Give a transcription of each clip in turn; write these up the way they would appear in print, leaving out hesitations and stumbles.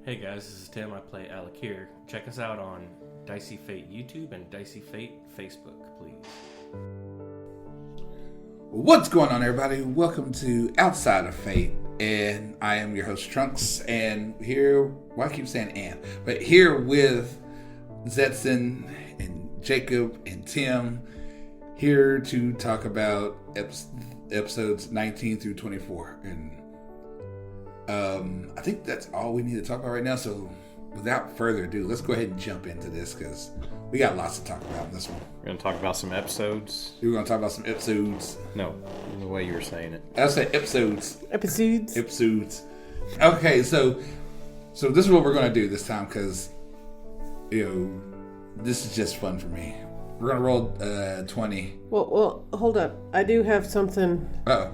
Hey guys, this is Tim. I play Alec here. Check us out on Dicey Fate YouTube and Dicey Fate Facebook, please. What's going on, everybody? Welcome to Outside of Fate, and I am your host, Trunx, and here, well, I keep saying and, but here with Zetson and Jacob and Tim, here to talk about episodes 19 through 24, and I think that's all we need to talk about right now, so without further ado, let's go ahead and jump into this, because we got lots to talk about in this one. We're going to talk about some episodes. We're going to talk about some episodes. No, the way you were saying it. I said episodes. Episodes. Okay, so this is what we're going to do this time, because, this is just fun for me. We're going to roll 20. Well, hold up. I do have something. Uh-oh.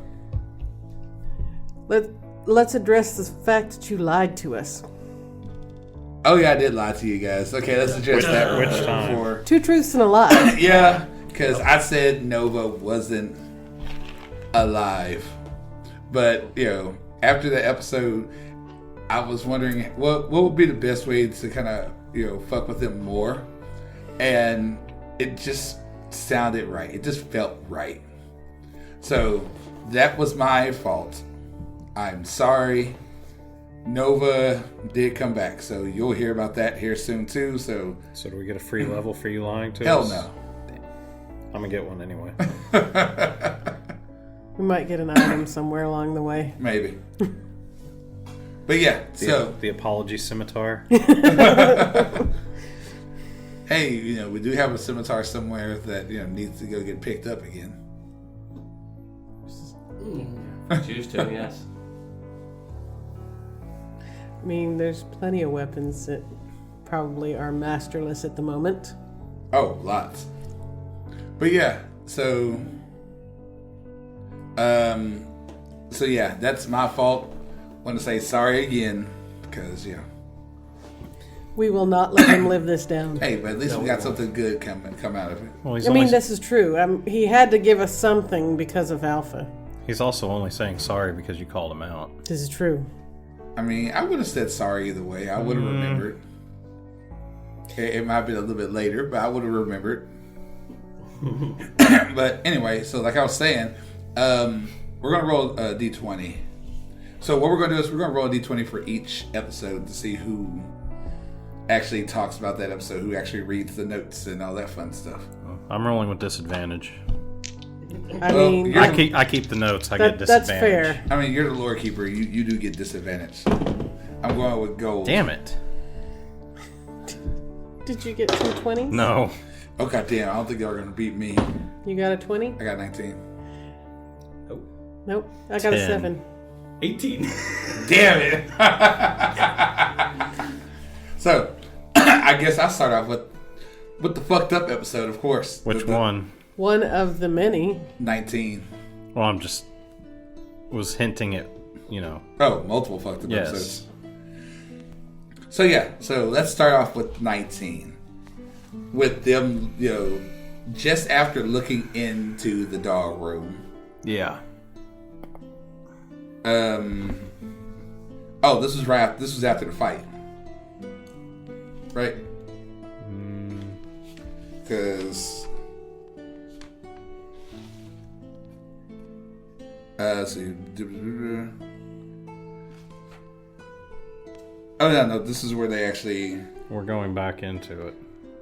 Let's address the fact that you lied to us. Oh, yeah, I did lie to you guys. Okay, let's address that. Which time? Before. 2 truths and a lie. Yeah, because I said Nova wasn't alive. But, after the episode, I was wondering what would be the best way to kind of, fuck with him more. And it just sounded right. It just felt right. So that was my fault. I'm sorry. Nova did come back, so you'll hear about that here soon too. So do we get a free level for you lying to hell us? no. I'm gonna get one anyway. We might get an item somewhere along the way. Maybe. But yeah, the apology scimitar. Hey, we do have a scimitar somewhere that needs to go get picked up again. Choose to, yes. I mean, there's plenty of weapons that probably are masterless at the moment. Oh, lots. But yeah, so yeah, that's my fault. Want to say sorry again, because we will not let him live this down. Hey, but at least we got something good come out of it. Well, this is true. He had to give us something because of Alpha. He's also only saying sorry because you called him out. This is true. I mean, I would have said sorry either way. I would have remembered. It might have been a little bit later, but I would have remembered. But anyway, so like I was saying, we're going to roll a D20. So what we're going to do is we're going to roll a D20 for each episode to see who actually talks about that episode, who actually reads the notes and all that fun stuff. I'm rolling with disadvantage. I keep the notes. I get disadvantage. That's fair. I mean, you're the lore keeper. You do get disadvantage. I'm going with gold. Damn it. Did you get 2 20s? No. Oh, God damn. I don't think y'all are going to beat me. You got a 20? I got 19. Nope. I got 10. a 7. 18. Damn it. So, I guess I'll start off with the fucked up episode, of course. Which one? One of the many. 19. Well, I'm just was hinting at, Oh, multiple fucked up yes. episodes. So yeah, so let's start off with 19. With them, just after looking into the dog room. Yeah. Oh, this was after the fight. Right? Because no, this is where they actually. We're going back into it.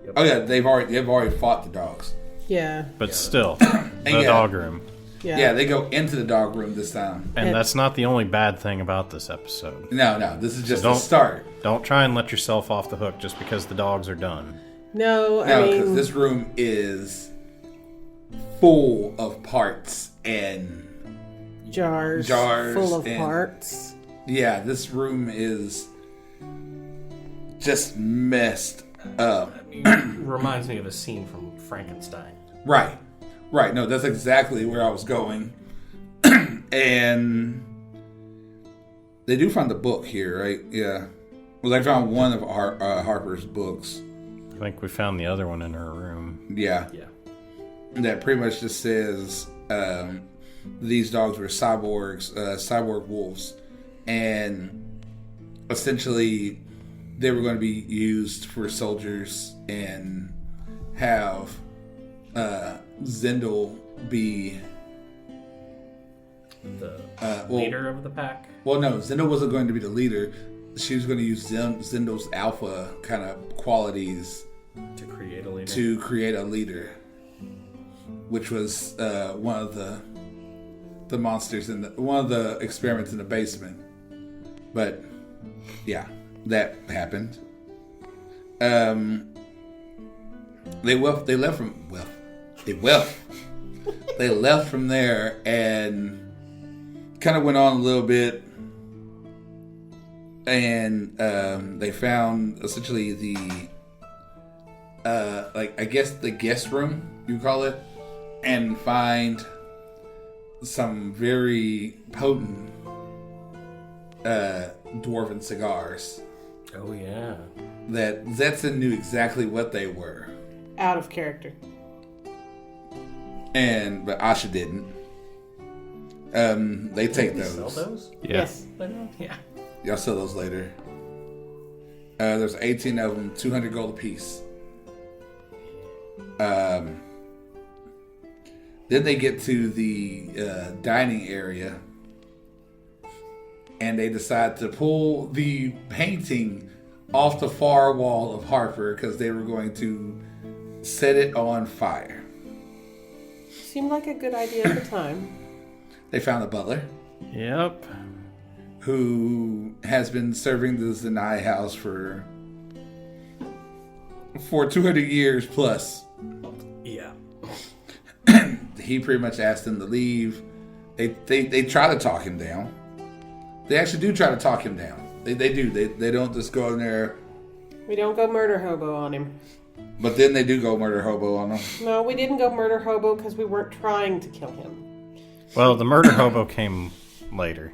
Yep. Oh yeah, they've already fought the dogs. Yeah. But still, the dog room. Yeah, they go into the dog room this time. And that's not the only bad thing about this episode. No, this is just the start. Don't try and let yourself off the hook just because the dogs are done. No, because this room is full of parts and jars full of parts. Yeah, this room is just messed up. Reminds me of a scene from Frankenstein. Right. No, that's exactly where I was going. And they do find the book here, right? Yeah. Well, they found one of Harper's books. I think we found the other one in her room. Yeah. That pretty much just says these dogs were cyborg wolves, and essentially they were going to be used for soldiers and have Zindel be The leader of the pack. Well, no, Zindel wasn't going to be the leader. She was going to use Zindel's alpha kind of qualities To create a leader. to create a leader, which was one of the monsters in one of the experiments in the basement. But yeah, that happened. They left from there and kind of went on a little bit, and they found essentially the I guess the guest room, you call it, and find some very potent dwarven cigars. Oh yeah. That Zetson knew exactly what they were, Out of character. but Asha didn't. They take They those. sell those? Yes. Yeah. Y'all sell those later. There's 18 of them, 200 gold apiece. Then they get to the dining area, and they decide to pull the painting off the far wall of Harper because they were going to set it on fire. Seemed like a good idea at the time. They found the butler, Yep. who has been serving the Zanai house for 200 years plus. Yeah. He pretty much asked them to leave. They try to talk him down. They actually do try to talk him down. They do. They don't just go in there. We don't go murder hobo on him. But then they do go murder hobo on him. No, we didn't go murder hobo because we weren't trying to kill him. Well, the murder hobo came later.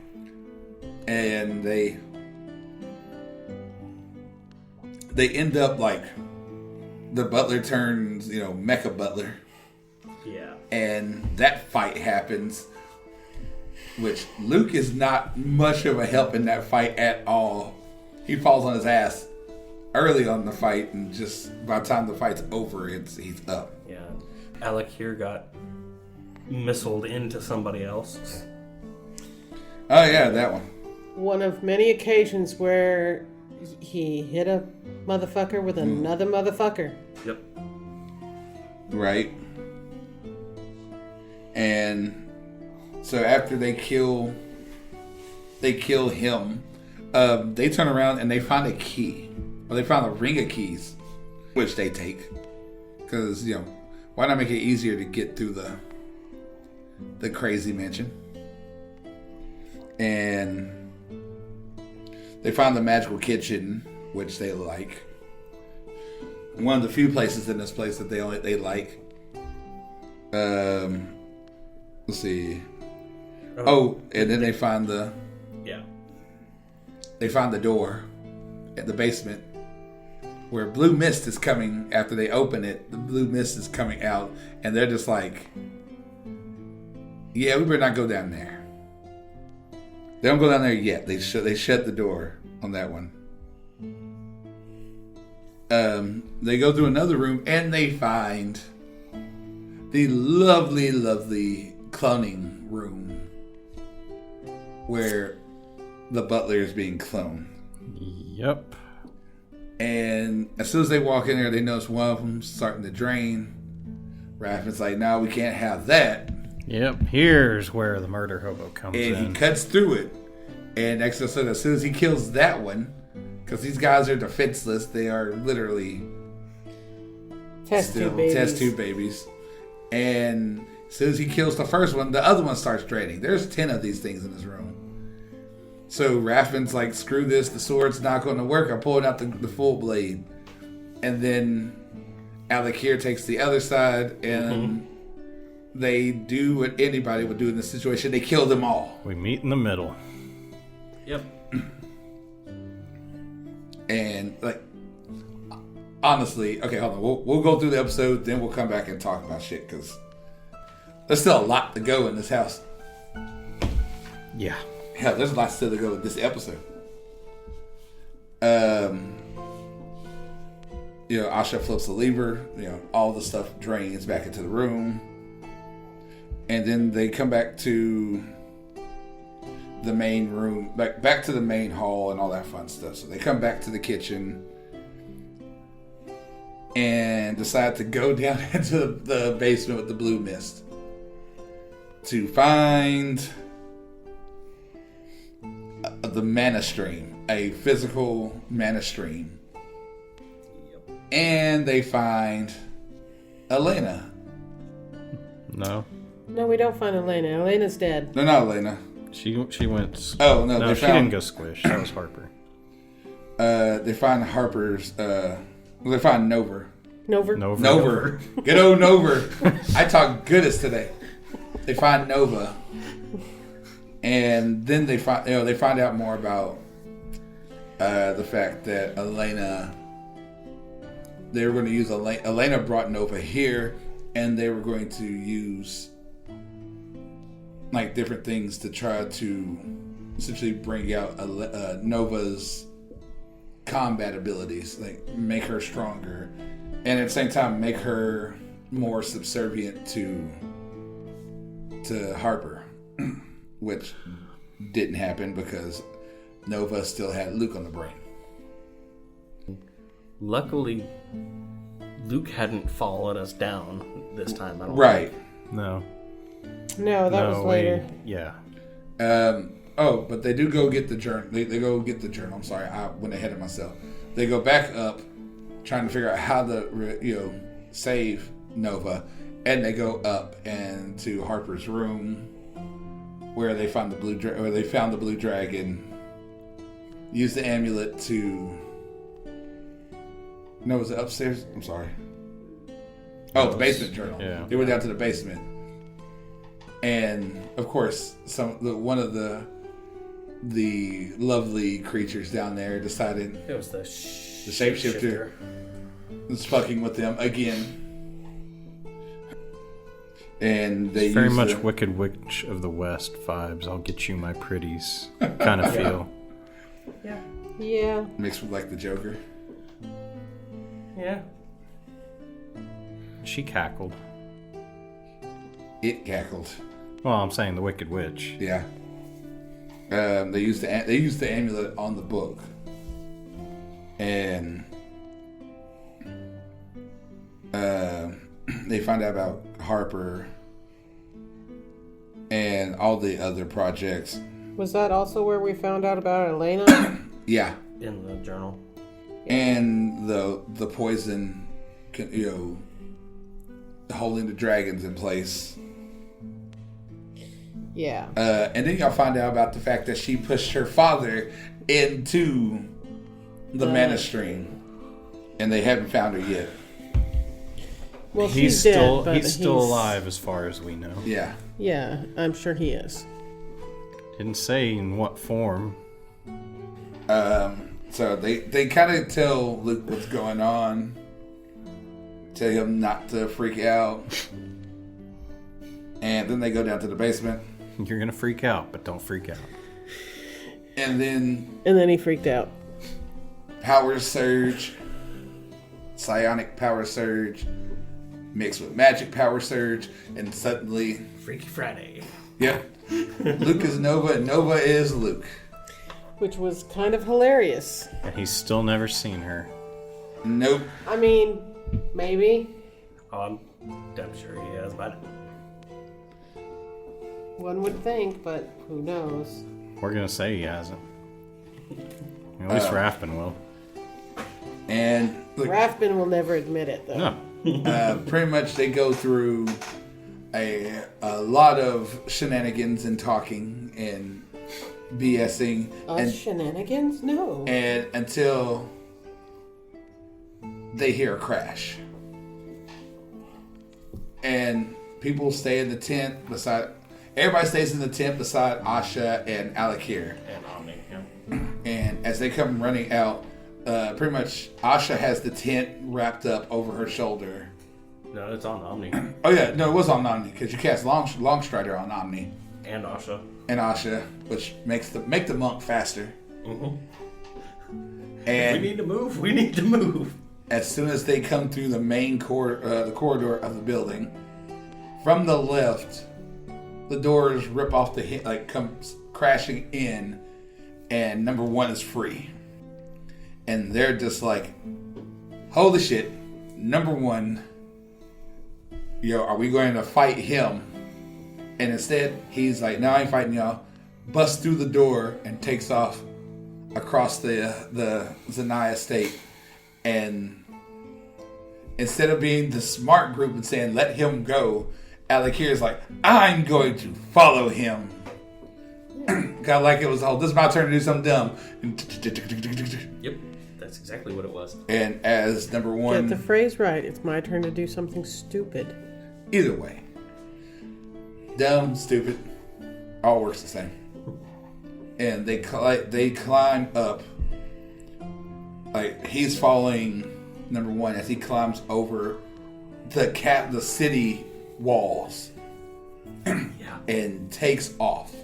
And they end up like the butler turns, mecha butler. Yeah. And that fight happens, which Luke is not much of a help in that fight at all. He falls on his ass early on the fight, and just by the time the fight's over, he's up. Yeah. Alec here got missiled into somebody else. Oh yeah, that one. One of many occasions where he hit a motherfucker with another motherfucker. Yep. Right. And so after they kill him, they turn around and they find a key. Well, they found a ring of keys, which they take. Because, why not make it easier to get through the crazy mansion? And they found the magical kitchen, which they like. One of the few places in this place that they like. Let's see. Oh, and then they find the door at the basement where blue mist is coming. After they open it, the blue mist is coming out, and they're just like, yeah, we better not go down there. They don't go down there yet. They shut the door on that one. They go through another room and they find the lovely, lovely cloning room where the butler is being cloned. Yep. And as soon as they walk in there, they notice one of them starting to drain. Raffin's like, no, we can't have that. Yep. Here's where the murder hobo comes And in. he cuts through it. And as soon as he kills that one, because these guys are defenseless, they are literally Test tube babies. And as soon as he kills the first one, the other one starts draining. There's 10 of these things in this room. So Raffin's like, screw this, the sword's not going to work. I'm pulling out the full blade. And then Alec here takes the other side, and they do what anybody would do in this situation. They kill them all. We meet in the middle. Yep. And honestly, okay, hold on. We'll go through the episode, then we'll come back and talk about shit, because there's still a lot to go in this house. Yeah. Hell, there's a lot still to go in this episode. Asha flips the lever. All the stuff drains back into the room, and then they come back to the main room, back to the main hall and all that fun stuff. So they come back to the kitchen and decide to go down into the basement with the blue mist to find the mana stream, a physical mana stream. And they find Elena. No. No, we don't find Elena. Elena's dead. No, not Elena. She went. Oh, no. No, she didn't go squish. That was Harper. They find Harper's. They find Nover. Nover. Good old Nover. I talk goodest today. They find Nova. And then they find out more about the fact that Elena. They were going to use Elena. Elena brought Nova here, and they were going to use different things to try to essentially bring out Nova's combat abilities, make her stronger, and at the same time make her more subservient to Harper, which didn't happen because Nova still had Luke on the brain. Luckily, Luke hadn't followed us down this time. I don't Right. think. No. No, that was later. Yeah. But they do go get the journal. They go get the journal. I'm sorry, I went ahead of myself. They go back up, trying to figure out how to save Nova, and they go up and to Harper's room, where they found the blue dragon. Use the amulet to. No, was it upstairs? I'm sorry. Oh, the basement journal. Yeah. They went down to the basement, and of course, one of the lovely creatures down there decided It was the shapeshifter was fucking with them again, and they very much Wicked Witch of the West vibes. I'll get you, my pretties, kind of feel. Yeah. mixed with the Joker. Yeah. She cackled. It cackled. Well, I'm saying the Wicked Witch. Yeah. They used the amulet on the book, and they find out about Harper and all the other projects. Was that also where we found out about Elena? Yeah. In the journal. And the poison, holding the dragons in place. Yeah. And then y'all find out about the fact that she pushed her father into the mana stream, and they haven't found her yet. Well, He's she's still dead, but he's still alive as far as we know. Yeah. Yeah, I'm sure he is. Didn't say in what form. So they kind of tell Luke what's going on, tell him not to freak out, and then they go down to the basement. You're gonna freak out, but don't freak out. And then he freaked out. power surge, psionic power surge, mixed with magic power surge, and suddenly, Freaky Friday. yep, Luke is Nova and Nova is Luke. Which was kind of hilarious. And he's still never seen her. Nope. I mean, maybe. I'm damn sure he has, but One would think, but who knows? We're gonna say he hasn't. At least Raffin will. And look, Rathbun will never admit it, though. No. pretty much they go through a lot of shenanigans and talking and BSing and Shenanigans? No. and until they hear a crash, and people stay in the tent beside. Everybody stays in the tent beside Asha and Alakir. and Omni. Yeah. And as they come running out, pretty much Asha has the tent wrapped up over her shoulder. No, it's on Omni Oh yeah, no, it was on Omni because you cast Long Strider on Omni and Asha. and Asha, which make the monk faster. Mm-hmm. We And need to move. We need to move. as soon as they come through the main the corridor of the building, from the left, the doors rip off the comes crashing in, and number one is free. And they're just like, holy shit, number one, are we going to fight him? And instead, he's like, no, I ain't fighting y'all. Busts through the door and takes off across the Zanai estate. And instead of being the smart group and saying, let him go, Alakir is like, I'm going to follow him. Got like it was, this is my turn to do something dumb. Yep, that's exactly what it was. And as number one... Get the phrase right. It's my turn to do something stupid. Either way. Dumb, stupid, all works the same. And they climb up. Like, he's following number one as he climbs over the city walls. Yeah. And takes off.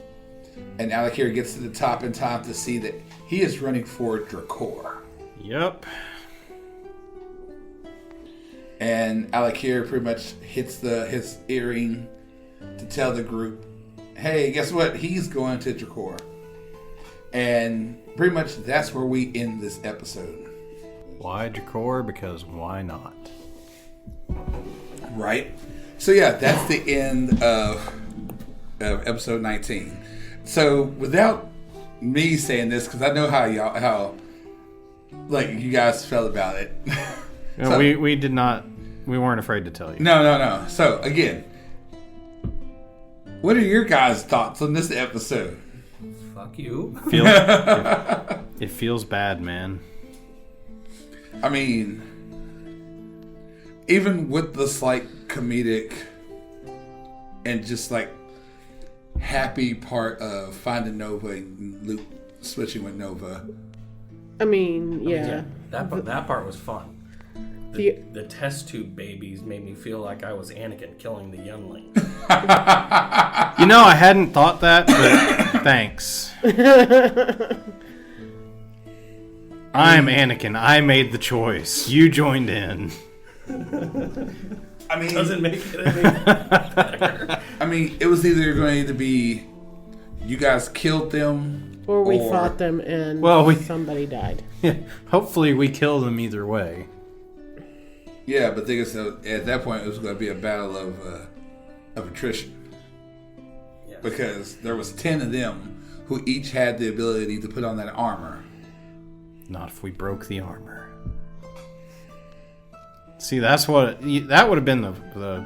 And Alakir gets to the top in time to see that he is running for Drakor. Yep. And Alakir pretty much hits his earring to tell the group, hey, guess what? He's going to Drakor. And pretty much that's where we end this episode. Why Drakor? Because why not? Right? So yeah, that's the end of episode 19. So without me saying this, because I know how you guys felt about it. No, we weren't afraid to tell you. No. So again, what are your guys' thoughts on this episode? Fuck you. It feels bad, man. I mean, even with the slight comedic and just like happy part of finding Nova and Luke switching with Nova. I mean, yeah. That part was fun. The test tube babies made me feel like I was Anakin killing the youngling. I hadn't thought that, but thanks. I'm Anakin. I made the choice. You joined in. I mean, doesn't make it any better. I mean, it was either going to be you guys killed them, or we fought them and somebody died. Yeah, hopefully we kill them either way. Yeah, but the thing is, at that point, it was going to be a battle of attrition. Yes. Because there was 10 of them who each had the ability to put on that armor. Not if we broke the armor. See, that would have been the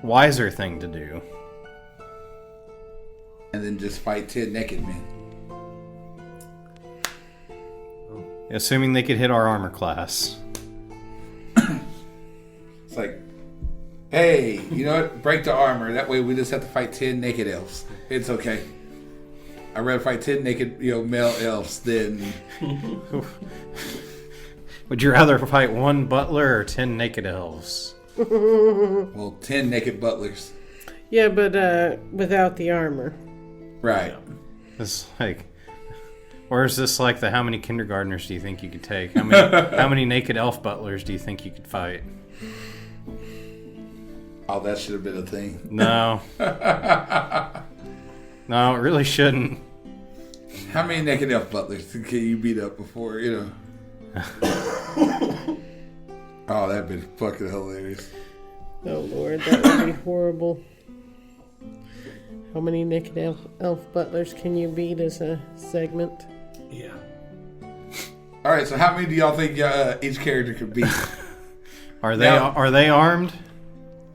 wiser thing to do. And then just fight 10 naked men. Assuming they could hit our armor class. It's like, hey, you know what? Break the armor. That way we just have to fight 10 naked elves. It's okay. I'd rather fight 10 naked, male elves than... Would you rather fight one butler or 10 naked elves? Well, 10 naked butlers. Yeah, but without the armor. Right. It's like... Or is this like how many kindergartners do you think you could take? How many naked elf butlers do you think you could fight? Oh, that should have been a thing. No. No, it really shouldn't. How many naked elf butlers can you beat up before, Oh, that'd been fucking hilarious. Oh, Lord, that would be horrible. How many naked elf butlers can you beat as a segment? Yeah. All right, so how many do y'all think each character could beat? Are they armed?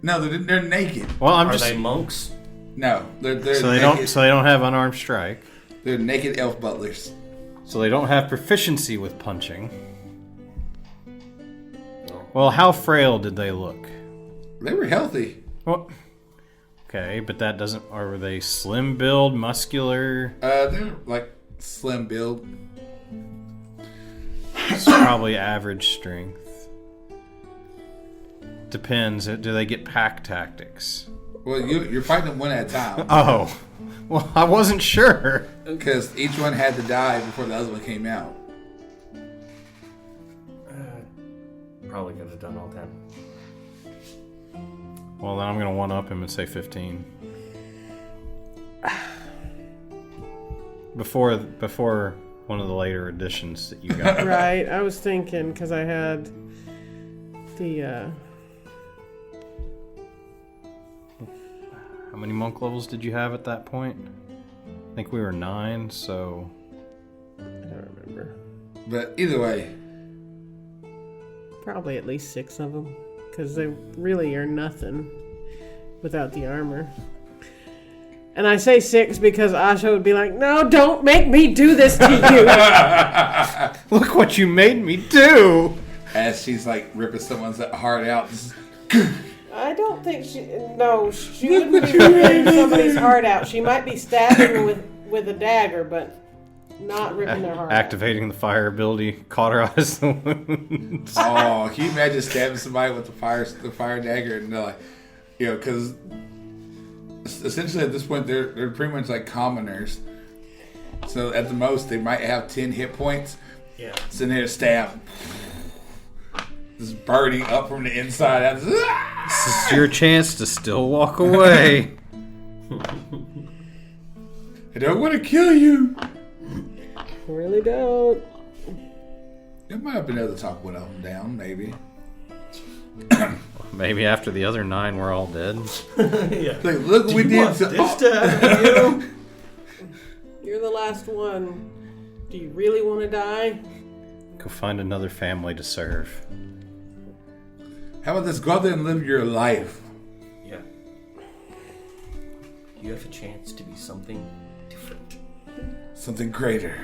No, they're naked. Well, Are they monks? No, they're so they naked. don't have unarmed strike. They're naked elf butlers. So they don't have proficiency with punching. Well, how frail did they look? They were healthy. Well, okay, but that doesn't... Are they slim build, muscular? They're like slim build. It's probably average strength. Depends. Do they get pack tactics? Well, you're fighting them one at a time. Oh. Well, I wasn't sure. Because each one had to die before the other one came out. probably could have done all 10. Well, then I'm going to one-up him and say 15. Before one of the later editions that you got. Right, I was thinking, because I had the... How many monk levels did you have at that point? I think we were 9, so... I don't remember. But either way, Probably at least 6 of them, because they really are nothing without the armor. And I say 6 because Asha would be like, no, don't make me do this to you. Look what you made me do! as she's like ripping someone's heart out. I don't think she wouldn't be ripping somebody's heart out. She might be stabbing with a dagger, but not ripping their heart Activating the fire ability, cauterize the wounds. Oh, can you imagine stabbing somebody with the fire dagger? And they're like, because essentially at this point they're pretty much like commoners. So at the most they might have 10 hit points. Yeah. Sitting there, stab, just burning up from the inside out. This is your chance to still walk away. I don't want to kill you. out. Really don't. They might have been able to talk one of them down, maybe. Maybe after the other 9 were all dead. Yeah. Like, look what we did to this to happen to you? You're the last one. Do you really want to die? Go find another family to serve. How about this? Go out there and live your life. Yeah. You have a chance to be something different. Something greater.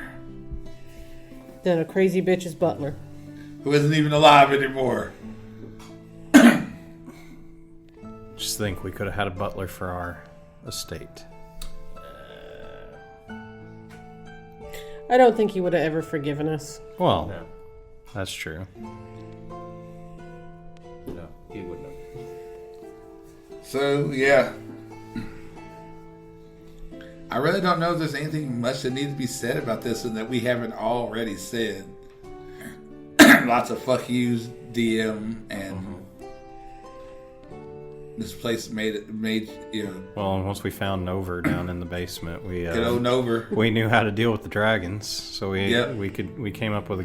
Then a crazy bitch's butler. Who isn't even alive anymore. Just think, we could have had a butler for our estate. I don't think he would have ever forgiven us. Well, No. that's true. No, he wouldn't have. So, yeah. I really don't know if there's anything much that needs to be said about this and that we haven't already said. Lots of fuck yous, DM, and this place made Well, and once we found Nover down in the basement, we get on over. we knew how to deal with the dragons, so Yep. we came up with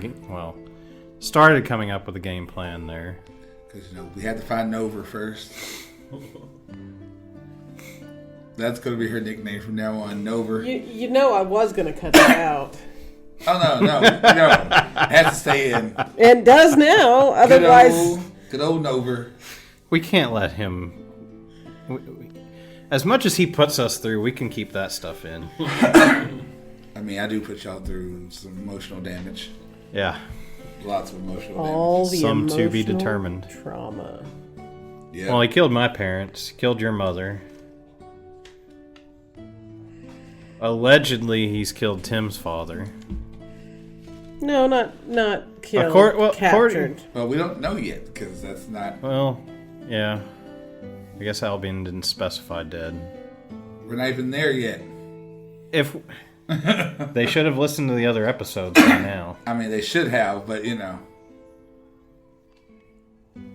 started coming up with a game plan there. Because, we had to find Nover first. That's going to be her nickname from now on, Nover. You know I was going to cut that out. Oh, no. It has to stay in. And does now, otherwise... Good old Nover. We can't let him. As much as he puts us through, we can keep that stuff in. I mean, I do put y'all through some emotional damage. Yeah. Lots of emotional All damage. the Some to be emotional determined. trauma. Yeah. Well, he killed my parents, killed your mother. Allegedly, he's killed Tim's father. No, not killed. Captured. Well, we don't know yet, because that's not... Well, yeah. I guess Albion didn't specify dead. We're not even there yet. If they should have listened to the other episodes by now. I mean, they should have, but,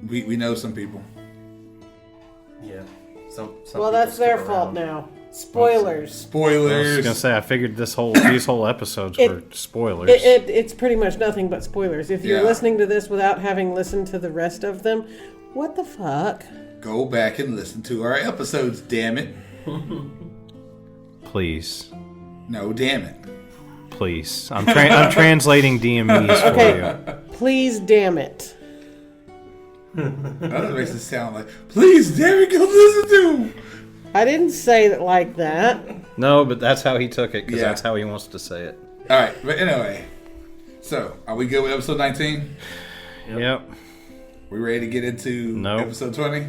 we know some people. Yeah. Some Well, that's people their stick fault around. now. Spoilers. I was Spoilers. gonna say, I figured these whole episodes were spoilers. It's pretty much nothing but spoilers. If you're Yeah. listening to this without having listened to the rest of them, what the fuck? Go back and listen to our episodes, damn it. Please. No, damn it. Please. I'm translating DMEs for Okay. you. Please, damn it. That makes it sound like, please, damn it, go listen to him. I didn't say it like that. No, but that's how he took it, because Yeah. that's how he wants to say it. All right, but anyway. So, are we good with episode 19? Yep. We ready to get into Nope. episode 20?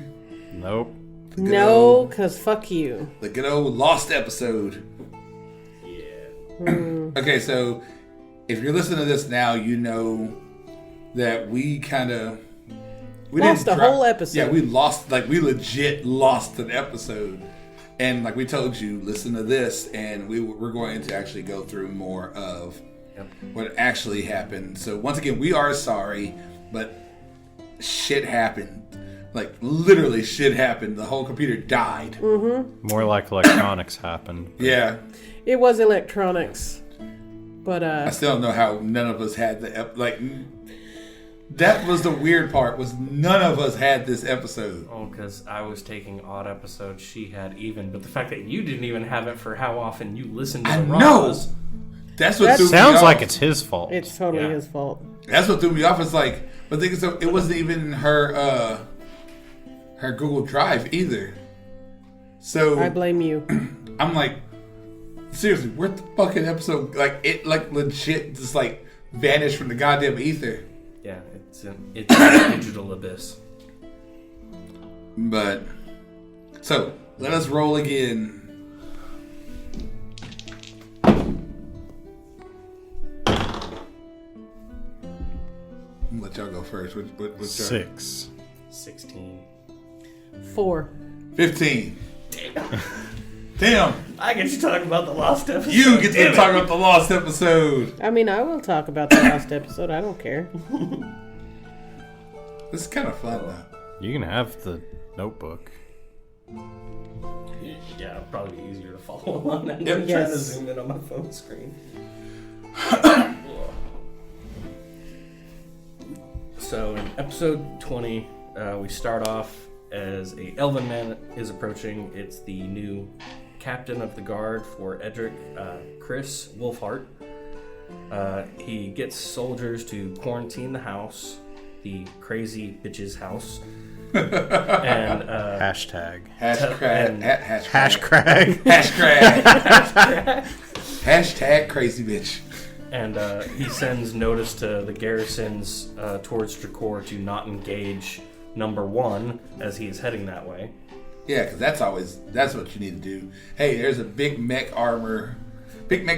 Nope. No, because fuck you. The good old lost episode. Yeah. Okay, so if you're listening to this now, you know that we kind of... Lost a whole episode. Yeah, we legit lost an episode. And like we told you, listen to this, and we're going to actually go through more of what actually happened. So once again, we are sorry, but shit happened. Like, literally shit happened. The whole computer died. More like electronics happened. Yeah. It was electronics. But, I still don't know how none of us had that was the weird part, was none of us had this episode. Oh, because I was taking odd episodes, she had even. But the fact that you didn't even have it for how often you listened to I the know. Raws. That's what threw me Sounds off. like it's his fault. it's totally Yeah. his fault. That's what threw me off. It's like, but the thing is, it wasn't even her Google Drive either. So I blame you. I'm like, seriously, where'd the fucking episode? Like, it like legit just like vanished from the goddamn ether. Yeah, it's a digital abyss. But so let us roll again. I'm gonna let y'all go first. What's your 6. 16. 4. 15. Damn. I get you talking about the lost episode. You get to talk about the lost episode. I mean, I will talk about the last episode. I don't care. This is kind of fun though. You can have the notebook. Yeah, it'll probably be easier to follow along than Yep. trying to Yes. zoom in on my phone screen. So in episode 20, we start off as a elven man is approaching. It's the new captain of the guard for Edric, Chris Wolfhart. He gets soldiers to quarantine the house, the crazy bitch's house. And Hashtag. Hashtag. Hashtag. Hashtag. Hashtag crazy bitch. And he sends notice to the garrisons towards Dracor to not engage number 1 as he is heading that way. Yeah, because that's what you need to do. Hey, there's a big mech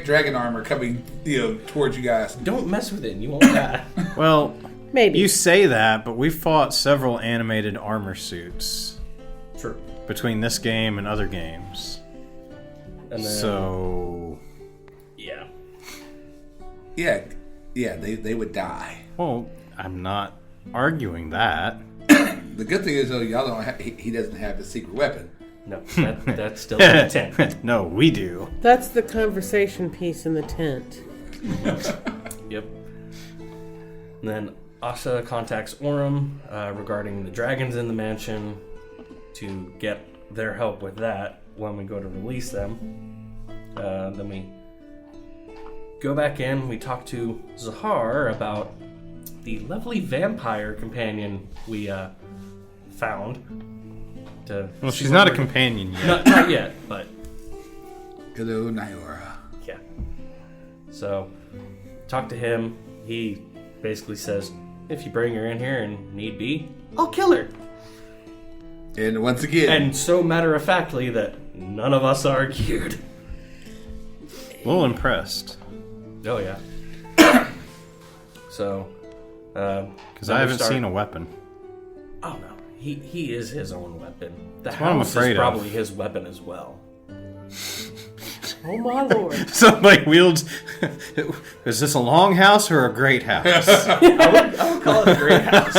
dragon armor coming, towards you guys. Don't mess with it and you won't die. Well, Maybe. you say that, but we fought several animated armor suits True. between this game and other games. And then, So, yeah. Yeah, they would die. well, I'm not arguing that. The good thing is though, y'all don't. He doesn't have a secret weapon. No, that's still in the tent. No, we do. That's the conversation piece in the tent. Yep. And then Asha contacts Orem regarding the dragons in the mansion to get their help with that when we go to release them. Then we go back in. We talk to Zahar about the lovely vampire companion we found. Well, she's not a companion yet. Not yet, but Hello, Nyora. yeah. So, talk to him. He basically says, if you bring her in here and need be, I'll kill her. And once again, And so matter-of-factly that none of us argued. A little impressed. Oh, yeah. So, Because I haven't seen a weapon. Oh, no. He is his own weapon. The what I'm house afraid is of. probably his weapon as well. Oh my lord. Somebody wields. Is this a long house or a great house? I would call it a great house.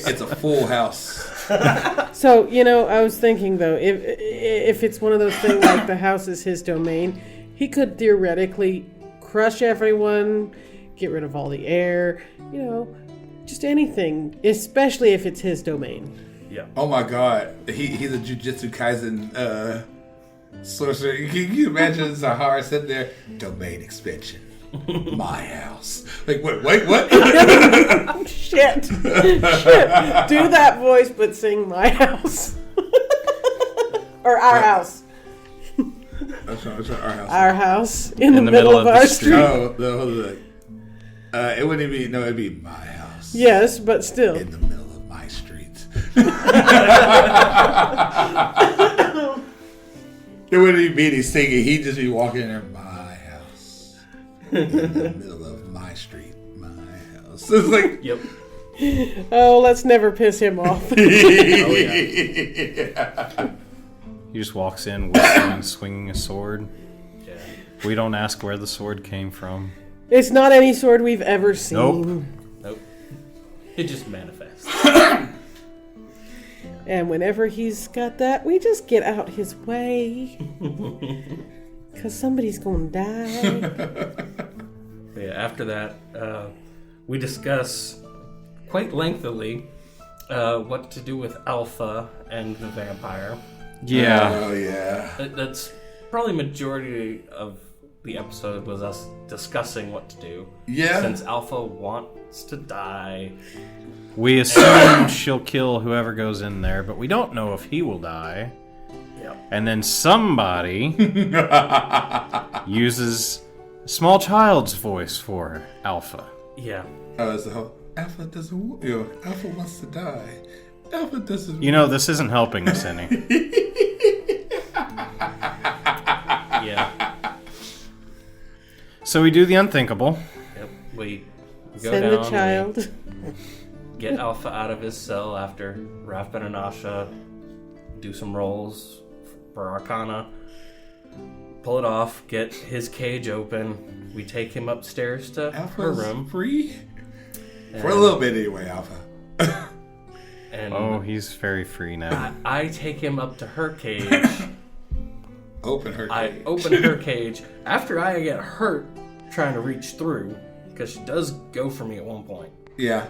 it's a full house. So, I was thinking though, if it's one of those things like the house is his domain, he could theoretically crush everyone, get rid of all the air, just anything, especially if it's his domain. Yeah. Oh my god, he's a Jujutsu Kaisen sorcerer. Can you imagine Zahar sitting there? Domain expansion. My house. Like, wait, what? Shit. Do that voice, but sing my house. Or our house. That's right, our house. Our house in the middle of the our street. street. No, hold on. It wouldn't be, no, it'd be my house. Yes, but still. In the middle of my street. It wouldn't even be any singing. He'd just be walking in there, my house. In the middle of my street, my house. It's like, Yep. Oh, let's never piss him off. He just walks in whistling, swinging a sword. Yeah. We don't ask where the sword came from. It's not any sword we've ever seen. Nope. Nope. It just manifests. And whenever he's got that, we just get out his way. Because somebody's going to die. Yeah, after that, we discuss quite lengthily what to do with Alpha and the vampire. Yeah. Oh, yeah. That's probably majority of the episode was us discussing what to do. Yeah. Since Alpha wants to die. We assume she'll kill whoever goes in there, but we don't know if he will die. Yep. And then somebody uses a small child's voice for Alpha. Yeah. Oh, it's the whole Alpha doesn't. Alpha wants to die. Alpha doesn't. You know, this isn't helping us any. Yeah. So we do the unthinkable. Yep. We go Send down. the child. We get Alpha out of his cell after Rathbun and Asha do some rolls for Arcana. Pull it off. Get his cage open. We take him upstairs to her Alpha's room. free? For a little bit anyway, Alpha. And Oh, he's very free now. I take him up to her cage. Open her I cage. open her cage after I get hurt trying to reach through, because she does go for me at one point. Yeah.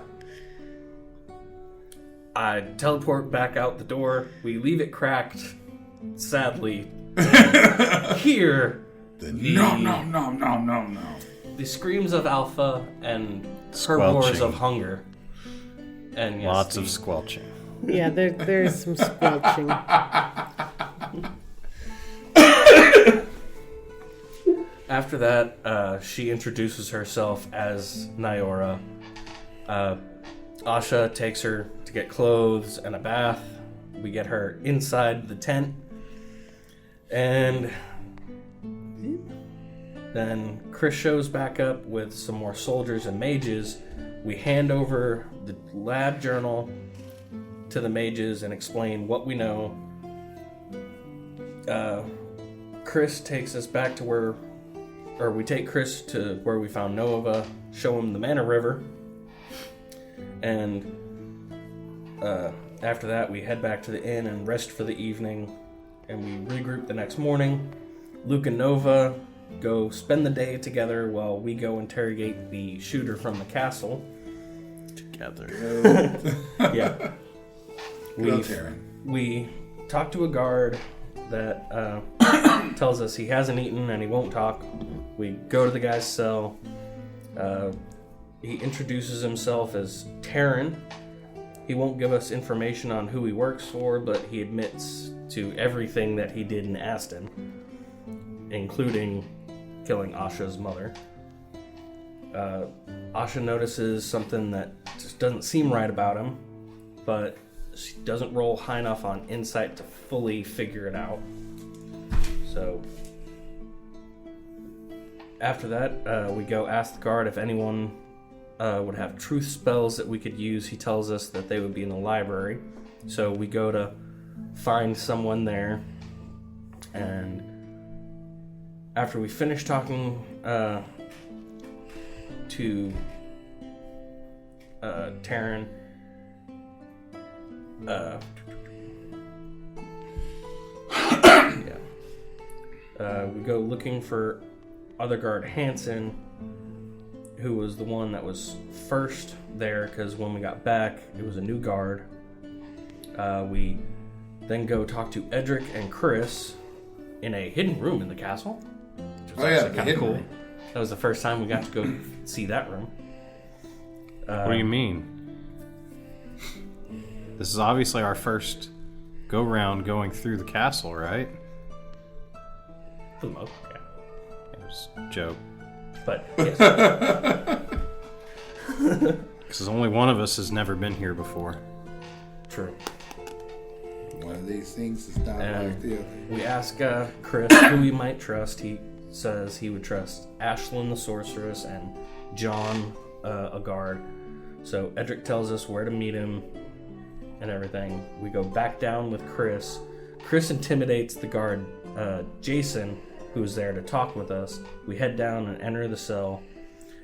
I teleport back out the door. We leave it cracked, sadly. Hear No. the screams of Alpha and her Squelching. roars of hunger. And yes, Lots of squelching. Yeah, there's some squelching. After that, she introduces herself as Nyora. Asha takes her to get clothes and a bath. We get her inside the tent. And then Chris shows back up with some more soldiers and mages. We hand over the lab journal to the mages and explain what we know. Chris takes us back to we take Chris to where we found Nova, show him the Mana River, and after that we head back to the inn and rest for the evening, and we regroup the next morning. Luke and Nova go spend the day together while we go interrogate the shooter from the castle. Together. Yeah. Go, Taryn. We talk to a guard that tells us he hasn't eaten and he won't talk. We go to the guy's cell. He introduces himself as Taryn. He won't give us information on who he works for, but he admits to everything that he did in Aston, including killing Asha's mother. Asha notices something that just doesn't seem right about him, but she doesn't roll high enough on insight to fully figure it out. So after that, we go ask the guard if anyone would have truth spells that we could use. He tells us that they would be in the library. So we go to find someone there, and after we finish talking to Taryn, we go looking for other guard Hansen, who was the one that was first there, because when we got back, it was a new guard. We then go talk to Edric and Chris in a hidden room in the castle, which was actually kind of cool. Room. That was the first time we got to go see that room. What do you mean? This is obviously our first go-round going through the castle, right? For the most, yeah. It was a joke. But yes, Because only one of us has never been here before. true. One of these things is not And like the other. we ask Chris who he might trust. He says he would trust Ashlyn the sorceress and John, a guard. So Edric tells us where to meet him and everything. We go back down with Chris. Chris intimidates the guard Jason, who's there to talk with us. We head down and enter the cell,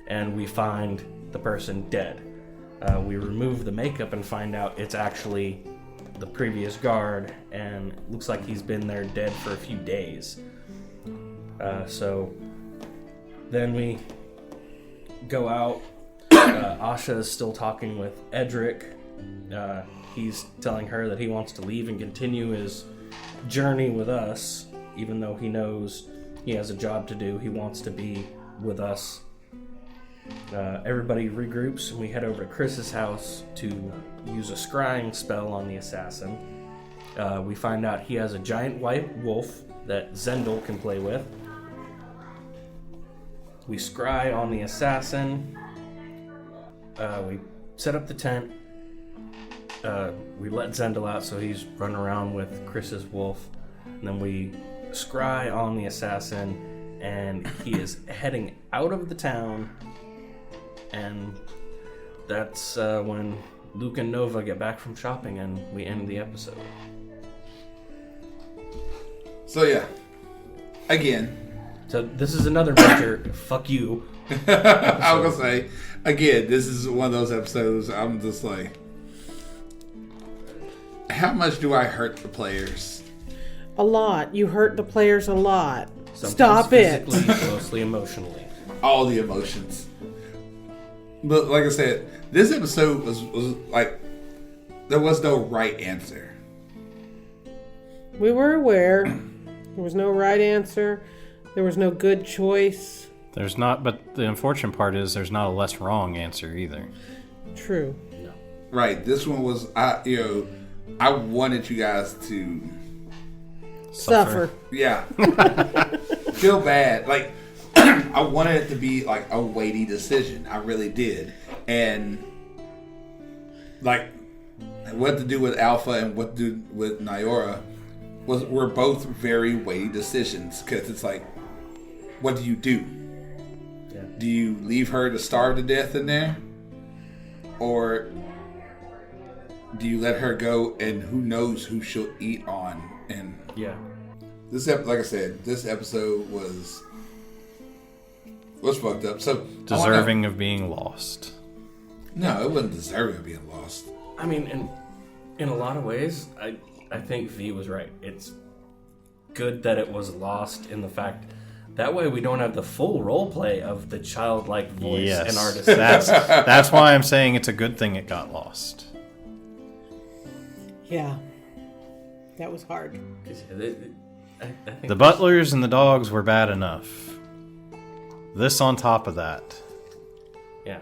and we find the person dead. We remove the makeup and find out it's actually the previous guard, and it looks like he's been there dead for a few days. So then we go out. Asha is still talking with Edric. He's telling her that he wants to leave and continue his journey with us, even though he knows he has a job to do. He wants to be with us. Everybody regroups, and we head over to Chris's house to use a scrying spell on the assassin. We find out he has a giant white wolf that Zendel can play with. We scry on the assassin. We set up the tent. We let Zendel out, so he's running around with Chris's wolf. And then we scry on the assassin, and he is heading out of the town. And that's when Luke and Nova get back from shopping, and we end the episode. So yeah, again. So this is another major fuck you. I was gonna say, again, this is one of those episodes I'm just like, how much do I hurt the players? A lot. You hurt the players a lot. Sometimes Stop it. physically, mostly emotionally. All the emotions. But like I said, this episode was like, there was no right answer. We were aware. There was no right answer. There was no good choice. There's not, but the unfortunate part is there's not a less wrong answer either. True. No. Right. This one was, I wanted you guys to Suffer. yeah, feel bad. Like, I wanted it to be like a weighty decision. I really did. And like, what to do with Alpha and what to do with Nyora were both very weighty decisions, because it's like, what do you do? Yeah. Do you leave her to starve to death in there? Or do you let her go, and who knows who she'll eat on? And Yeah. this, like I said, this episode was fucked up. So Deserving of being lost. No, it wasn't deserving of being lost. I mean, in a lot of ways, I think V was right. It's good that it was lost in the fact that way we don't have the full role play of the childlike voice Yes, and artist. that's why I'm saying it's a good thing it got lost. Yeah. That was hard. I think The butlers and the dogs were bad enough. This on top of that. Yeah.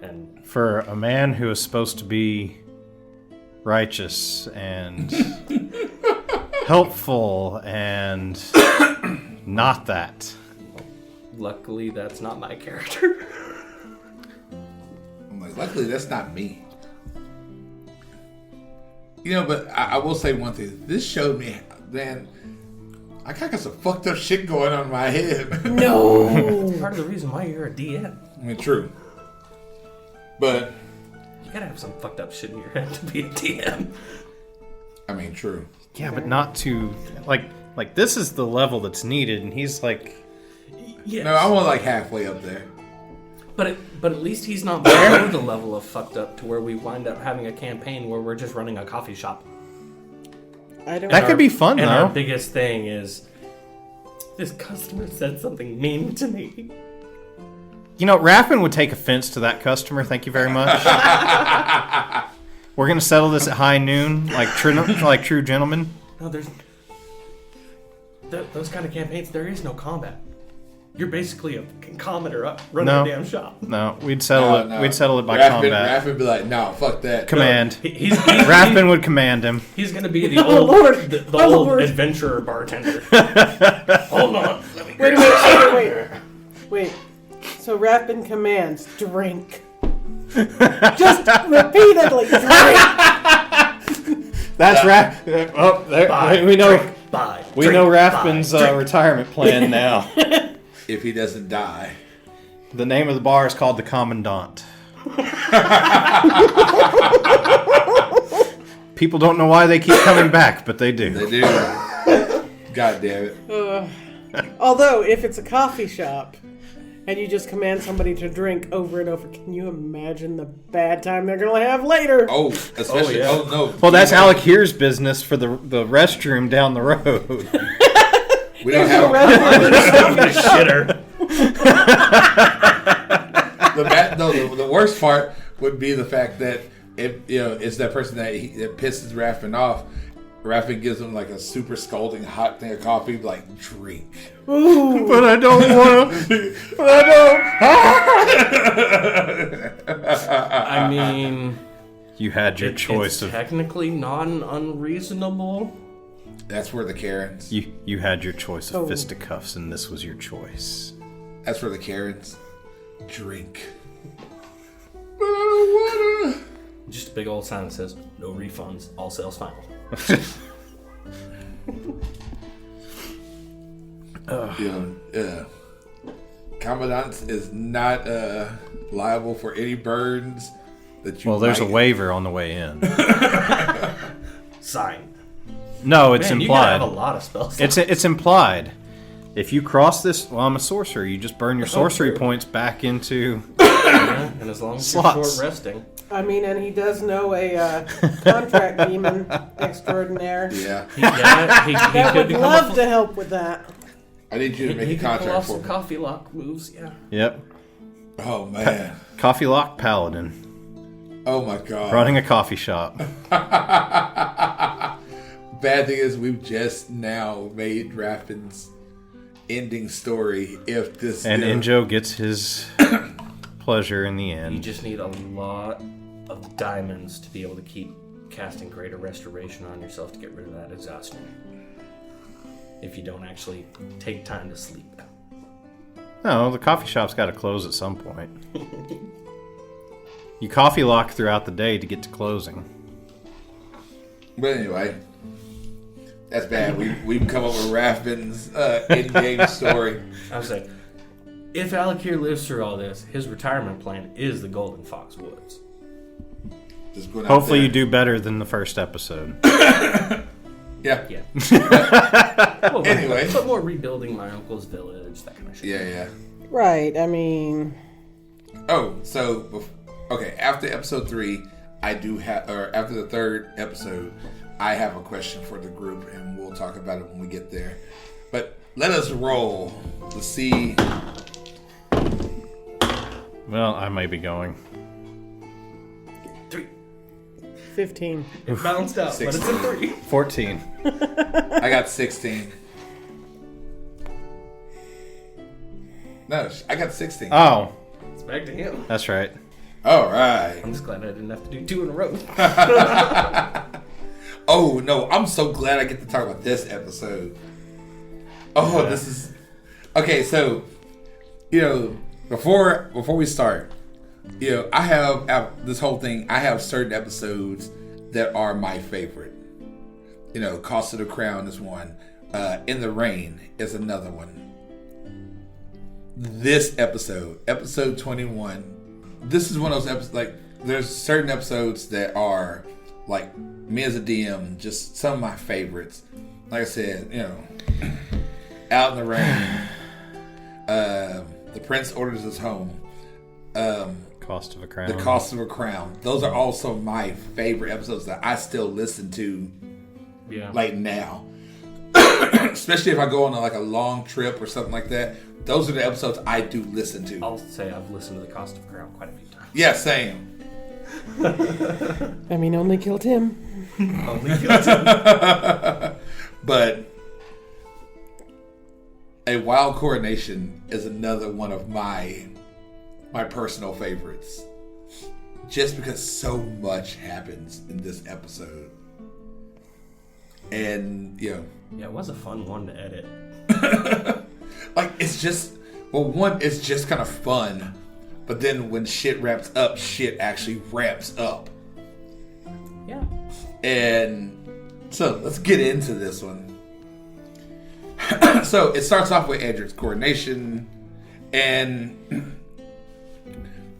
And For a man who is supposed to be righteous and helpful and not that. luckily, that's not my character. I'm like, luckily that's not me. You know, but I will say one thing. This showed me, man, I got some fucked up shit going on in my head. No. Part of the reason why you're a DM. I mean, true. But, You gotta have some fucked up shit in your head to be a DM. I mean, true. Yeah, but not to like this is the level that's needed, and he's like, Yes. No, I'm only like halfway up there. But at least he's not below the level of fucked up to where we wind up having a campaign where we're just running a coffee shop. I don't that could be fun And though. our biggest thing is, this customer said something mean to me. You know, Raffin would take offense to that customer. Thank you very much. We're gonna settle this at high noon, like true gentlemen. No, there's those kind of campaigns. There is no combat. You're basically a commenter up running No. a damn shop. No, we'd settle it. No. We'd settle it by Raffin combat. would be like, no, fuck that. Command. He's Raffin would command him. He's gonna be the Oh, old Lord. the Oh, old Lord. adventurer bartender. Hold on. Let me Wait a minute. Wait. So Rapin commands, drink. Just repeatedly, drink. That's Raff. Oh, there, Bye. we know. Drink. Bye. We Drink. know Raffin's Bye. Drink. retirement plan now. If he doesn't die. The name of the bar is called the Commandant. People don't know why they keep coming back, but they do. They do. God damn it. Although, if it's a coffee shop, and you just command somebody to drink over and over. Can you imagine the bad time they're going to have later? Oh, especially. Oh, yeah. No. Well, that's Alec Here's business for the restroom down the road. We don't have Shitter. the worst part would be the fact that if it's that person that pisses Raffin off. Raffin gives him like a super scalding hot thing of coffee, like drink. Ooh. But I don't want to. I mean, You had your choice it's of. technically not unreasonable. That's where the Karens. You had your choice of Oh. fisticuffs, and this was your choice. That's where the Karens drink. But I don't wanna. Just a big old sign that says, no refunds, all sales final. Commandant is not liable for any burns that you. Well, there's a might- waiver on the way in. Sign. No, it's Man, you gotta have a implied. lot of spells. It's implied. If you cross this, well, I'm a sorcerer. You just burn your sorcery true. points back into. Yeah, and as long as you're Slots. short resting. I mean, and he does know a contract demon extraordinaire. Yeah, He That could would become love to help with that. I need you to make He a could pull contract off for some me. coffee lock moves, yeah. Yep. Oh man. Coffee Lock Paladin. Oh my god. Running a coffee shop. Bad thing is we've just now made Raffin's ending story. If this And Injo gets his pleasure in the You end. just need a lot of diamonds to be able to keep casting Greater Restoration on yourself to get rid of that exhaustion. If you don't actually take time to sleep. No, the coffee shop's got to close at some point. You coffee lock throughout the day to get to closing. But anyway, that's bad. We've come up with Raffin's in-game story. I was like, if Alec here lives through all this, his retirement plan is the Golden Fox Woods. Just going out Hopefully there. you do better than the first episode. Yeah. Yeah. Well, Anyway. but more rebuilding my uncle's village, that kind of shit. Yeah. Right, I mean... Oh, so okay. After episode 3, I do have, or after the third episode, I have a question for the group, and we'll talk about it when we get there. But let us roll to see. Well, I may be going. 3. 15. It balanced out, but it's a 3. 14. I got 16. No, I got 16. Oh, It's back to him. that's right. All right. I'm just glad I didn't have to do 2 in a row. Oh no, I'm so glad I get to talk about this episode. Oh, this is okay. So, before we start, I have this whole thing. I have certain episodes that are my favorite. Cost of the Crown is one. In the Rain is another one. This episode 21. This is one of those episodes. Like, there's certain episodes that are like me as a DM, just some of my favorites. Like I said, Out in the Rain. The Prince Orders Us Home. Cost of a crown. The Cost of a Crown. Those are also my favorite episodes that I still listen to, Yeah. like now. Especially if I go on a long trip or something like that. Those are the episodes I do listen to. I'll say I've listened to the Cost of Crown quite a few times. Yeah, same. I mean, only killed him. Only guilty. But A Wild Coronation is another one of my personal favorites. Just because so much happens in this episode. And, Yeah, it was a fun one to edit. it's just, it's just kind of fun. But then when shit ramps up, shit actually ramps up. Yeah. And so let's get into this one. So it starts off with Edric's coronation, and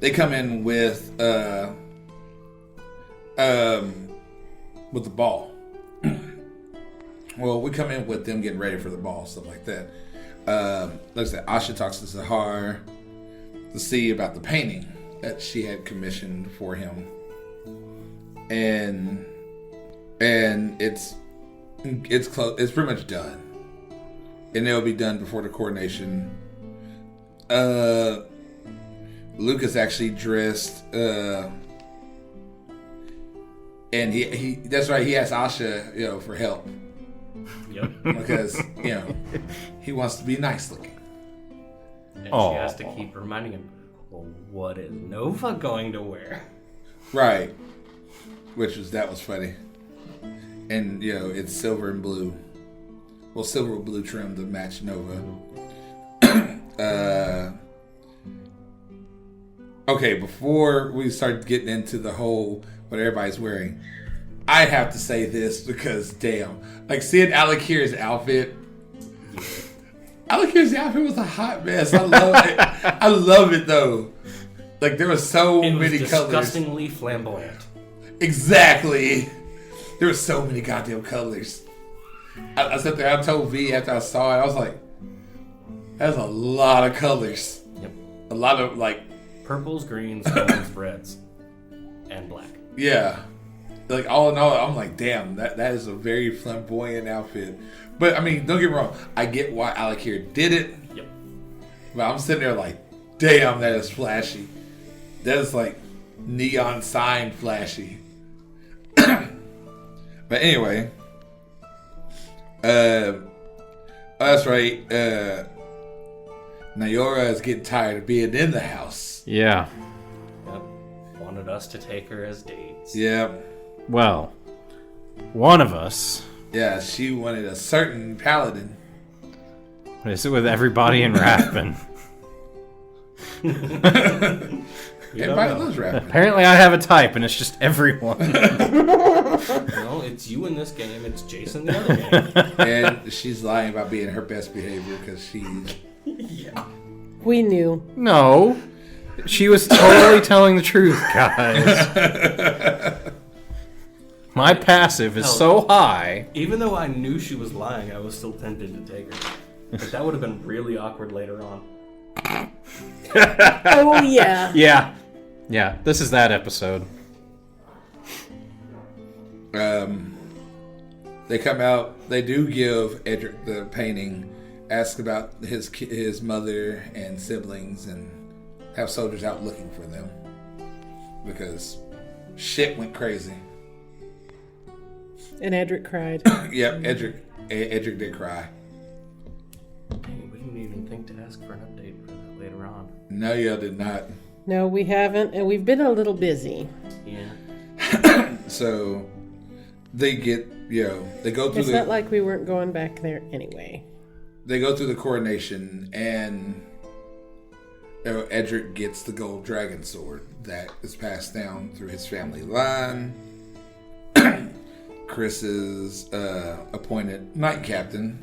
they come in with the ball. Well, we come in with them getting ready for the ball, stuff like that. Like I said, Asha talks to Sahar. to see about the painting that she had commissioned for him, and it's close. It's pretty much done, and it'll be done before the coronation. Lucas actually dressed, and he that's right. He asked Asha, for help. Yep. Because he wants to be nice looking. And she has to keep reminding him, well, what is Nova going to wear? Right. That was funny. And it's silver and blue. Well, silver with blue trim to match Nova. Okay, before we start getting into the whole what everybody's wearing, I have to say this because damn, like seeing Alakir's outfit. Alakir's outfit was a hot mess. I love it. I love it though. Like there were so many colors. Disgustingly flamboyant. Exactly. There were so many goddamn colors. I sat there. I told V after I saw it. I was like, "That's a lot of colors." Yep. A lot of like purples, greens, golds, reds, and black. Yeah. Like all in all, I'm like, damn, that is a very flamboyant outfit. But I mean, don't get me wrong, I get why Alakir did it. Yep. But I'm sitting there like, damn, that is flashy. That is like neon sign flashy. But anyway, that's right. Nayora is getting tired of being in the house. Yeah. Yep. Wanted us to take her as dates. Yep. Well, one of us. Yeah, she wanted a certain paladin. What is it with everybody in Rathbun? Everybody loves Rathbun. Apparently I have a type, and it's just everyone. No, it's you in this game. It's Jason in the other game. And she's lying about being her best behavior because she's... Yeah. We knew. No. She was totally telling the truth, guys. My passive is so high. Even though I knew she was lying, I was still tempted to take her. But that would have been really awkward later on. Oh, yeah. Yeah, this is that episode. They come out, they do give Edric the painting, ask about his mother and siblings, and have soldiers out looking for them. Because shit went crazy. And Edric cried. Yep, Edric did cry. Dang, we didn't even think to ask for an update for that later on. No, y'all did not. No, we haven't, and we've been a little busy. Yeah. So they get, they go through It's not like we weren't going back there anyway. They go through the coronation, and Edric gets the gold dragon sword that is passed down through his family line. Chris is appointed knight captain.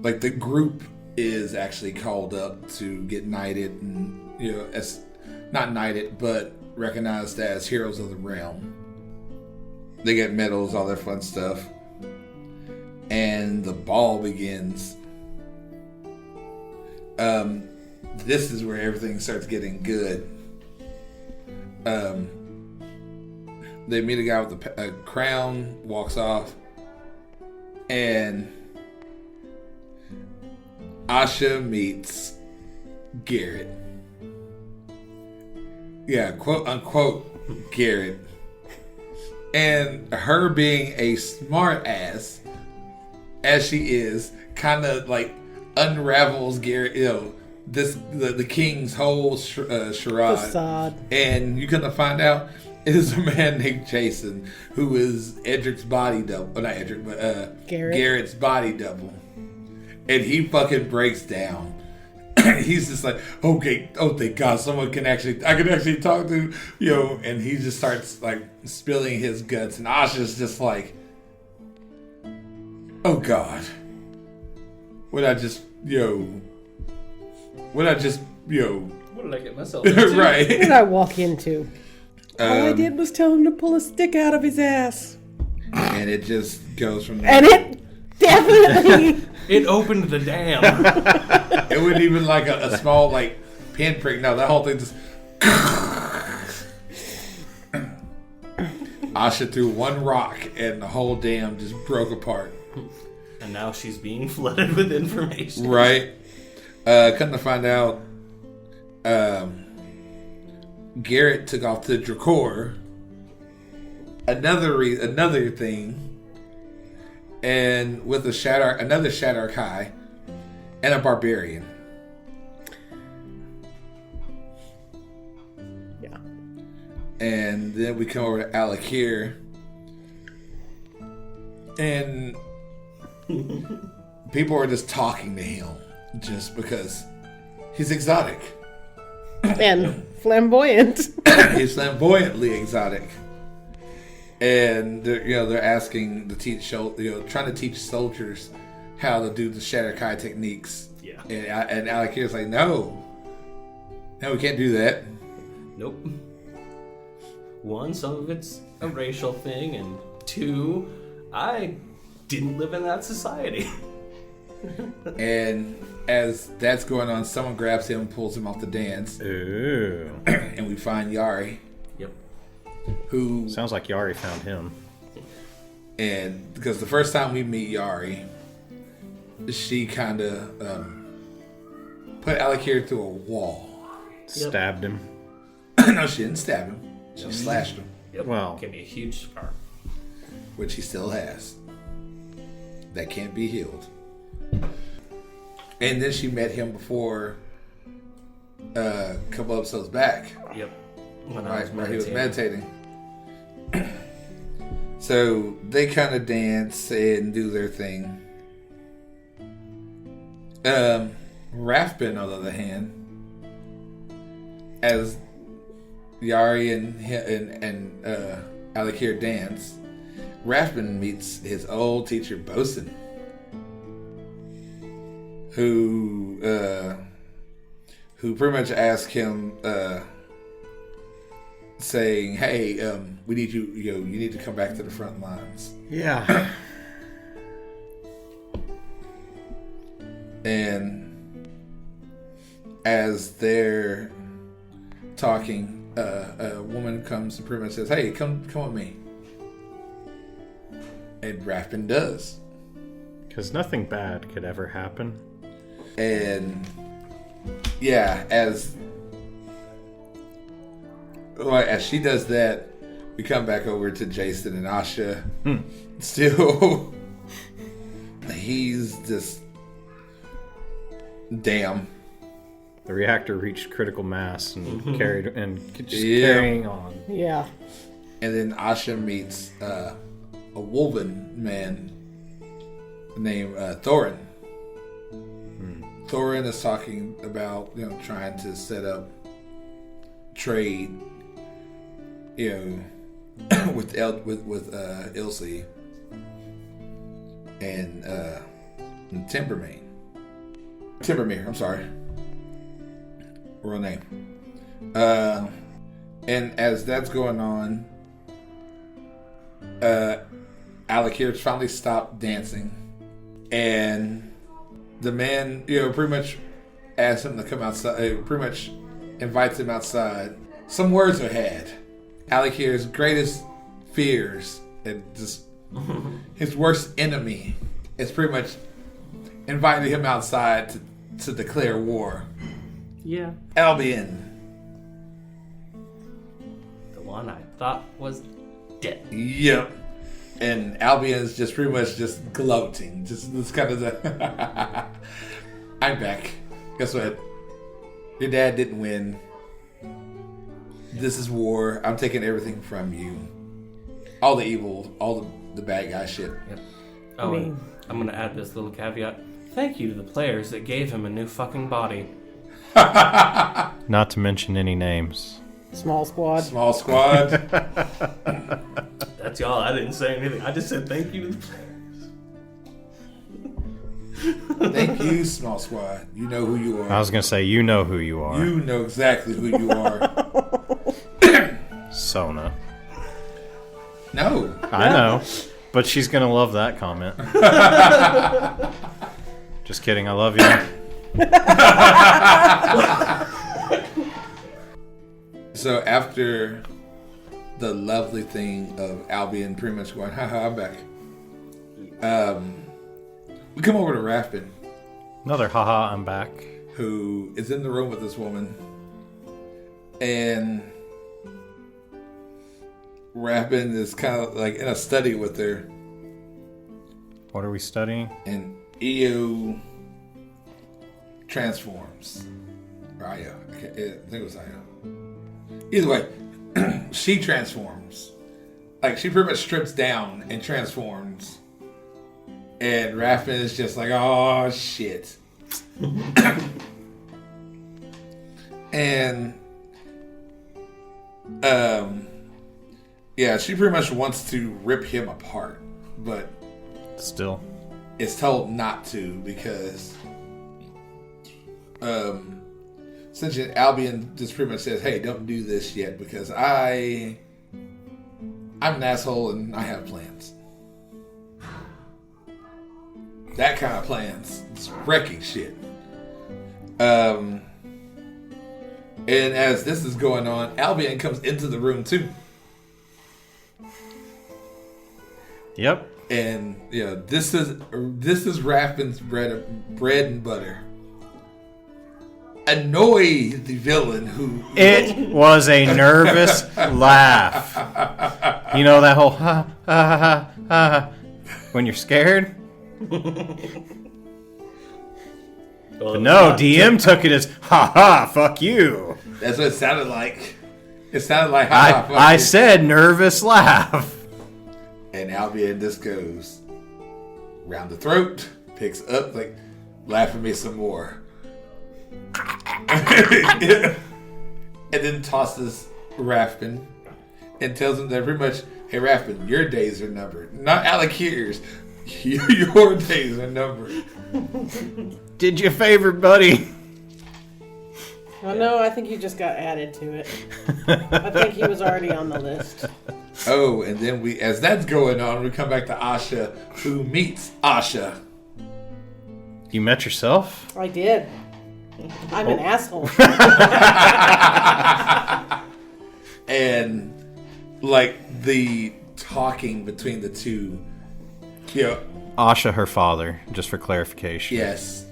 Like the group is actually called up to get knighted, and as not knighted, but recognized as heroes of the realm. They get medals, all that fun stuff, and the ball begins. This is where everything starts getting good. They meet a guy with a crown, walks off, and Asha meets Garrett. Yeah, quote unquote Garrett. And her being a smart ass, as she is, kind of like unravels Garrett, the king's whole charade. Facade. And you're gonna find out it is a man named Jason who is Edric's body double. Well, not Edric, but Garrett's body double. And he fucking breaks down. He's just like, okay, oh thank God, I can actually talk to, and he just starts like spilling his guts, and Asha's just like, oh God, what did I get myself into? Right. What did I walk into? All I did was tell him to pull a stick out of his ass. And it just goes from there. And it definitely Definitely. It opened the dam. It wasn't even like a small like pinprick. No, that whole thing just. Asha threw one rock and the whole dam just broke apart. And now she's being flooded with information. Right. Come to find out, Garrett took off to Dracor. Another thing, and with another Shadow Kai, and a barbarian. Yeah. And then we come over to Alakir, and people are just talking to him just because he's exotic. And flamboyant. He's flamboyantly exotic. And they're asking to teach, trying to teach soldiers how to do the Shatter Kai techniques. Yeah. And Alakir's like, no, we can't do that. Nope. One, some of it's a racial thing, and two, I didn't live in that society. And as that's going on, someone grabs him, pulls him off the dance. Ooh. And we find Yari, Yep. who Sounds like Yari found him. and because the first time we meet Yari, she kind of put Alakir through a wall. Stabbed him. No, she didn't stab him. She slashed him, Yep. Well. Gave me a huge scar. which he still has. That can't be healed. And then she met him before a couple episodes back. Yep. When I was Right, where he was meditating. meditating. So they kind of dance and do their thing. Rathbin, on the other hand, as Yari and Alakir dance, Rathbin meets his old teacher Bosun, who pretty much asked him, saying, "Hey, we need you. You need to come back to the front lines." Yeah. And as they're talking, a woman comes and pretty much says, "Hey, come with me." And Rathbin does. Because nothing bad could ever happen. And yeah, as she does that, we come back over to Jason and Asha. Still, he's just damn. The reactor reached critical mass and Yeah. carrying on. Yeah. And then Asha meets a woven man named Thorin. Thorin is talking about trying to set up trade, with Ilse and Timbermere. I'm sorry, real name. And as that's going on, Alakir's finally stopped dancing, and the man, pretty much asks him to come outside. Pretty much invites him outside. Some words are had. Alakir's greatest fears and just his worst enemy is pretty much inviting him outside to declare war. Yeah. Albion. The one I thought was dead. Yep. And Albion's just pretty much just gloating. Just this kind of the I'm back. Guess what? Your dad didn't win. This is war. I'm taking everything from you. All the evil, all the bad guy shit. Yep. Oh, and I'm gonna add this little caveat. Thank you to the players that gave him a new fucking body. Not to mention any names. Small squad. Small squad. That's y'all. I didn't say anything. I just said thank you to the players. Thank you, small squad. You know who you I are. was going to say, you know who you are. You know exactly who you are. Sona. No. I know. But she's going to love that comment. Just kidding. I love you. So after the lovely thing of Albion pretty much going, haha, I'm back. We come over to Raffin, Another haha, I'm back. who is in the room with this woman. And Raffin is kind of like in a study with her. What are we studying? And Io transforms. Or Io. I think it was Io. Either way, she transforms. Like, she pretty much strips down and transforms. And Raffin is just like, oh, shit. And, yeah, she pretty much wants to rip him apart. But Still. it's told not to because essentially Albion just pretty much says, hey, don't do this yet because I'm an asshole and I have plans. That kind of plans. It's wrecking shit. And as this is going on, Albion comes into the room too. Yep. And you know, this is Raffin's bread and butter. Annoy the villain who It was a nervous laugh. You know that whole ha ha ha ha when you're scared? But no, DM took it as ha ha, fuck you. That's what it sounded like. It sounded like ha ha. I said nervous laugh. And Albion just goes round the throat, picks up, like, laugh at me some more. And then tosses Raffin and tells him that pretty much, hey Raffin, your days are numbered. Not Alec here's. Your days are numbered. Did you a favor, buddy? Well, no, I think you just got added to it. I think he was already on the list. Oh, and then as that's going on, we come back to Asha, who meets Asha. You met yourself? I did. I'm an asshole. And like the talking between the two, you know, Asha, her father, just for clarification. yes.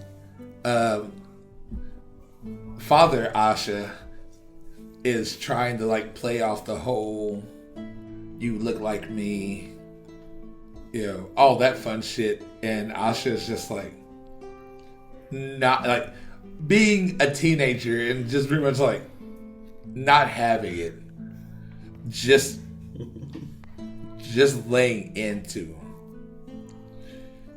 Father Asha is trying to like play off the whole you look like me, you know, all that fun shit. And Asha is just like not like being a teenager and just pretty much like not having it. Just laying into.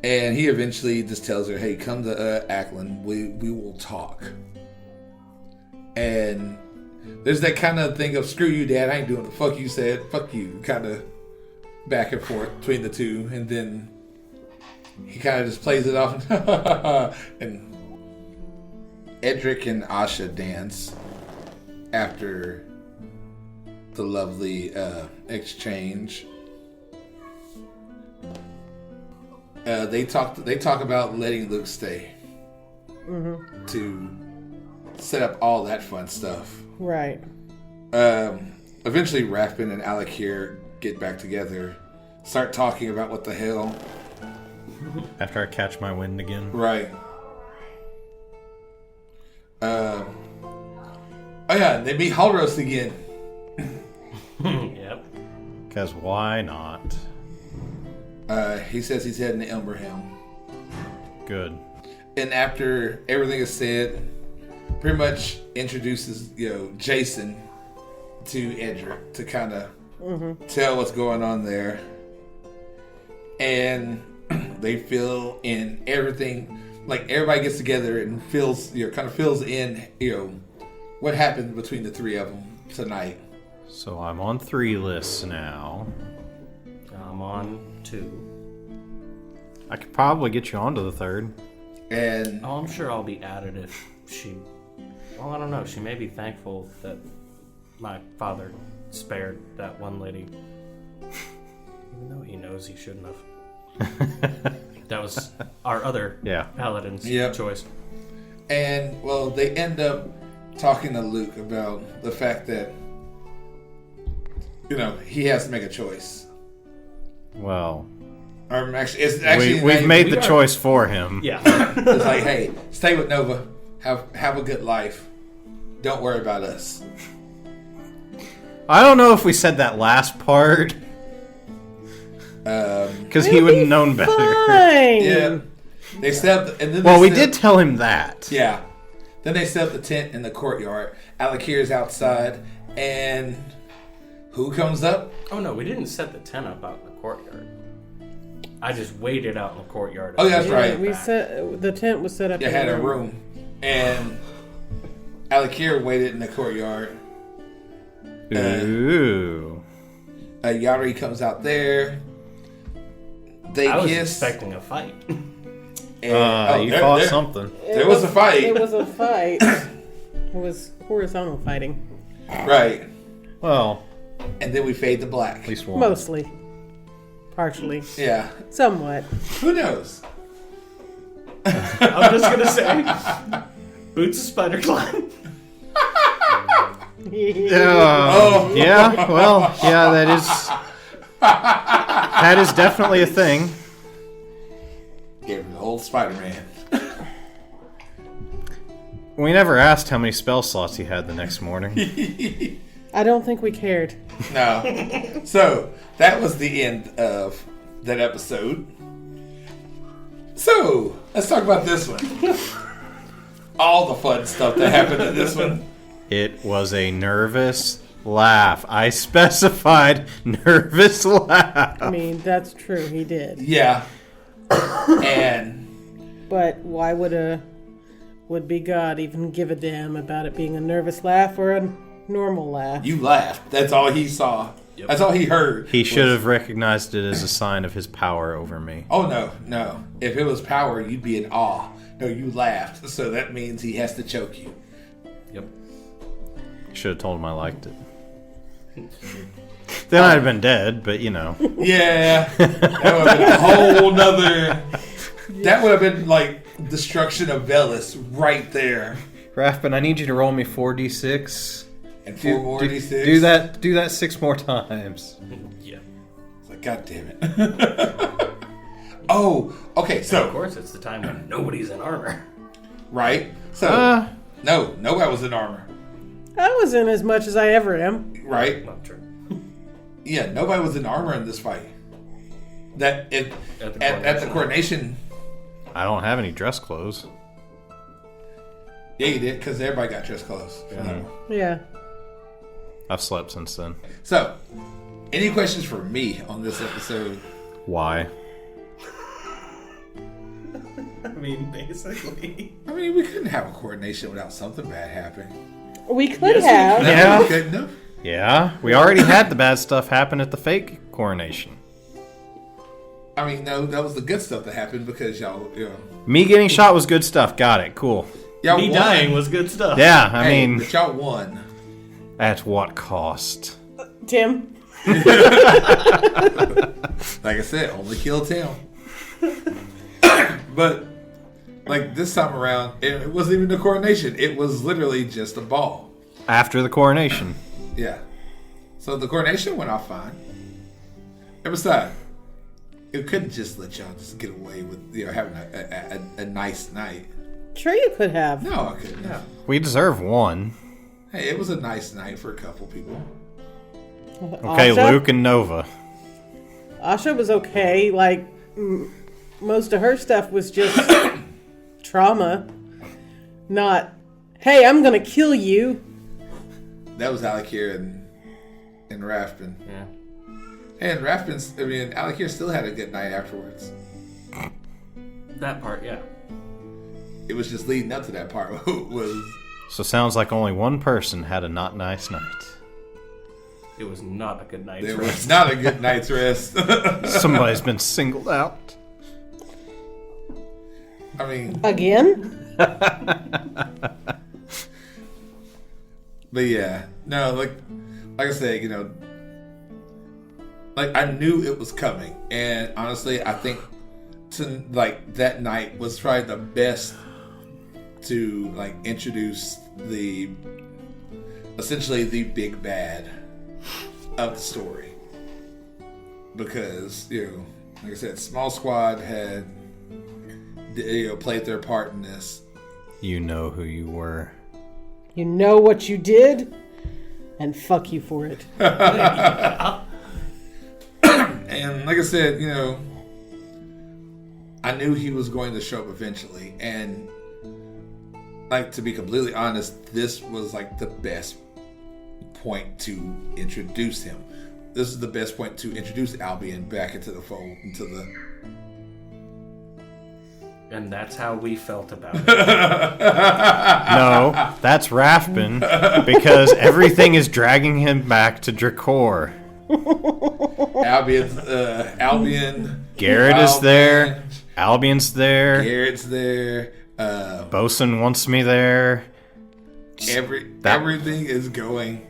And he eventually just tells her, hey, come to Ackland. We will talk. And there's that kind of thing of, screw you, Dad. I ain't doing the fuck you said. Fuck you. Kind of back and forth between the two. And then he kind of just plays it off. And Edric and Asha dance after the lovely exchange. They talk about letting Luke stay to set up all that fun stuff. Right. Eventually, Raffin and Alec here get back together, start talking about what the hell. After I catch my wind again. Right. Oh yeah, they meet Hallroast again. Yep. Because why not? He says he's heading to Elmerhelm. Good. And after everything is said, pretty much introduces, you know, Jason to Edric to kind of tell what's going on there. And they fill in everything, like everybody gets together and fills, you know, kind of fills in, you know, what happened between the three of them tonight. So I'm on 3 lists now. I'm on 2. I could probably get you onto the 3rd. And Oh, I'm sure I'll be added if she... Well, I don't know. She may be thankful that my father spared that one lady. Even though he knows he shouldn't have. That was our other paladin's choice. And, well, they end up talking to Luke about the fact that, he has to make a choice. Well, Or actually, we've made the choice for him. Yeah. It's like, hey, stay with Nova. Have a good life. Don't worry about us. I don't know if we said that last part. Because he would have known better. Fine. Yeah. They set up, and then we did tell him that. Yeah. Then they set up the tent in the courtyard. Alakir's outside, and who comes up? Oh no, we didn't set the tent up out in the courtyard. I just waited out in the courtyard. Oh, that's right. We set the tent was set up. You had a room, and Alakir waited in the courtyard. Ooh. Yari comes out there. I was expecting a fight. You fought something. There was a fight. It was a fight. It was horizontal fighting. Right. Well, and then we fade to black. At least one. Mostly. Partially. Yeah. Somewhat. Who knows? I'm just gonna say, Boots of Spider Climb. Yeah, well, yeah, that is definitely a thing. Gave him the old Spider-Man. We never asked how many spell slots he had the next morning. I don't think we cared. No. So, that was the end of that episode. So, let's talk about this one. All the fun stuff that happened in this one. It was a nervous laugh. I specified nervous laugh. I mean, that's true. He did. Yeah. And... But why would-be God even give a damn about it being a nervous laugh or a normal laugh? You laughed. That's all he saw. Yep. That's all he heard. He should have recognized it as a sign of his power over me. Oh, no. If it was power, you'd be in awe. No, you laughed. So that means he has to choke you. Yep. Should have told him I liked it. Then I'd have been dead, but Yeah. That would have been a whole nother... That would have been like destruction of Velis right there. Rathbun, I need you to roll me 4d6. And 4 more d6. Do that 6 more times. Yeah. It's like, God damn it. Oh, okay, so... Of course, it's the time when nobody's in armor. Right? So, nobody was in armor. I was in as much as I ever am. Right? Not true. Yeah, nobody was in armor in this fight. At the coronation... I don't have any dress clothes. Yeah, you did, because everybody got dress clothes. Yeah. I've slept since then. So, any questions for me on this episode? Why? I mean, basically. We couldn't have a coordination without something bad happening. We could have. Yeah. We couldn't have. Yeah, we already had the bad stuff happen at the fake coronation. No, that was the good stuff that happened because y'all, Me getting shot was good stuff. Got it. Cool. Y'all Me won. dying was good stuff. Yeah, But y'all won. At what cost? Tim? Like I said, only kill Tim. But, this time around, it wasn't even a coronation. It was literally just a ball. After the coronation. Yeah. So the coronation went off fine. And besides, it couldn't just let y'all just get away with having a nice night. Sure you could have. No, I couldn't. Yeah. We deserve one. Hey, it was a nice night for a couple people. Okay, Asha? Luke and Nova. Asha was okay. Most of her stuff was just trauma. Not, hey, I'm going to kill you. That was Alakir and Rathbun. Yeah. And Alakir still had a good night afterwards. That part, yeah. It was just leading up to that part was... So sounds like only one person had a not nice night. It was not a good night's It rest. was not a good night's rest. Somebody's been singled out. Again? But yeah, no, like I said, like I knew it was coming, and honestly, I think that night was probably the best to like introduce essentially the big bad of the story, because like I said, Small Squad had played their part in this. You know who you were. You know what you did, and fuck you for it. And like I said, I knew he was going to show up eventually, and like, to be completely honest, this was like the best point to introduce him. This is the best point to introduce Albion back into the fold, And that's how we felt about it. No, that's Rathbun, because everything is dragging him back to Drakor. Albion. Garrett is there. Albion's there. Garrett's there. Bosun wants me there. Everything is going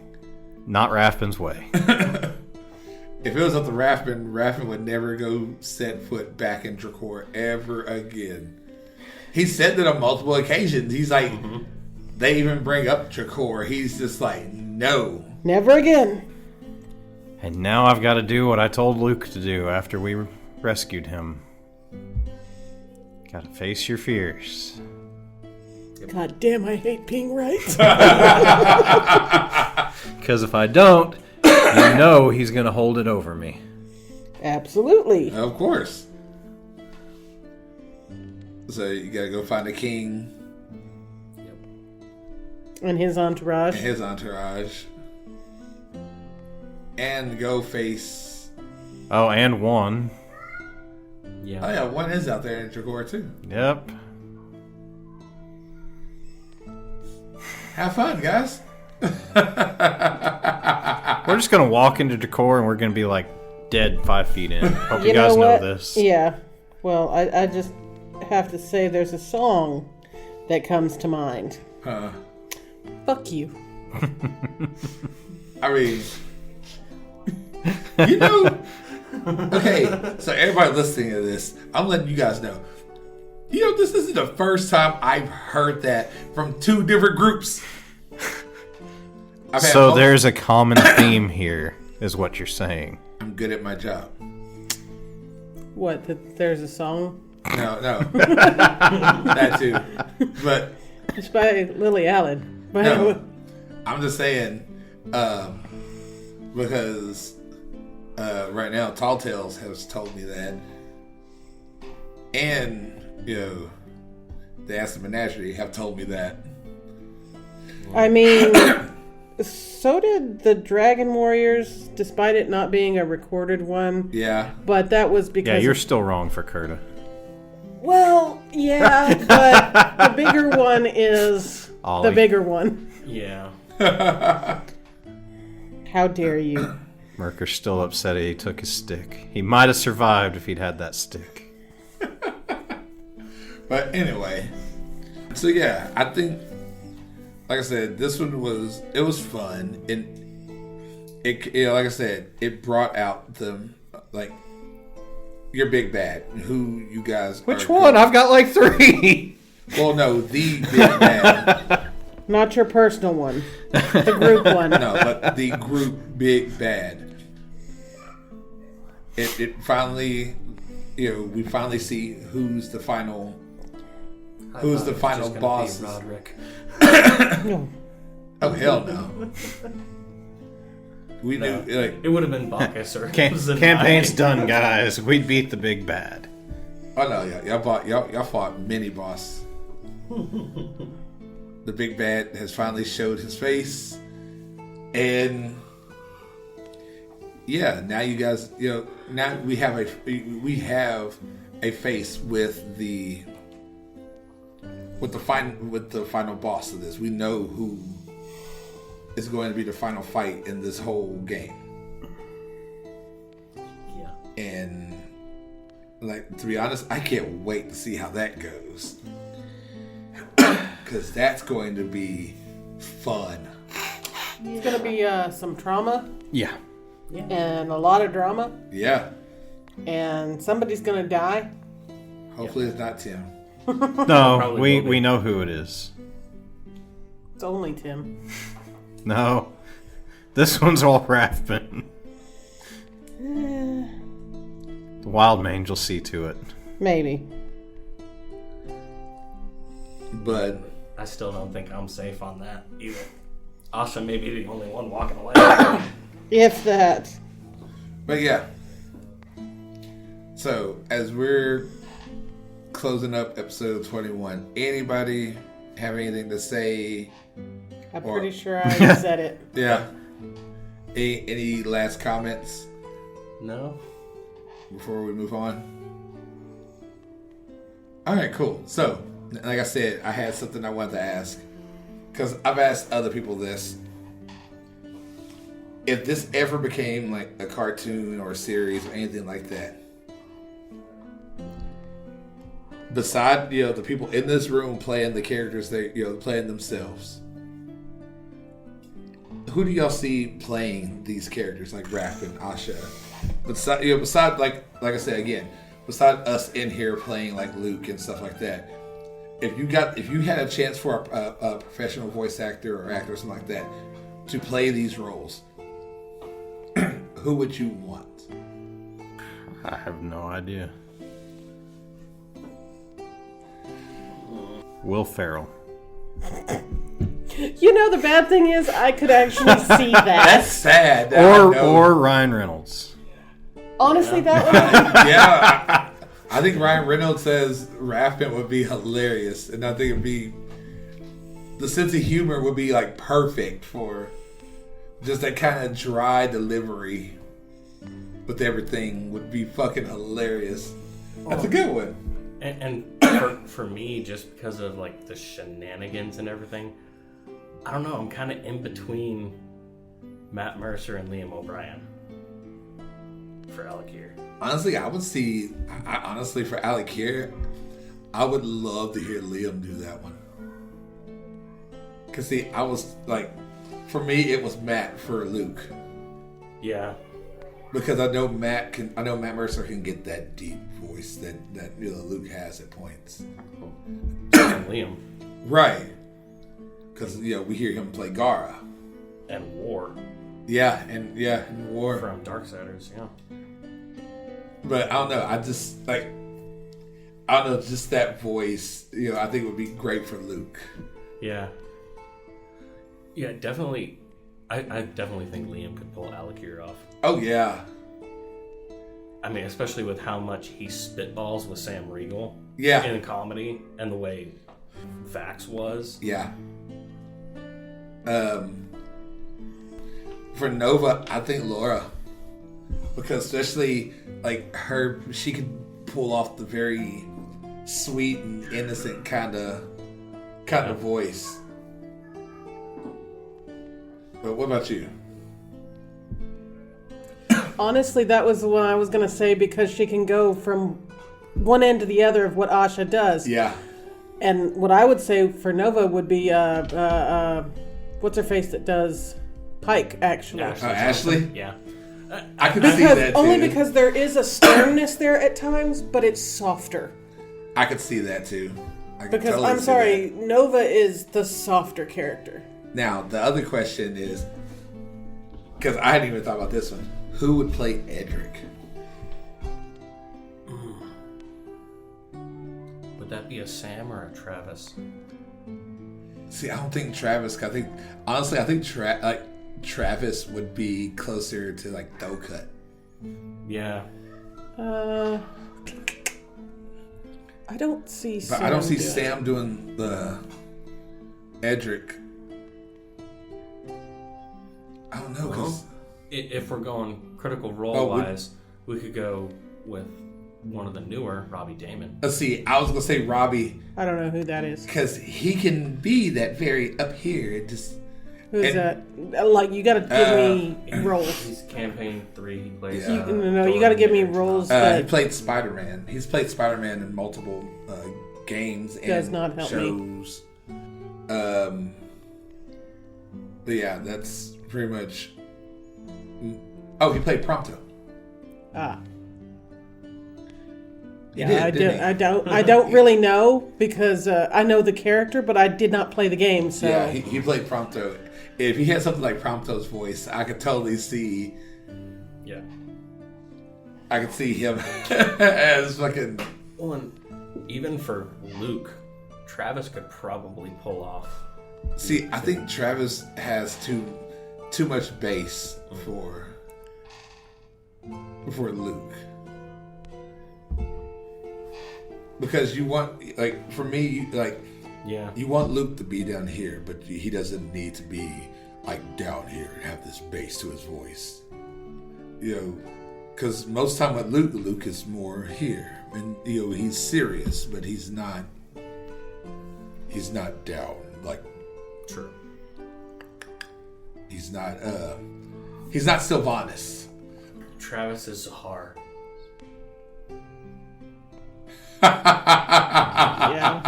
not Rathbun's way. If it was up to Rathbun would never go set foot back in Drakor ever again. He said that on multiple occasions. He's like, they even bring up Drakor. He's just like, no. Never again. And now I've got to do what I told Luke to do after we rescued him. Gotta face your fears. God damn, I hate being right. Because if I don't, you know he's going to hold it over me. Absolutely. Of course. So you gotta go find the king. And his entourage. And go face... Oh, and one. Yeah. Oh yeah, one is out there in Drakor too. Yep. Have fun, guys. We're just going to walk into Drakor and we're going to be like dead 5 feet in. Hope you guys know this. Yeah. Well, I just have to say there's a song that comes to mind. Fuck you. I mean... Okay, so everybody listening to this, I'm letting you guys know. This isn't the first time I've heard that from 2 different groups. So there's a common theme here, is what you're saying. I'm good at my job. What, that there's a song? No. That too. But It's by Lily Allen. no, I'm just saying, because right now Tall Tales has told me that, and the Aston Menagerie have told me that. I mean, so did the Dragon Warriors, despite it not being a recorded one. Yeah. But that was because... Yeah, you're still wrong for Kurta. Well, yeah, but the bigger one is Ollie. the bigger one. Yeah. How dare you? Merker's still upset he took his stick. He might have survived if he'd had that stick. But anyway, so yeah, I think, like I said, this one was fun, and it like I said, it brought out your big bad, who you guys. Which one? I've got like 3. Well, no, the big bad. Not your personal one. The group one. No, but the group big bad. It finally, we finally see who's the final boss. Roderick. No. Oh hell no. We knew It would have been Bacchus or Campaign's done, guys. We beat the big bad. Oh no, y'all fought mini boss. The big bad has finally showed his face, and yeah, now you guys, now we have a face with the final boss of this. We know who is going to be the final fight in this whole game. Yeah. And to be honest, I can't wait to see how that goes. Because that's going to be fun. It's going to be some trauma. Yeah. Yeah. and a lot of drama, Yeah. and somebody's gonna die. Hopefully it's not Tim. No, Probably we, will be. we know who it is. It's only Tim. No. This one's all Rathbun. The wild mange will see to it. Maybe. But I still don't think I'm safe on that either. Asha may be the only one walking away. If that. But yeah. So as we're closing up episode 21, anybody have anything to say? I'm Or- pretty sure I already said it. Yeah. Any last comments No? before we move on? All right, cool. So, like I said, I had something I wanted to ask because I've asked other people this. If this ever became like a cartoon or a series or anything like that, beside the people in this room playing the characters, they playing themselves, who do y'all see playing these characters like Raph and Asha? Beside like I said again, beside us in here playing like Luke and stuff like that. If you had a chance for a professional voice actor or actor or something like that to play these roles, who would you want? I have no idea. Will Ferrell. The bad thing is I could actually see that. That's sad. I know. Or Ryan Reynolds. Honestly, that would Yeah, I think Ryan Reynolds says Raffin would be hilarious, and I think it'd be the sense of humor would be like perfect for just that kind of dry delivery with everything would be fucking hilarious. That's a good one. And for me, just because of like the shenanigans and everything, I don't know. I'm kind of in between Matt Mercer and Liam O'Brien for Alec here. Honestly, I would see. Honestly, for Alec here, I would love to hear Liam do that one. Cause see, I was like, for me, it was Matt for Luke. Yeah. Because I know Matt Mercer can get that deep voice that Luke has at points. And Liam Right. Because we hear him play Gara. and War And War. from Darksiders. Yeah. But I don't know. Just that voice. I think would be great for Luke. Yeah. Yeah, definitely. I definitely think Liam could pull Alec here off. Oh yeah. I mean, especially with how much he spitballs with Sam Riegel Yeah. in comedy and the way Vax was. Yeah. For Nova, I think Laura, because especially like her, she could pull off the very sweet and innocent kind of voice. But what about you? honestly, that was the one I was gonna say because she can go from one end to the other of what Asha does. Yeah. And what I would say for Nova would be what's her face that does Pike actually. Ashley? Yeah. I could see that too. Only because there is a sternness there at times, but it's softer. I could see that too. I could Because totally I'm see sorry, that. Nova is the softer character. Now the other question is, because I hadn't even thought about this one, who would play Edric? Would that be a Sam or a Travis? See, I don't think Travis. I think Travis would be closer to like Thowcut. Yeah. I don't see But Sam I don't see doing it. Sam doing the Edric. I don't know, because If we're going critical role Oh, wise, we could go with one of the newer, Robbie Damon. let's see. I was gonna say Robbie I don't know who that is. because he can be that very up here. And just Who's And- that? Like, you gotta give me roles. He's campaign 3. He plays. Yeah. No, you gotta give me roles he that played Spider-Man. He's played Spider-Man in multiple games and Does not help me. shows. But yeah, that's pretty much Oh, he played Prompto. Ah. He Yeah, did, didn't he? I don't really know because I know the character, but I did not play the game. So Yeah, he played Prompto. If he had something like Prompto's voice, I could totally see. Yeah. I could see him as fucking. Well, and even for Luke, Travis could probably pull off. See, I think Travis has too much bass for Luke. Because you want, like, for me, like, Yeah. you want Luke to be down here, but he doesn't need to be, like, down here and have this bass to his voice. You know, because most time with Luke is more here. And, you know, he's serious, but he's not down. Like, True. he's not Sylvanas. Travis is Zahar. yeah.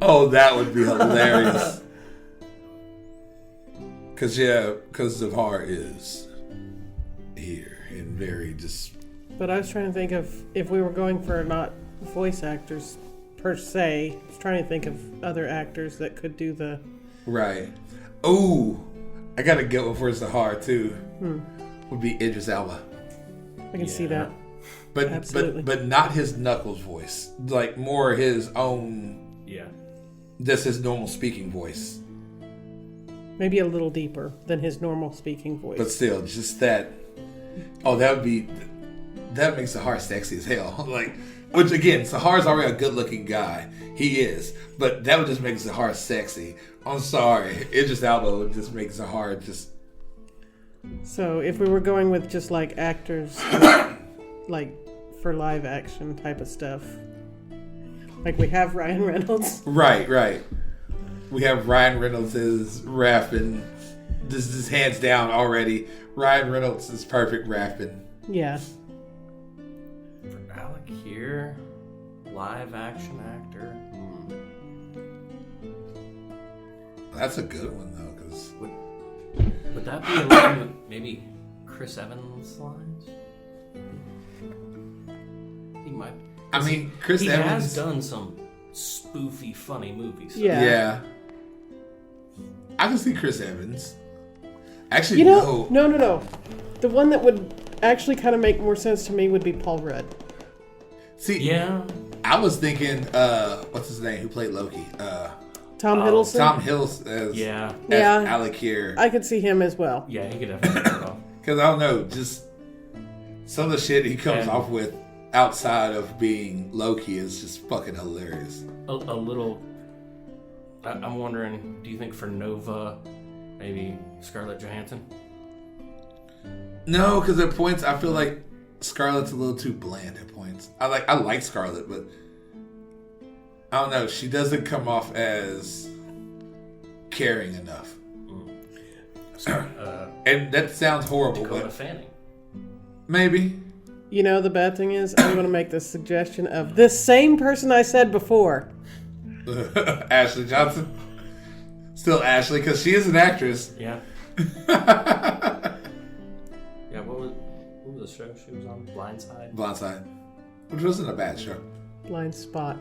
Oh, that would be hilarious. Because Zahar is here and very just. But I was trying to think of if we were going for not voice actors per se. I was trying to think of other actors that could do the. Right. Ooh, I got a good one for Zahar too. Would be Idris Elba. I can see that. Absolutely. But not his Knuckles voice. Like more his own. Yeah. Just his normal speaking voice. Maybe a little deeper than his normal speaking voice. But still, just that. Oh, that makes Zahar sexy as hell. Like, which again, Sahar's already a good-looking guy. He is, but that would just make Zahar sexy. I'm sorry, Idris Elba would just make Zahar just. So if we were going with just like actors, like for live action type of stuff, like we have Ryan Reynolds. Right. We have Ryan Reynolds as Raffin. This is hands down already. Ryan Reynolds is perfect Raffin. Yeah. For Alec here, live action actor. That's a good one though, because Would that be in line with maybe Chris Evans' lines? He might. I mean, Chris Evans has done some spoofy, funny movies. Yeah. I can see Chris Evans. Actually, You know, no. The one that would actually kind of make more sense to me would be Paul Rudd. See, Yeah. I was thinking, what's his name? Who played Loki? Tom Hiddleston. Tom Hiddleston as Yeah. Alec here. I could see him as well. Yeah, he could definitely pull it off. Because I don't know, just some of the shit he comes off with outside of being Loki is just fucking hilarious. A little. I'm wondering, do you think for Nova, maybe Scarlett Johansson? No, because at points I feel like Scarlett's a little too bland at points. I like Scarlett, but I don't know. She doesn't come off as caring enough. And that sounds horrible, Dakota but Fanning. maybe. You know, the bad thing is, I'm going to make this suggestion of the same person I said before. Ashley Johnson. Still Ashley, because she is an actress. Yeah. Yeah. What was the show she was on? Blindside. Which wasn't a bad show. Blind Spot.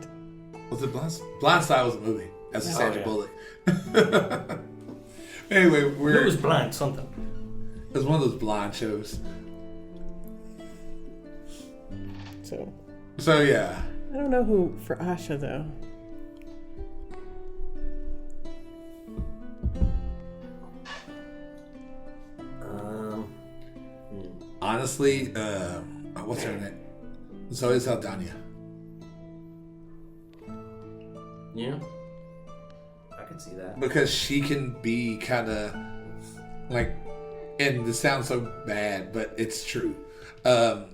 Was it Blindside was a movie. That's Oh, Sandra yeah. Bullock. Anyway, It was blind something. it was one of those blind shows. So yeah. I don't know who for Asha, though. Honestly, what's her name? Zoe Saldana. Yeah. I could see that. Because she can be kind of like, and this sounds so bad, but it's true.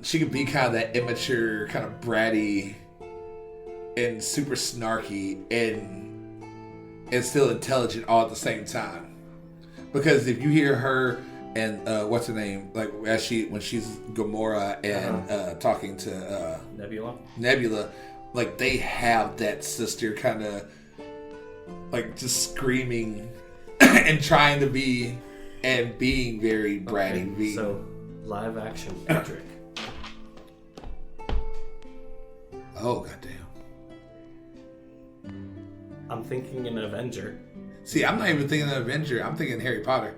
She could be kind of that immature, kind of bratty, and super snarky, and still intelligent all at the same time. Because if you hear her and what's her name, like when she's Gamora and talking to Nebula, like they have that sister kind of like just screaming and trying to be and being very bratty. Okay, so, live action Edric. Oh, goddamn. I'm thinking an Avenger. See, I'm not even thinking of Avenger. I'm thinking Harry Potter.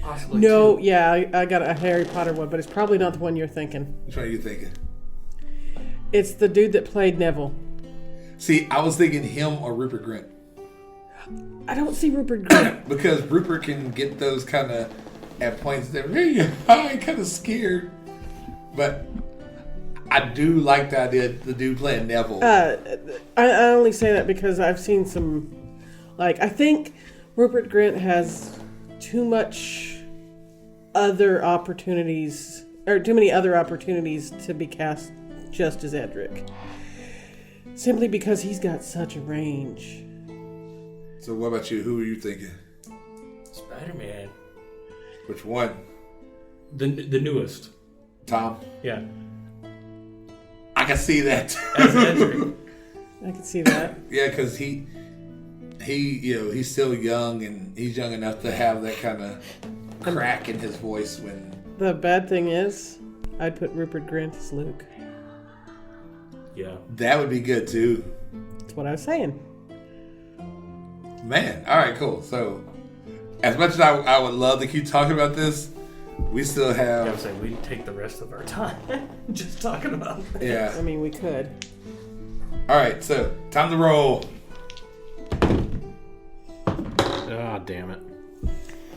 Possibly No, two. yeah, I got a Harry Potter one, but it's probably not the one you're thinking. Which one are you thinking? It's the dude that played Neville. See, I was thinking him or Rupert Grint. I don't see Rupert Grint. Because Rupert can get those kind of, at points, they're very high, kind of scared. But I do like the idea of the dude playing Neville. I only say that because I've seen some, I think Rupert Grint has too much other opportunities, or too many other opportunities to be cast just as Edric. Simply because he's got such a range. So what about you? Who are you thinking? Spider-Man. Which one? The newest. Tom? Yeah. I can see that. As Edric. I can see that. Yeah, because he, he's still young, and he's young enough to have that kind of crack in his voice when. The bad thing is, I'd put Rupert Grint as Luke. Yeah. That would be good too. That's what I was saying. Man, all right, cool. So, as much as I would love to keep talking about this, we still I have. was saying, we'd take the rest of our time just talking about it. Yeah. I mean, we could. All right, so time to roll. Ah, damn it.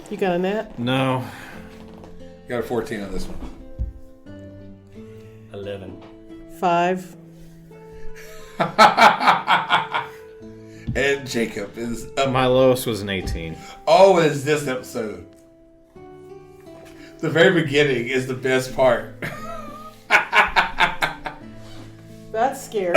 You got a nat? No. Got a 14 on this one. 11. 5. And Jacob is up. My lowest was an 18. Oh, is this episode? The very beginning is the best part. That's scary.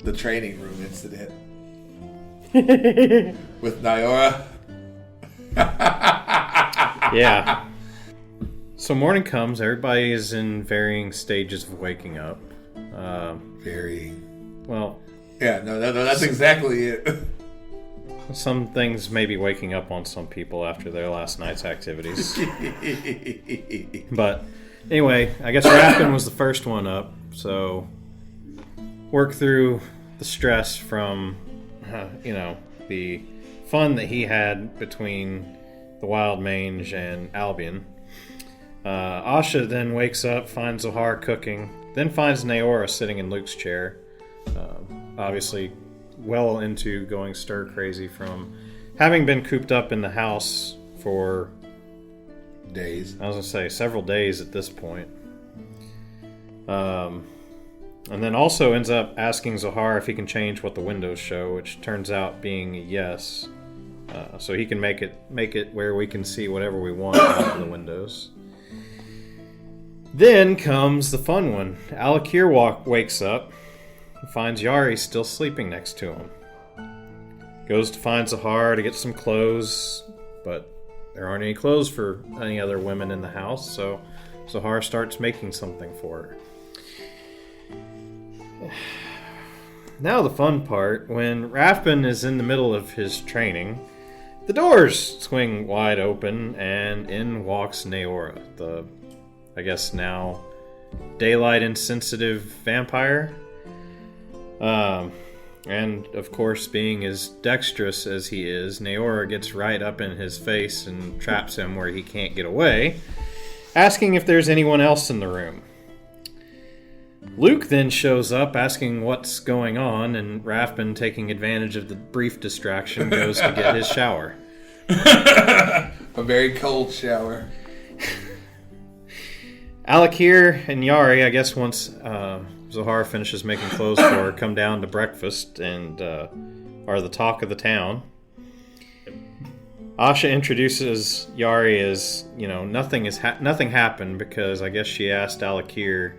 The training room incident with Nyora. Yeah. So morning comes. Everybody is in varying stages of waking up. Very. Well, Yeah, no, that's exactly it. some things may be waking up on some people after their last night's activities. But anyway, I guess Raffin was the first one up. So work through the stress from, the fun that he had between the Wild Mange and Albion. Asha then wakes up, finds Zohar cooking, then finds Naora sitting in Luke's chair. Obviously well into going stir crazy from having been cooped up in the house for Days. I was going to say several days at this point. And then also ends up asking Zohar if he can change what the windows show, which turns out being a yes. So he can make it where we can see whatever we want out of the windows. Then comes the fun one. Alakir wakes up and finds Yari still sleeping next to him. Goes to find Zohar to get some clothes, but there aren't any clothes for any other women in the house, so Zohar starts making something for her. Now the fun part. When Rathbun is in the middle of his training, the doors swing wide open, and in walks Naora, the, I guess now, daylight insensitive vampire. And of course, being as dexterous as he is, Naora gets right up in his face and traps him where he can't get away, asking if there's anyone else in the room. Luke then shows up asking what's going on, and Rathbun, taking advantage of the brief distraction, goes to get his shower. A very cold shower. Alakir and Yari, I guess once Zohar finishes making clothes for her, come down to breakfast and are the talk of the town. Asha introduces Yari as, nothing happened, because I guess she asked Alakir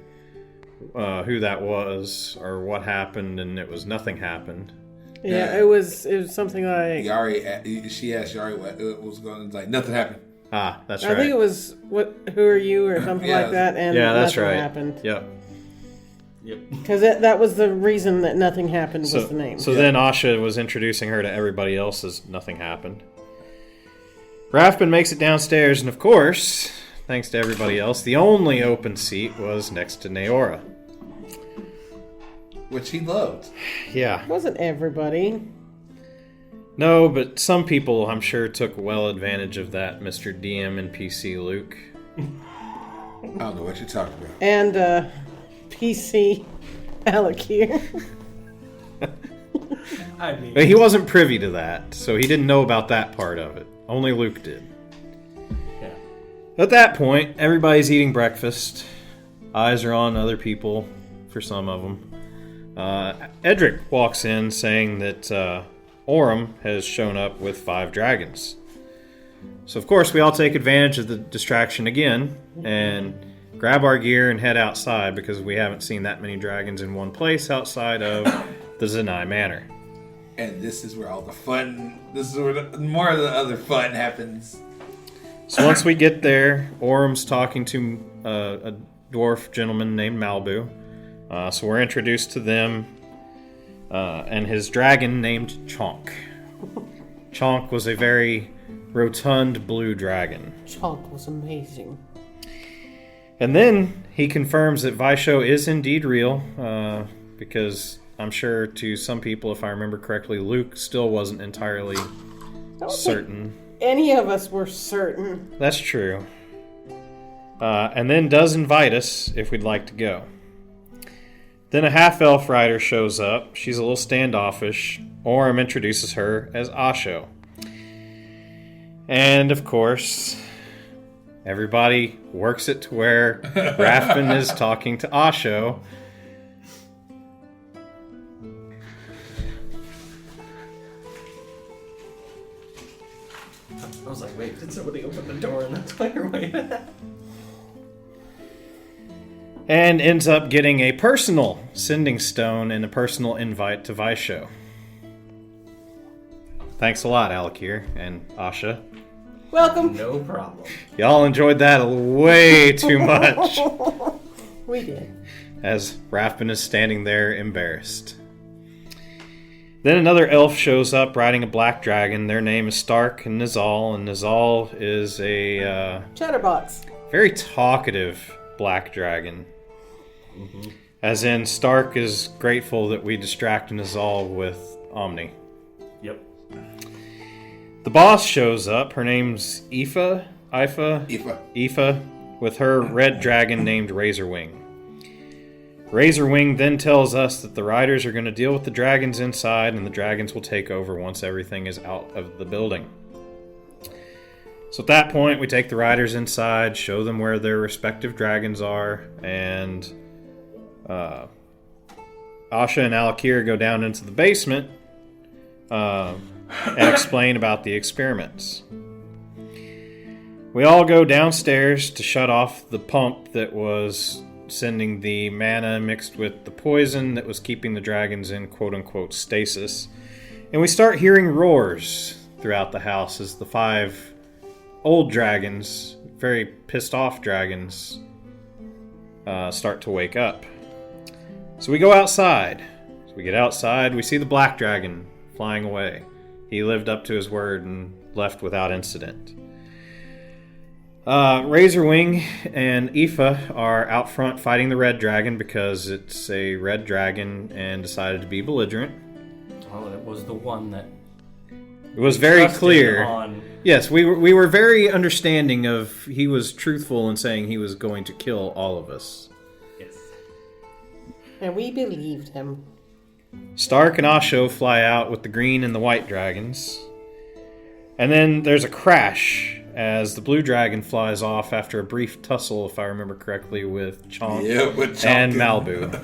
who that was or what happened, and it was nothing happened. Yeah, it was something like Yari, she asked Yari what was going on. Like, nothing happened. Ah, that's right. I think it was who are you or something Yeah, like that, and yeah, that's nothing right. happened. Yep. Yep. Because that was the reason that nothing happened was the name. So then Asha was introducing her to everybody else as nothing happened. Rathbun makes it downstairs, and of course, thanks to everybody else, the only open seat was next to Naora. Which he loved. Yeah. Wasn't everybody? No, but some people, I'm sure, took well advantage of that, Mr. DM and PC Luke. I don't know what you're talking about. And PC Alec here. I mean, But he wasn't privy to that, so he didn't know about that part of it. Only Luke did. yeah. At that point, everybody's eating breakfast. Eyes are on other people, for some of them. Edric walks in saying that Orem has shown up with 5 dragons. So of course we all take advantage of the distraction again and grab our gear and head outside because we haven't seen that many dragons in one place outside of the Zanai Manor. And this is where all the fun, this is where more of the other fun happens. So once we get there, Orem's talking to a dwarf gentleman named Malbu. So we're introduced to them and his dragon named Chonk. Chonk was a very rotund blue dragon. Chalk was amazing. And then he confirms that Vaisho is indeed real, because I'm sure to some people, if I remember correctly, Luke still wasn't entirely certain. Any of us were certain. That's true. And then does invite us if we'd like to go. Then a half-elf rider shows up. She's a little standoffish. Orem introduces her as Asho. And, of course, everybody works it to where Rathbun is talking to Asho. I was like, wait, did somebody open the door and that's why you're waiting? And ends up getting a personal sending stone and a personal invite to Vaisho. Thanks a lot, Alakir and Asha. Welcome. No problem. Y'all enjoyed that way too much. We did. As Rathbun is standing there embarrassed. Then another elf shows up riding a black dragon. Their name is Stark and Nizal is a Chatterbox. very talkative black dragon. Mm-hmm. As in, Stark is grateful that we distract Nizal with Omni. Yep. The boss shows up. Her name's Aoife, with her red dragon named Razorwing. Razorwing then tells us that the riders are going to deal with the dragons inside, and the dragons will take over once everything is out of the building. So at that point, we take the riders inside, show them where their respective dragons are, and Asha and Alakir go down into the basement and explain about the experiments. We all go downstairs to shut off the pump that was sending the mana mixed with the poison that was keeping the dragons in quote-unquote stasis. And we start hearing roars throughout the house as the 5 old dragons, very pissed off dragons, start to wake up. So we go outside. So we get outside, we see the black dragon flying away. He lived up to his word and left without incident. Razorwing and Aoife are out front fighting the red dragon because it's a red dragon and decided to be belligerent. Well, it was the one that It was very trusted clear. on. Yes, we were very understanding of he was truthful in saying he was going to kill all of us. Yes. And we believed him. Stark and Asho fly out with the green and the white dragons. And then there's a crash as the blue dragon flies off after a brief tussle, if I remember correctly, with Chonk, with Chonk and Malbu.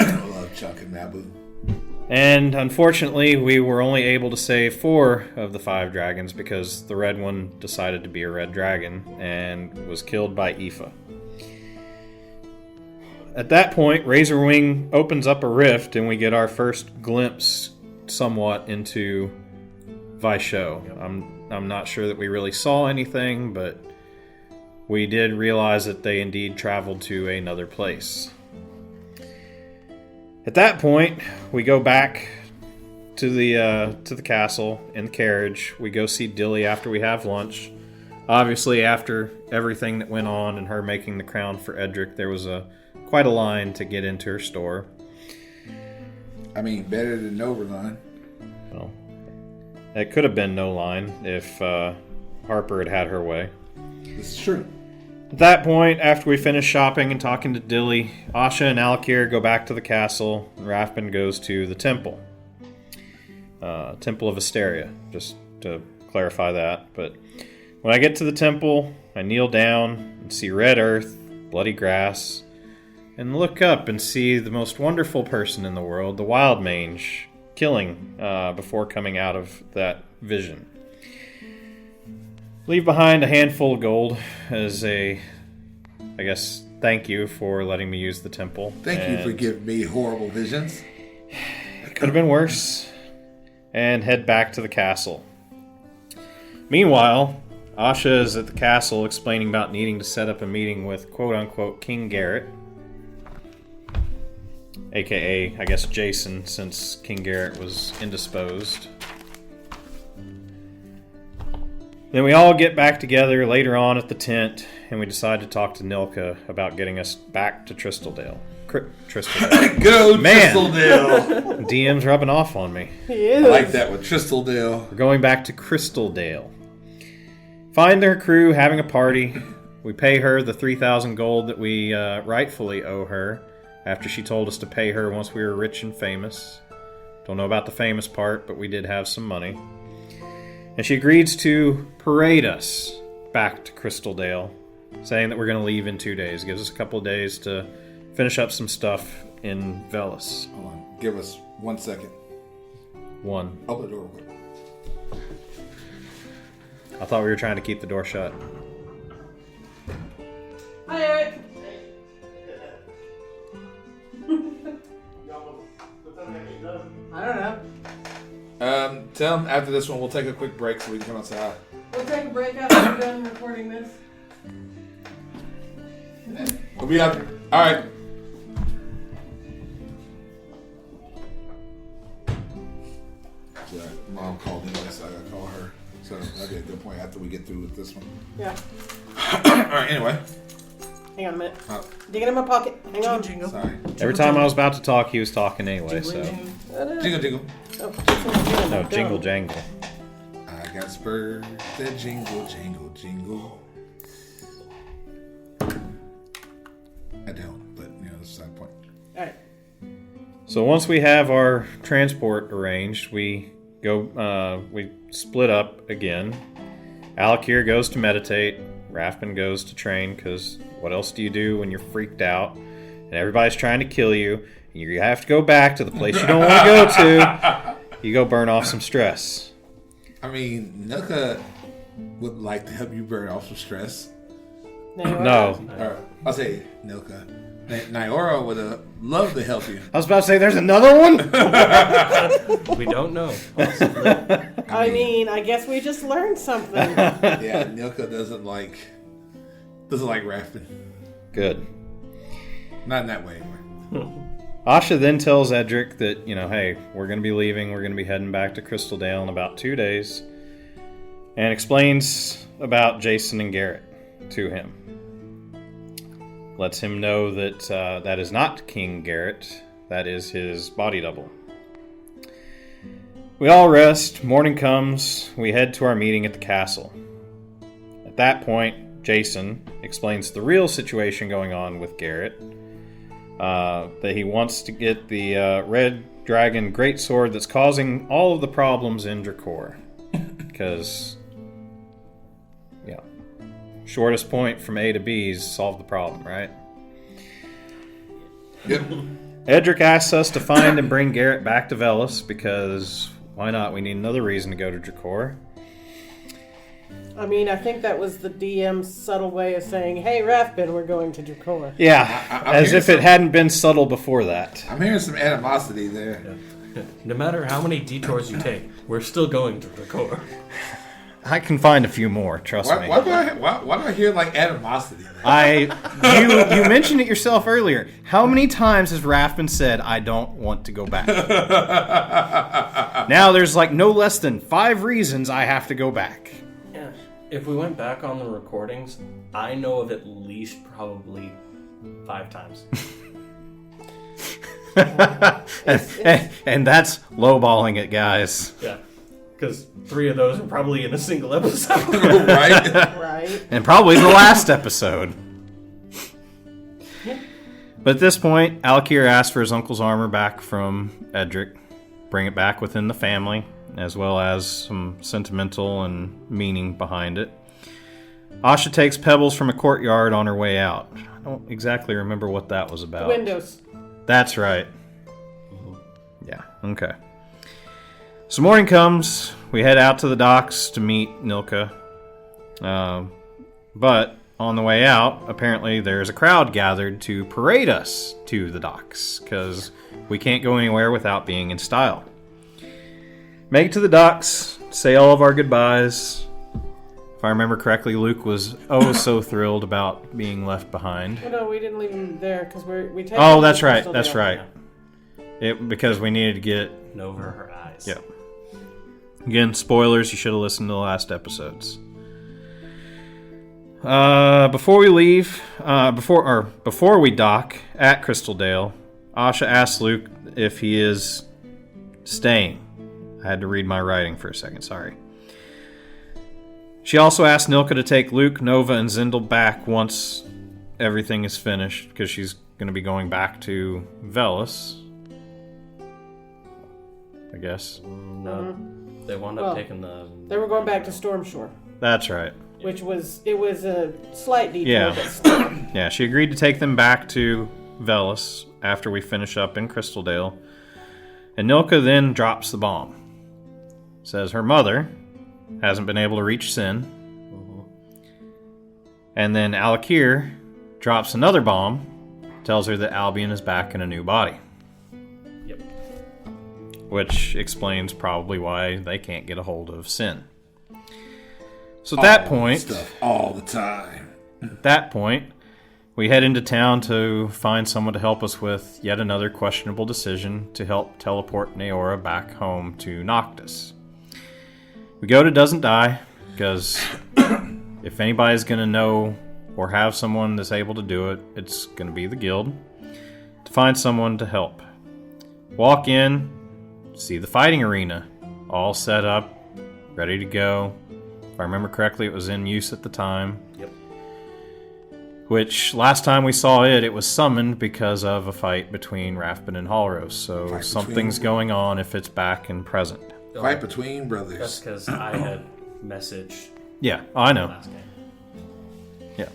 I love Chonk and Malbu. And unfortunately, we were only able to save 4 of the 5 dragons because the red one decided to be a red dragon and was killed by Aoife. At that point, Razorwing opens up a rift and we get our first glimpse somewhat into Vaisho. I'm not sure that we really saw anything, but we did realize that they indeed traveled to another place. At that point, we go back to the castle in the carriage. We go see Dilly after we have lunch. Obviously, after everything that went on and her making the crown for Edric, there was quite a line to get into her store. I mean, better than no line. Well, it could have been no line if Harper had her way. It's true. At that point, after we finish shopping and talking to Dilly, Asha and Alakir go back to the castle, and Rathbun goes to the temple. Temple of Asteria, just to clarify that. But when I get to the temple, I kneel down and see red earth, bloody grass, and look up and see the most wonderful person in the world, the Wild Mange, killing before coming out of that vision. Leave behind a handful of gold as I guess, thank you for letting me use the temple. Thank you for giving me horrible visions. Could have been worse. And head back to the castle. Meanwhile, Asha is at the castle explaining about needing to set up a meeting with quote-unquote King Garrett. A.k.a., I guess, Jason, since King Garrett was indisposed. Then we all get back together later on at the tent, and we decide to talk to Nilka about getting us back to Tristledale. Tristledale. Good old Man. Tristledale. DM's rubbing off on me. He is. I like that one, Tristledale. We're going back to Crystaldale. Find their crew having a party. We pay her the 3,000 gold that we rightfully owe her after she told us to pay her once we were rich and famous. Don't know about the famous part, but we did have some money. And she agrees to parade us back to Crystaldale, saying that we're going to leave in 2 days. Gives us a couple of days to finish up some stuff in Velis. Hold on. Give us 1 second. One. Open the door. I thought we were trying to keep the door shut. Hi, Eric. I don't know. Tell them after this one we'll take a quick break so we can come outside. We'll take a break after we're done recording this. We'll be out. All right. So Mom called anyway, so I gotta call her. So that'd be a good point after we get through with this one. Yeah. All right. Anyway. Hang on a minute. Dig it in my pocket. Hang on. Jingle. Sorry. Every time I was about to talk, he was talking anyway, so... Jingle, jingle. Oh, No, jingle jangle. I got spurs that jingle, jingle, jingle. I don't, but that's a side point. Alright. So once we have our transport arranged, we split up again. Alakir goes to meditate. Rathbun goes to train, because what else do you do when you're freaked out and everybody's trying to kill you and you have to go back to the place you don't want to go to? You go burn off some stress. I mean, Nilka would like to help you burn off some stress. No. Or, I'll say Nilka. Nyora would have loved to help you. I was about to say, there's another one? We don't know. I mean, I guess we just learned something. Yeah, Nilka doesn't like Rathbun. Good. Not in that way, anyway. Asha then tells Edric that, hey, we're going to be leaving. We're going to be heading back to Crystaldale in about 2 days. And explains about Jason and Garrett to him. Lets him know that that is not King Garrett. That is his body double. We all rest. Morning comes. We head to our meeting at the castle. At that point, Jason explains the real situation going on with Garrett. That he wants to get the red dragon greatsword that's causing all of the problems in Dracor. Because, shortest point from A to B is solve the problem, right? Yep. Edric asks us to find and bring Garrett back to Velis, because why not? We need another reason to go to Dracor. I mean, I think that was the DM's subtle way of saying, hey, Rathbun, we're going to Dracor. Yeah, I'm as hearing if it hadn't been subtle before that. I'm hearing some animosity there. No matter how many detours you take, we're still going to Dracor. I can find a few more. Trust me. Why do I hear like animosity? Man? You mentioned it yourself earlier. How many times has Rathbun said, "I don't want to go back"? Now there's like no less than 5 reasons I have to go back. Yeah. If we went back on the recordings, I know of at least probably 5 times. And that's lowballing it, guys. Yeah. Because 3 of those are probably in a single episode. Right? Right. And probably the last episode. But at this point, Alakir asks for his uncle's armor back from Edric. Bring it back within the family, as well as some sentimental and meaning behind it. Asha takes pebbles from a courtyard on her way out. I don't exactly remember what that was about. Windows. That's right. Yeah, okay. So morning comes. We head out to the docks to meet Nilka. But on the way out, apparently there's a crowd gathered to parade us to the docks, because we can't go anywhere without being in style. Make it to the docks, say all of our goodbyes. If I remember correctly, Luke was so thrilled about being left behind. Oh, no, we didn't leave him there because we take. Oh, that's right. That's right. Because we needed to get Over her eyes. Yep. Again, spoilers. You should have listened to the last episodes. Before we leave, before we dock at Crystaldale, Asha asks Luke if he is staying. I had to read my writing for a second. Sorry. She also asked Nilka to take Luke, Nova, and Zindel back once everything is finished, because she's going to be going back to Velis, I guess. No, they wound up taking the... They were going back to Stormshore. That's right. Which was a slight detour. Yeah. But still. Yeah, she agreed to take them back to Velis after we finish up in Crystaldale. And Nilka then drops the bomb. Says her mother hasn't been able to reach Sin. And then Alakir drops another bomb, tells her that Albion is back in a new body. Yep. Which explains probably why they can't get a hold of Sin. So at that point... Stuff all the time. At that point, we head into town to find someone to help us with yet another questionable decision to help teleport Naora back home to Noctis. We go to Doesn't Die, because if anybody's going to know or have someone that's able to do it, it's going to be the guild, to find someone to help. Walk in, see the fighting arena, all set up, ready to go. If I remember correctly, it was in use at the time. Yep. Which, last time we saw it, it was summoned because of a fight between Rathbun and Hallrose. So something's going on if it's back and present. Fight between That's brothers. because I had messaged Yeah, I know. last game. Yeah.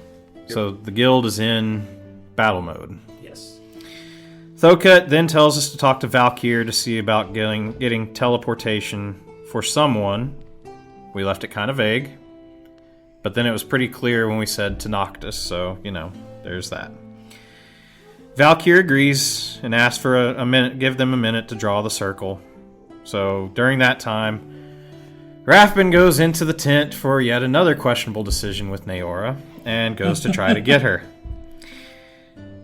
So the guild is in battle mode. Yes. Thokut then tells us to talk to Valkyr to see about getting teleportation for someone. We left it kind of vague. But then it was pretty clear when we said to Noctis, so, there's that. Valkyr agrees and asks for a minute, give them a minute to draw the circle. So during that time, Rathbun goes into the tent for yet another questionable decision with Naora and goes to try to get her.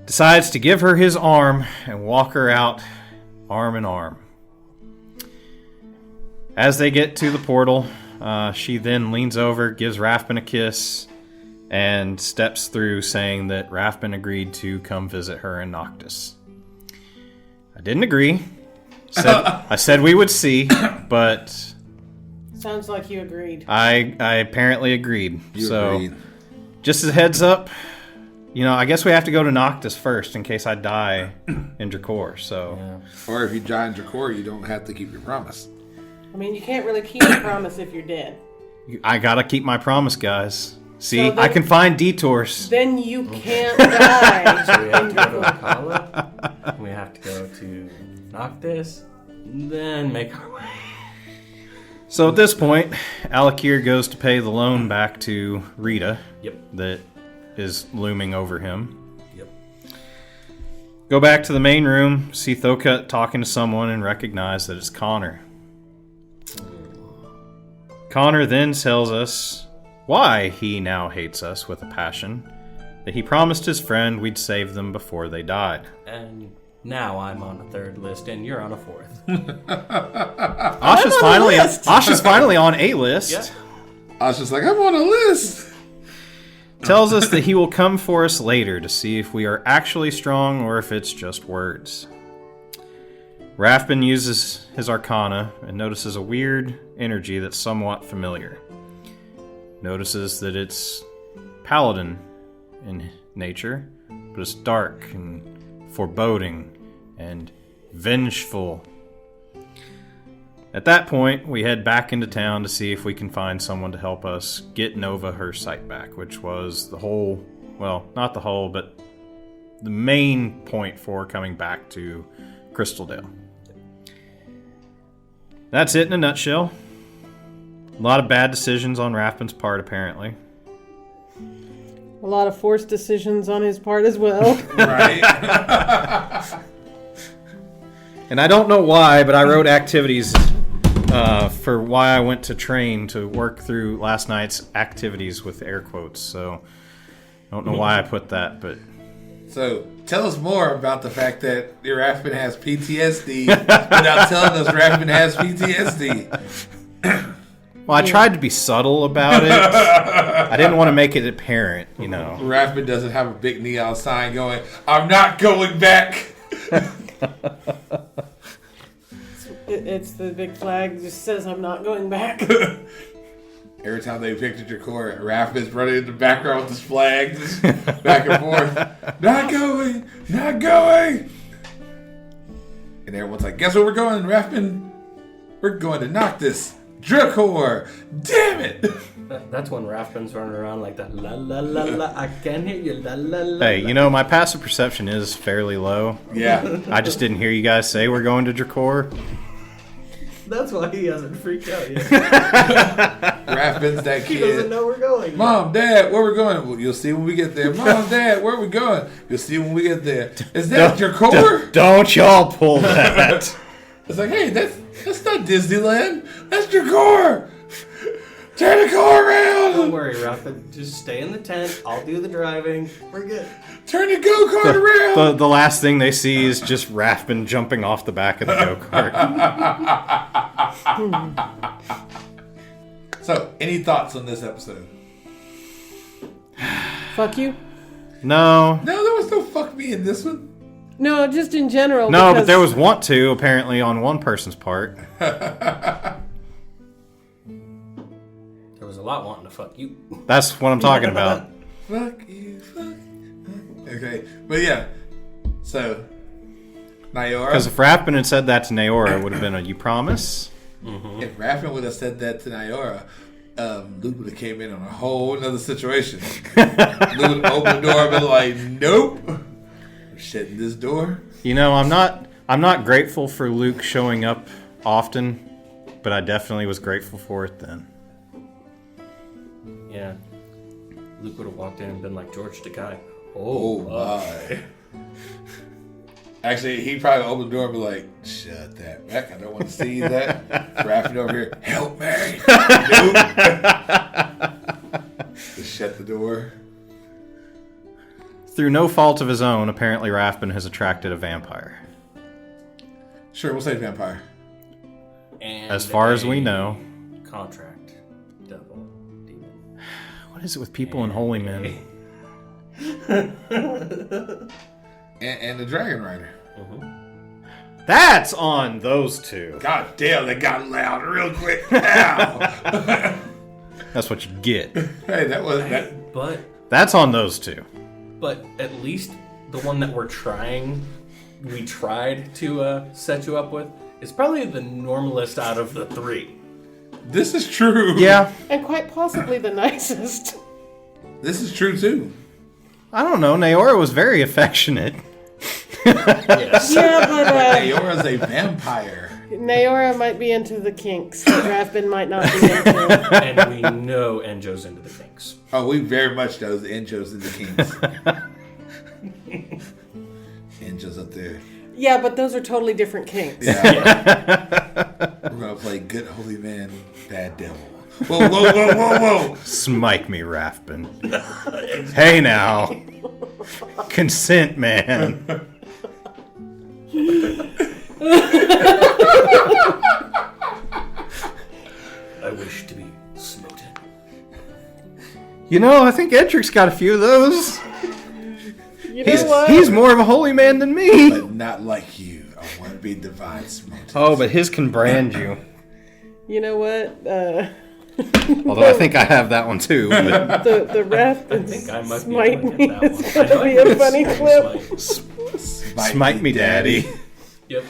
Decides to give her his arm and walk her out arm in arm. As they get to the portal, she then leans over, gives Rathbun a kiss, and steps through saying that Rathbun agreed to come visit her in Noctis. I didn't agree. I said we would see, but Sounds like you agreed. I apparently agreed. You agreed. Just as a heads up, I guess we have to go to Noctis first in case I die in Dracor. So, Or if you die in Dracor, you don't have to keep your promise. I mean, you can't really keep a promise if you're dead. I gotta keep my promise, guys. See, So then- I can find detours. Then you can't die. So we have to go to Akala. We have to go to Noctis. Then make our way. So at this point, Alakir goes to pay the loan back to Rita. Yep. That is looming over him. Yep. Go back to the main room, see Thokut talking to someone, and recognize that it's Connor. Connor then tells us why he now hates us with a passion, that he promised his friend we'd save them before they died. And now I'm on a 3rd list and you're on a 4th. Asha's finally on a list. Yeah. Asha's like, I'm on a list. Tells us that he will come for us later to see if we are actually strong or if it's just words. Rathbun uses his arcana and notices a weird energy that's somewhat familiar. Notices that it's paladin in nature, but it's dark and foreboding and vengeful. At that point, we head back into town to see if we can find someone to help us get Nova her sight back, which was the whole, well, not the whole, but the main point for coming back to Crystaldale. That's it in a nutshell. A lot of bad decisions on Rathbun's part, apparently. A lot of forced decisions on his part as well. Right. And I don't know why, but I wrote activities for why I went to train to work through last night's activities with air quotes. So I don't know why I put that, but... So, tell us more about the fact that your Rathbun has PTSD without telling us Rathbun has PTSD. Well, I tried to be subtle about it. I didn't want to make it apparent, you know. Rathbun doesn't have a big neon sign going, I'm not going back. It's the big flag that just says, I'm not going back. Every time they picked at your core, Rathbun's running in the background with his flag, just back and forth. Not going, not going. And everyone's like, guess where we're going, Rathbun? We're going to knock this Dracor. Damn it. That's when Rathbun's running around like that. La la la la, I can hear you. La la la. Hey, you know, my passive perception is fairly low. Yeah. I just didn't hear you guys say we're going to Dracor. That's why he hasn't freaked out yet. Rathbun's that He kid. doesn't know we're going. Mom, Dad, where we going? Well, you'll see when we get there. Mom, Dad, where we going? You'll see when we get there. Is that your core? Don't y'all pull that. It's like, hey, that's not Disneyland. That's your core. Turn the car around. Don't worry, Rathbun. Just stay in the tent. I'll do the driving. We're good. Turn the go-kart around. The last thing they see is just Rathbun jumping off the back of the go-kart. So, any thoughts on this episode? Fuck you? No. No, there was no fuck me in this one. No, just in general. No, but because- there was want to, apparently, on one person's part. There was a lot wanting to fuck you. That's what I'm talking about. Fuck you, fuck. Okay, but yeah. So, Nayora. Because if Rathbun had said that to Naora, it would have been a, you promise? If Rathbun would have said that to Nayora, Luke would have came in on a whole other situation. Luke would open the door and be like, nope. I'm shutting this door. You know, I'm not grateful for Luke showing up often, but I definitely was grateful for it then. Yeah. Luke would have walked in and been like George Takei. Oh my. Actually, he probably opened the door and be like, shut that back. I don't want to see that. Rathbun over here, help me. Nope. Just shut the door. Through no fault of his own, apparently Rathbun has attracted a vampire. Sure, we'll say vampire. And As far as a we know. Contract. Devil. Demon. What is it with people and holy men? And the Dragon Rider. That's on those two. God damn, they got loud real quick. Ow. That's what you get. Hey, that was that. But That's on those two. at least the one that we tried to set you up with is probably the normalest out of the three. This is true. Yeah. And quite possibly the nicest. This is true too. I don't know. Naora was very affectionate. Yes. Yeah, but Nayora's a vampire. Naora might be into the kinks that Rathbun might not be into. And we know Enjo's into the kinks. Oh, we very much know the Enjos and the Kings. Enjos up there. Yeah, but those are totally different kinks. Yeah. We're gonna play good holy man, bad devil. Whoa. Smite me, Rathbun. Hey now. Consent, man. I wish to be smoten. You know, I think Edric's got a few of those. You know what? He's more of a holy man than me. But not like you. I want to be divine smote. Oh, but his can brand you. You know what? Although I think I have that one too. But The ref I think I might be smite able to me. get that It's one. gonna be a funny clip. smite me, daddy. Yep.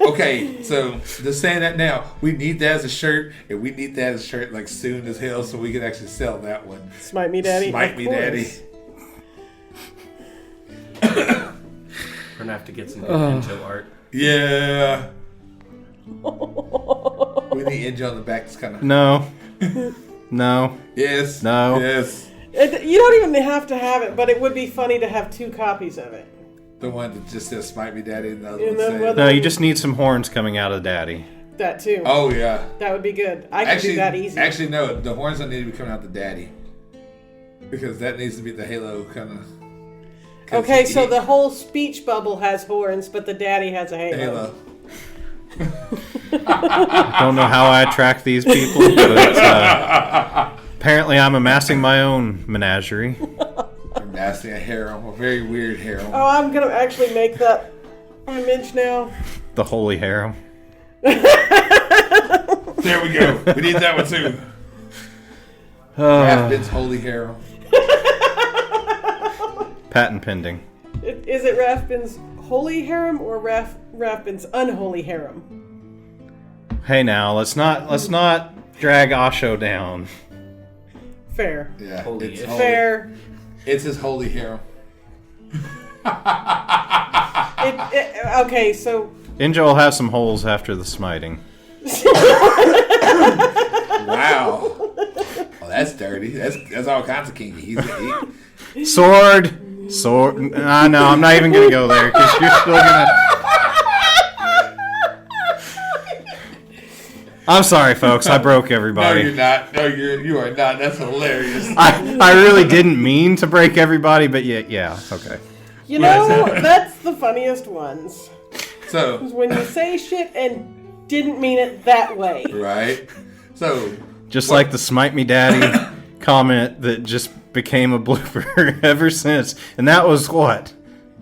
Okay, so just saying that now, we need that as a shirt, and we need that as a shirt like soon as hell, so we can actually sell that one. Smite me, daddy. Smite Of me, course. daddy. We're gonna have to get some good Enjo art. Yeah. We need Angel on the back. That's kind of No. No. yes. No. Yes. You don't even have to have it, but it would be funny to have 2 copies of it. The one that just says "Smite me, daddy," and the other And one then says, No, you just need some horns coming out of daddy. That too. "Oh yeah." That would be good. I could do that easy. Actually, no. The horns don't need to be coming out the daddy because that needs to be the Halo kind of. Okay, so the whole speech bubble has horns, but the daddy has a halo. Halo. I don't know how I attract these people, but apparently I'm amassing my own menagerie. I'm nasty a harem, a very weird harem. Oh, I'm gonna actually make that image now. The holy harem. There we go. We need that one too. Rathbun's holy harem. Patent pending. Is it Rathbun's holy harem or Rathbun's unholy harem? Hey now, let's not drag Asho down. Fair. Yeah, Holy it's ish. holy. Fair. It's his holy harem. Okay, so Enjo will have some holes after the smiting. Wow. Well, that's dirty. That's all kinds of kinky. Sword. No, I'm not even gonna go there because you're still gonna. I'm sorry, folks. I broke No, everybody. you're not. No, you are not. That's hilarious. I really didn't mean to break everybody, but yeah, okay. you know that's the funniest ones. So, When you say shit and didn't mean it that way. right. So, Just like the smite me daddy comment that just became a blooper ever since. And that was what?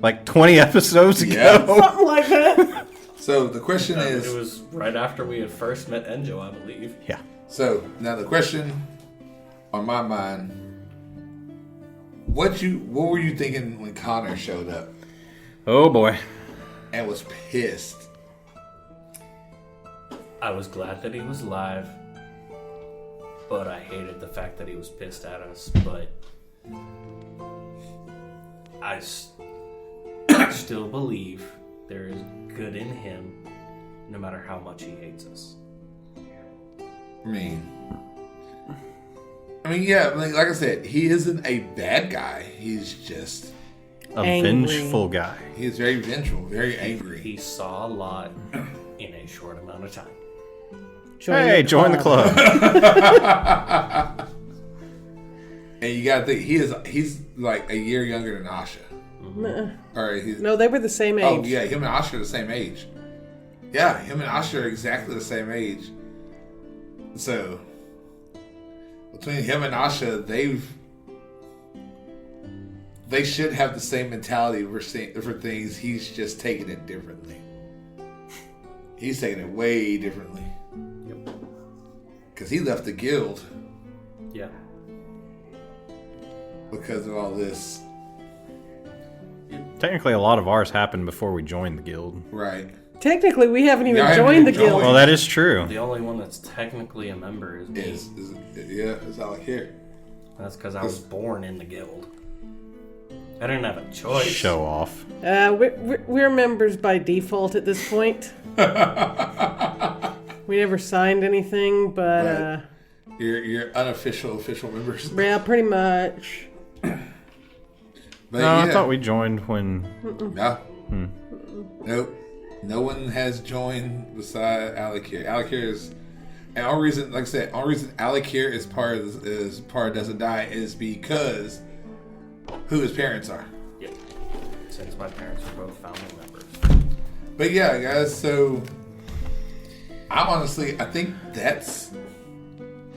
Like 20 episodes ago? Yeah. Something like that. so the question It is. was right after we had first met Enjo, I believe. Yeah. So now the question on my mind: what were you thinking when Connor showed up Oh boy. and was pissed? I was glad that he was alive, but I hated the fact that he was pissed at us. But I still believe there is good in him, no matter how much he hates us. I mean, yeah. Like I said, he isn't a bad guy. He's just A Angry. vengeful guy. he's very vengeful, very angry. He saw a lot in a short amount of time. Hey, join the club. And you gotta think he's like a year younger than Asha. Or he's, No, they were the same age. oh yeah, him and Asha are the same age. Yeah, him and Asha are exactly the same age. So between him and Asha, they should have the same mentality for things. He's just taking it differently. He's taking it way differently. Yep. Because he left the guild Yeah. because of all this. Technically, a lot of ours happened before we joined the guild. Right. Technically, we haven't even Yeah, I haven't joined the even joined. guild. Well, that is true. The only one that's technically a member is me. It's all like here. That's because I was born in the guild. I didn't have a choice. Show off. We're members by default at this point. We never signed anything, but You're unofficial official members. yeah, pretty much. But No, yeah. I thought we joined when. No. Nope. No one has joined beside Alec here. Alec here is And all reason, like I said, all reason Alec here is part doesn't die is because who his parents are. Yep. Since my parents are both family members. But yeah, guys. So I think that's.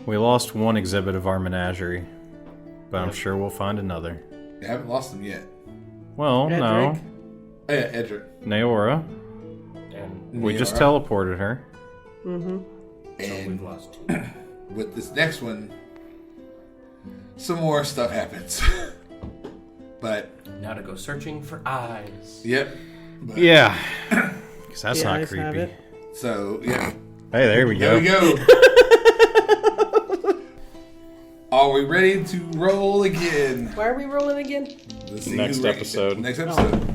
We lost one exhibit of our menagerie, but I'm sure we'll find another. I haven't lost them yet. Well, Edric. no. Oh, yeah, Edric. Naora. And We just Naora. teleported her. so And we've lost two. with this next one, some more stuff happens. But Now to go searching for eyes. yep. But, Yeah. Because that's The not eyes have creepy. it. So yeah. Hey, there we There go. we go. Are we ready to roll again? Why are we rolling again? Let's see Next who ranks it. episode. Next episode.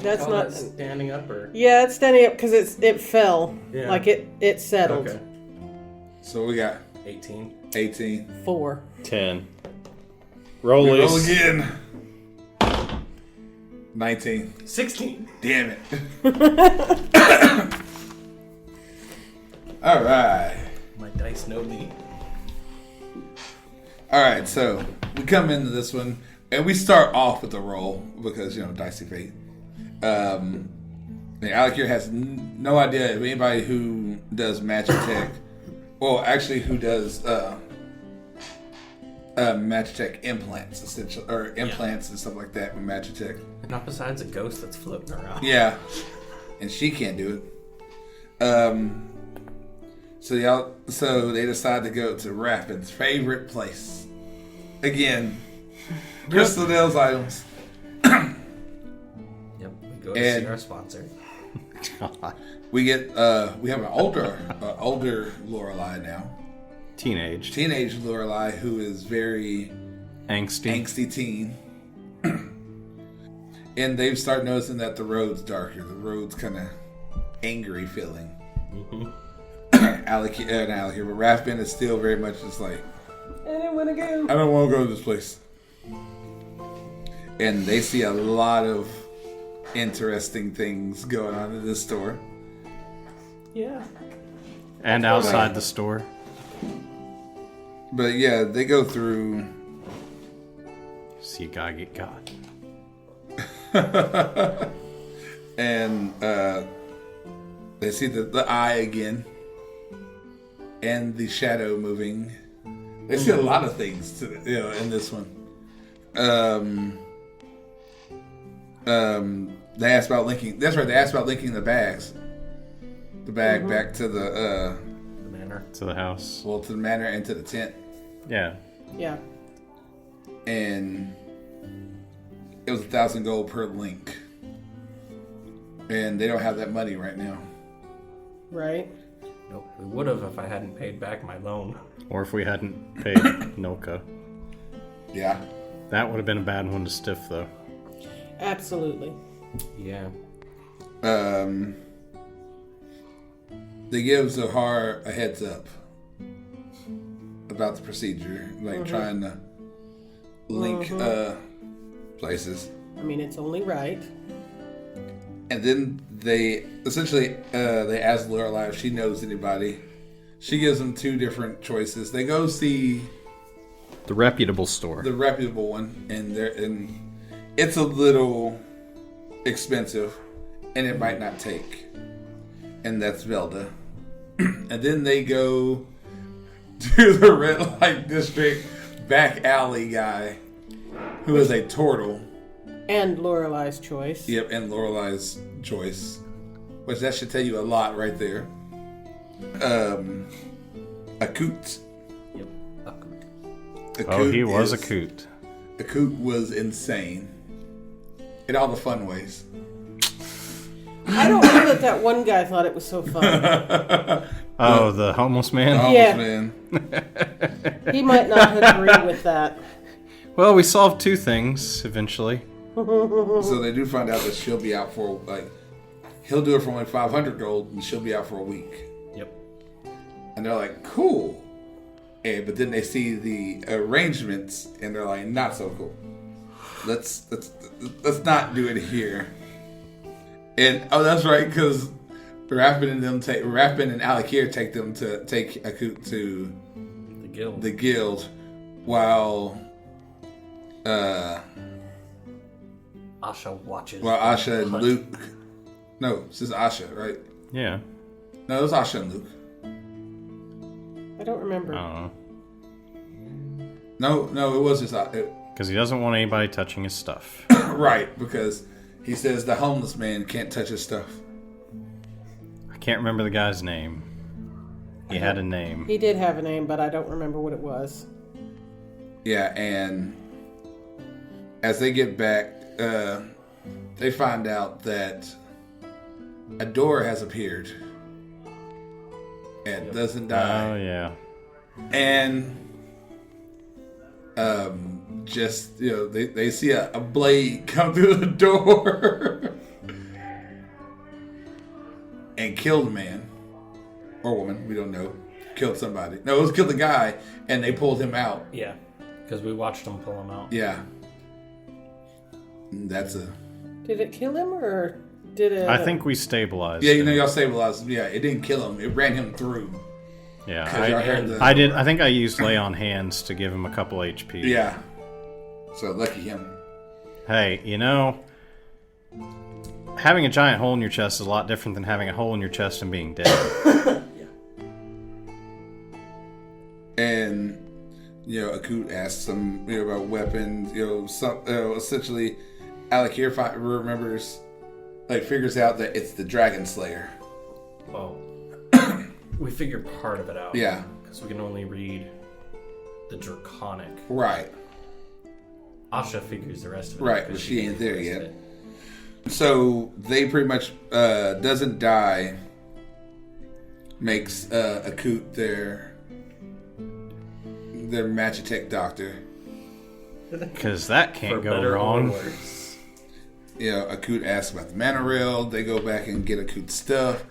That's Call not. that standing up or. Yeah, it's standing up because it fell. Yeah. Like it settled. Okay. So we got 18. 18. 4. 10. We Roll roll again. 19. 16. Damn it. All right. My dice know me. All right, so we come into this one, and we start off with a roll because, dicey fate. Alec here has no idea of anybody who does magic tech. Well, actually, who does magic tech implants, essentially, or implants and stuff like that with magic tech. Not besides a ghost that's floating around. Yeah, and she can't do it. So they decide to go to Raffen's favorite place again. Crystal Nails items. Yep. We go to And- see our sponsor. We get we have an older Lorelai now, Teenage. teenage Lorelai who is very Angsty. angsty teen, and they've started noticing that the road's darker. The road's kind of angry feeling. Alec here, but Raffin is still very much just like, I didn't want to go. I don't want to go to this place. And they see a lot of interesting things going on in this store. Yeah. And outside the store. But yeah, they go through. See, you gotta get God. And they see the eye again. And the shadow moving. They see a lot of things in this one. They asked about linking. That's right. They asked about linking the bags. The bag back to the manor. To the house. to the manor and to the tent, Yeah. Yeah. and it was 1,000 gold per link, and they don't have that money right now. Right. Nope, we would have if I hadn't paid back my loan. Or if we hadn't paid Nilka. Yeah, That would have been a bad one to stiff, though. Absolutely. Yeah. they give Zahar a heads up about the procedure, like trying to link places. I mean, it's only right. And then they essentially they ask Lorelai if she knows anybody. She gives them two different choices. They go see The reputable store. the reputable one, and it's a little expensive, and it might not take. And that's Velda. And then they go to the red light district back alley guy, who is a turtle. And Lorelai's choice. Yep, and Lorelai's choice, which that should tell you a lot right there. A coot. Yep. Oh, he was a coot. A coot was insane in all the fun ways. I don't know that one guy thought it was so fun. Oh, the homeless man? Oh, Yeah. man. He might not agree with that. Well, we solved two things eventually. So they do find out that she'll be out for, he'll do it for only 500 gold, and she'll be out for a week. Yep. And they're like, cool. But then they see the arrangements, and they're like, not so cool. Let's not do it here. And that's right, because Rathbun and Alakir take Akut to the guild, while Asha watches. Well, Asha and Luke. No, this is Asha, right? Yeah. No, it was Asha and Luke. I don't remember. I don't know. No, it was just Because he doesn't want anybody touching his stuff. right, because he says the homeless man can't touch his stuff. I can't remember the guy's name. He had a name. He did have a name, but I don't remember what it was. Yeah, and as they get back, they find out that a door has appeared and doesn't die. Oh, yeah. And just, they see a blade come through the door and killed a man or woman, we don't know. Killed somebody. No, it was killed a guy, and they pulled him out. Yeah, because we watched them pull him out. Yeah. That's Did it kill him, or did it... I think we stabilized Yeah, him. y'all stabilized him. Yeah, it didn't kill him. It ran him through. Yeah, I did. I think I used lay on hands to give him a couple HP. Yeah. So lucky him. Hey, having a giant hole in your chest is a lot different than having a hole in your chest and being dead. And Akut asks him about weapons. Essentially, Alakir figures out that it's the Dragon Slayer. Well, we figured part of it out. Yeah. Because we can only read the Draconic. Right. Asha figures the rest of it. Right, but she ain't there yet. So they pretty much doesn't die. Makes Akut their Magitech doctor. Because that can't For go better wrong. or worse. Akut asks about the mana rail. They go back and get Akut's stuff.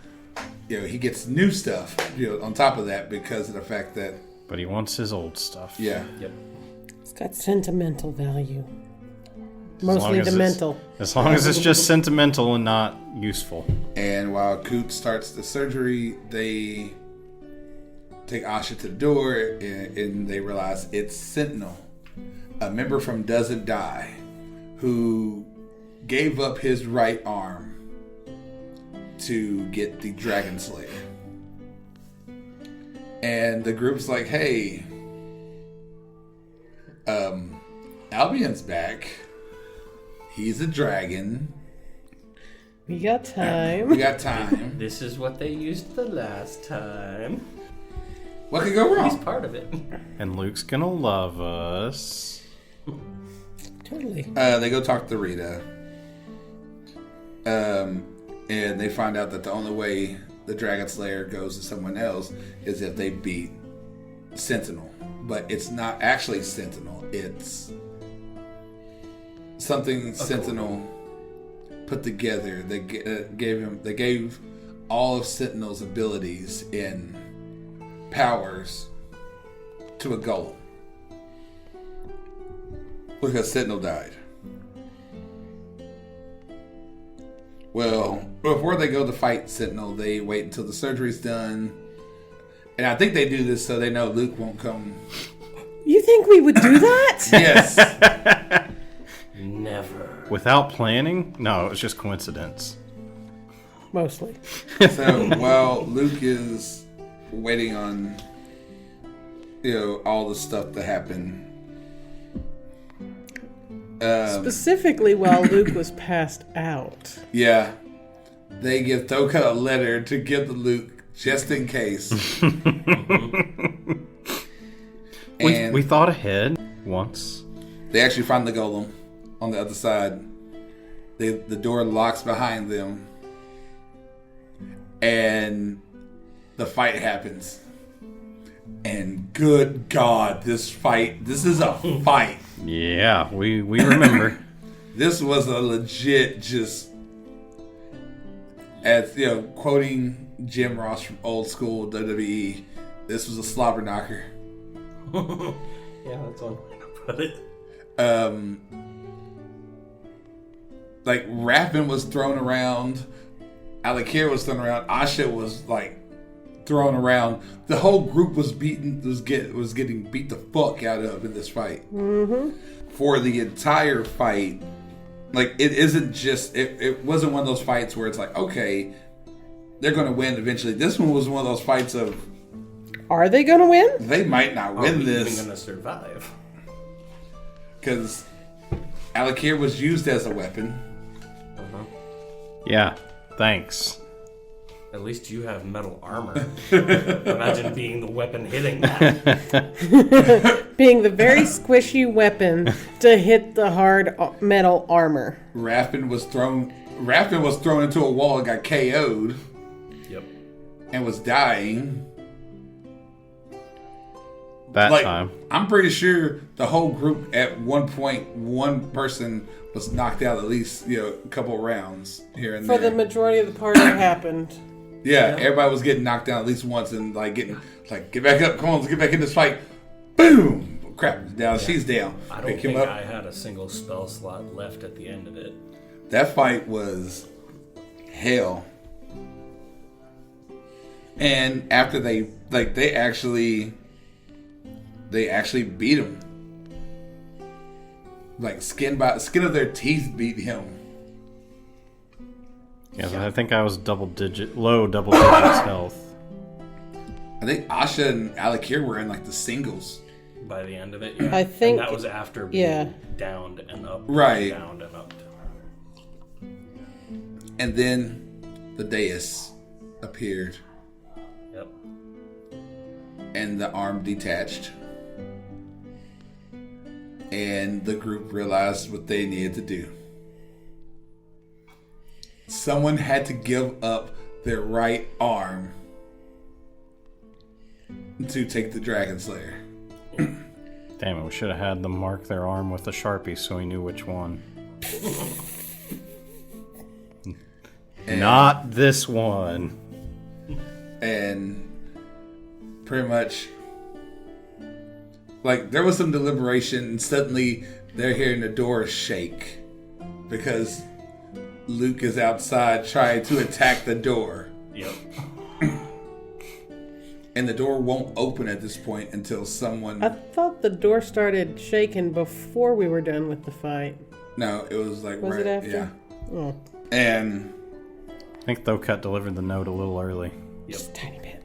He gets new stuff. On top of that, because of the fact that. But he wants his old stuff. Yeah. Yep. It's got sentimental value. Mostly the mental. As long as it's just sentimental and not useful. And while Akut starts the surgery, they take Asha to the door, and they realize it's Sentinel, a member from Doesn't Die, who gave up his right arm to get the Dragon Slayer. And the group's like, hey, Albion's back. He's a dragon. We got time. We got time. This is what they used the last time. What could go wrong? He's part of it. And Luke's gonna love us. Totally. They go talk to Rita. And they find out that the only way the Dragon Slayer goes to someone else is if they beat Sentinel. But it's not actually Sentinel. It's something Sentinel put together. They gave all of Sentinel's abilities and powers to a golem. Because Sentinel died. Well, before they go to fight Sentinel, they wait until the surgery's done. And I think they do this so they know Luke won't come. You think we would do that? Yes. Never. Without planning? No, it was just coincidence. Mostly. So while Luke is waiting on, all the stuff to happen. Specifically while Luke was passed out. Yeah. They give Thoka a letter to give to Luke just in case. We thought ahead once. They actually find the golem on the other side. The door locks behind them. And the fight happens. And good God, this is a fight. Yeah, we remember. This was a legit as quoting Jim Ross from old school WWE, this was a slobber knocker. Yeah, that's one way to put it. like Raffin was thrown around, Alakir was thrown around, Asha was like thrown around. The whole group was getting beat the fuck out of in this fight. Mm-hmm. For the entire fight, like it isn't just it wasn't one of those fights where it's like, okay, they're going to win eventually. This one was one of those fights of, are they going to win? They might not win this. Are we even going to survive? Because Alakir was used as a weapon. Yeah, thanks. At least you have metal armor. Imagine being the weapon hitting that. Being the very squishy weapon to hit the hard metal armor. Raffin was thrown into a wall and got KO'd. Yep. And was dying. That time. I'm pretty sure the whole group at one point, one person was knocked out at least, a couple rounds here and there. For the majority of the party, it happened. Yeah, everybody was getting knocked down at least once and get back up, come on, let's get back in this fight. Boom! Crap, down, she's down. I don't think I had a single spell slot left at the end of it. That fight was hell. And after they actually beat him. Like skin of their teeth beat him. Yeah, I think I was low double digits health. I think Asha and Alakir were in the singles. By the end of it, yeah. I think and that was after being downed and up. Right. Downed and up. And then the dais appeared. Yep. And the arm detached. And the group realized what they needed to do. Someone had to give up their right arm to take the Dragon Slayer. Damn it, we should have had them mark their arm with a Sharpie so we knew which one. Not this one. And pretty much, there was some deliberation, and suddenly they're hearing the door shake because Luke is outside trying to attack the door. Yep. And the door won't open at this point until someone... I thought the door started shaking before we were done with the fight. No, it was Was it after? Yeah. Oh. And... I think Thocut delivered the note a little early. Yep. Just a tiny bit.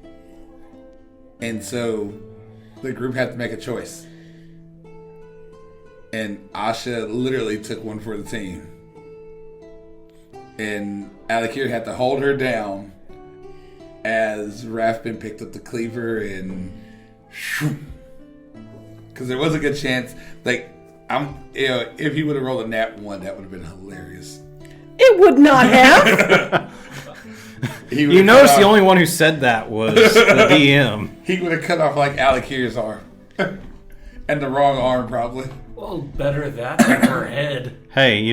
And so the group had to make a choice. And Asha literally took one for the team. And Alakir had to hold her down as Raffin picked up the cleaver and because there was a good chance if he would have rolled a nat 1, that would have been hilarious. It would not have. You notice the only one who said that was the DM. He would have cut off Alakir's arm. And the wrong arm probably. Well, better that than her head. Hey,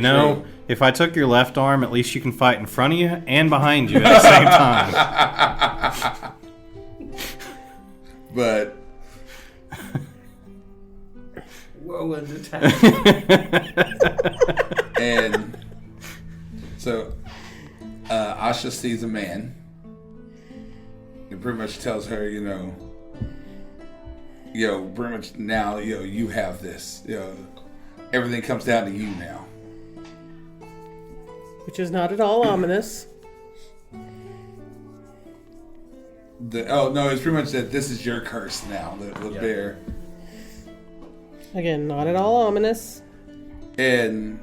if I took your left arm, at least you can fight in front of you and behind you at the same time. But whirlwind attack. And so Asha sees a man and pretty much tells her, pretty much now, you have this. Everything comes down to you now. Which is not at all ominous. No, it's pretty much that this is your curse now, the bear. Again, not at all ominous. And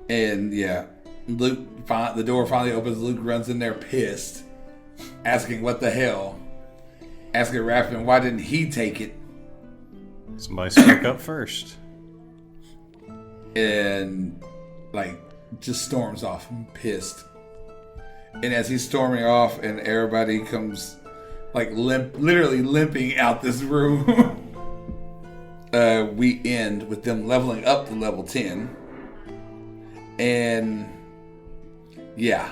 yeah, Luke, the door finally opens. Luke runs in there pissed, asking what the hell. Asking Raffin, why didn't he take it? Somebody spoke up first. And just storms off. I'm pissed. And as he's storming off and everybody comes literally limping out this room, we end with them leveling up to level 10. And yeah,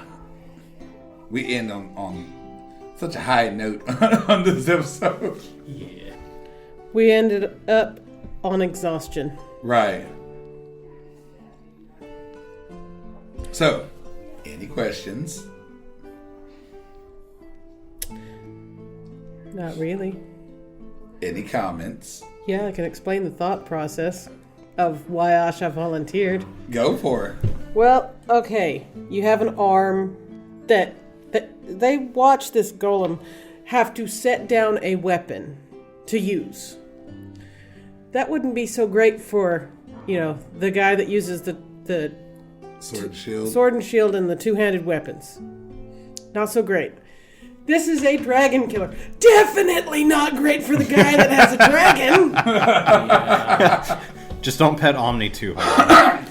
we end on such a high note on this episode. Yeah. We ended up on exhaustion. Right. So, any questions? Not really. Any comments? Yeah, I can explain the thought process of why Asha volunteered. Go for it. Well, okay, you have an arm that they watch this golem have to set down a weapon to use. That wouldn't be so great for, the guy that uses the Sword and shield and the two-handed weapons. Not so great. This is a dragon killer. Definitely not great for the guy that has a dragon. Just don't pet Omni too hard.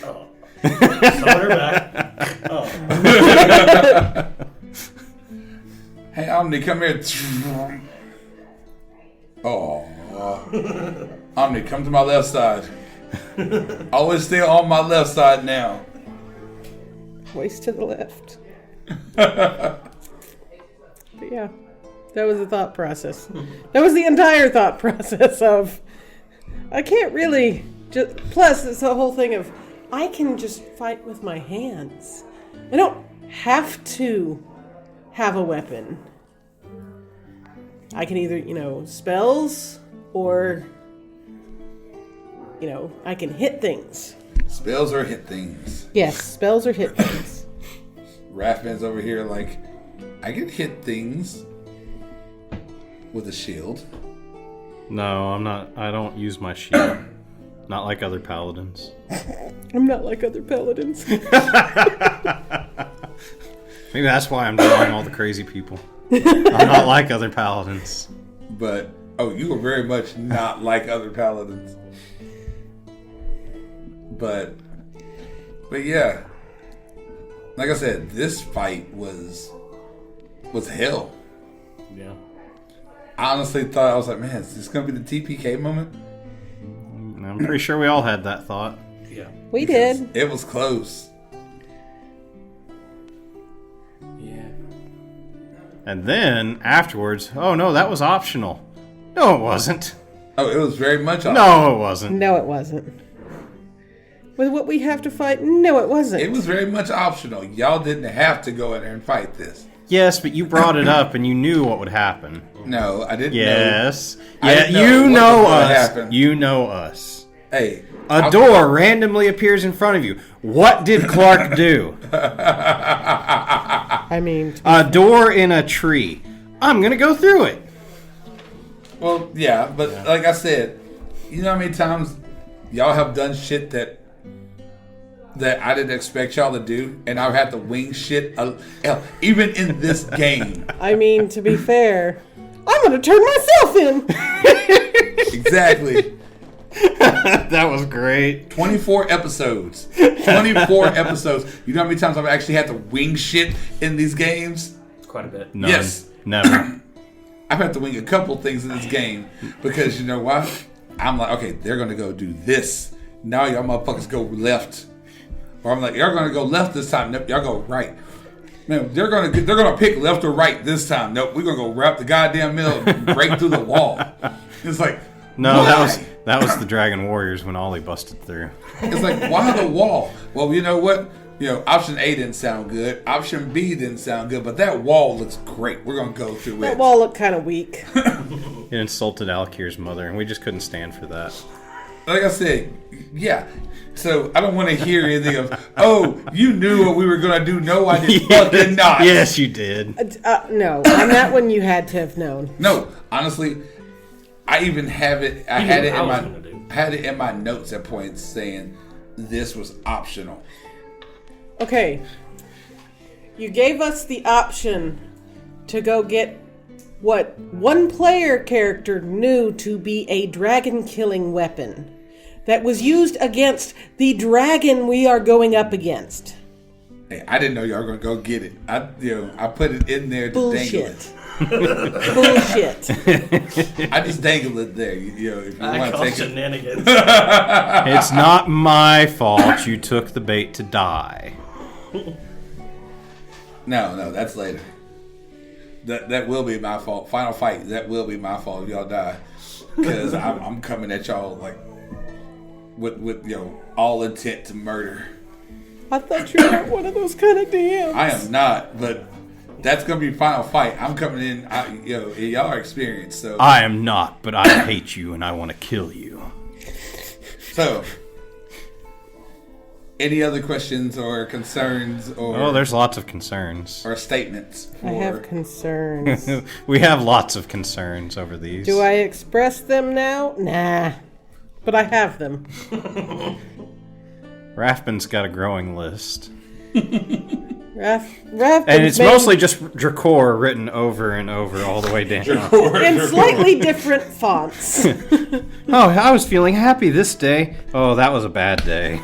Oh. Summon her back. Oh. Hey, Omni, come here. Oh. Omni, come to my left side. Always stay on my left side now. Waist to the left. But yeah, that was the thought process. That was the entire thought process of, I can't really just, plus it's the whole thing of, I can just fight with my hands. I don't have to have a weapon. I can either, spells or, I can hit things. Spells or hit things. Yes, spells or hit things. Rathman's over here like, I can hit things with a shield. No, I'm not. I don't use my shield. Not like other paladins. I'm not like other paladins. Maybe that's why I'm drawing all the crazy people. I'm not like other paladins. But, you are very much not like other paladins. But yeah. Like I said, this fight was hell. Yeah. I honestly thought, I was like, man, is this going to be the TPK moment? I'm pretty sure we all had that thought. Yeah. We did. It was close. Yeah. And then, afterwards, oh no, that was optional. No, it wasn't. Oh, it was very much optional. No, it wasn't. No, it wasn't. With what we have to fight, no, it wasn't. It was very much optional. Y'all didn't have to go in there and fight this. Yes, but you brought it up and you knew what would happen. No, I didn't know. Yes. I Yeah, didn't know you what know was gonna us. happen. You know us. Hey. A door randomly appears in front of you. What did Clark do? I mean, A door in a tree. I'm going to go through it. Well, yeah, but like I said, you know how many times y'all have done shit that I didn't expect y'all to do, and I've had to wing shit, even in this game. I mean, to be fair, I'm going to turn myself in. Exactly. That was great. 24 episodes. 24 episodes. You know how many times I've actually had to wing shit in these games? Quite a bit. None. Yes. Never. I've had to wing a couple things in this game because you know why? I'm like, okay, they're going to go do this. Now y'all motherfuckers go left. Or I'm like, y'all going to go left this time. Nope, y'all go right. Man, they're gonna pick left or right this time. Nope, we're gonna go wrap the goddamn middle and break through the wall. It's like, No, why? that was the Dragon Warriors when Ollie busted through. It's like, why the wall? Well, you know what? Option A didn't sound good. Option B didn't sound good, but that wall looks great. We're gonna go through That it. wall looked kind of weak. It insulted Alkir's mother, and we just couldn't stand for that. Like I said, yeah. So I don't want to hear anything of, oh, you knew what we were gonna do. No, I did fucking not. Yes, you did. No, on that one you had to have known. No, honestly, I even have it. I You had knew it what I in was my gonna do. had it in my notes at points saying this was optional. Okay. You gave us the option to go get what one player character knew to be a dragon killing weapon that was used against the dragon we are going up against. Hey, I didn't know y'all were gonna go get it. I put it in there to dangle it. Bullshit. I just dangled it there. If you I want to call take it. shenanigans. It's not my fault you took the bait to die. No, that's later. That will be my fault. Final fight. That will be my fault if y'all die, because I'm coming at y'all like with all intent to murder. I thought you were one of those kind of DMs. I am not, but that's gonna be final fight. I'm coming in. Y'all are experienced, so. I am not, but I hate you and I want to kill you. So, any other questions or concerns or? Oh, there's lots of concerns. Or statements. I have concerns. We have lots of concerns over these. Do I express them now? Nah. But I have them. Rathbun's got a growing list. And it's mostly just Dracor written over and over all the way down. in slightly different fonts. Oh, I was feeling happy this day. Oh, that was a bad day.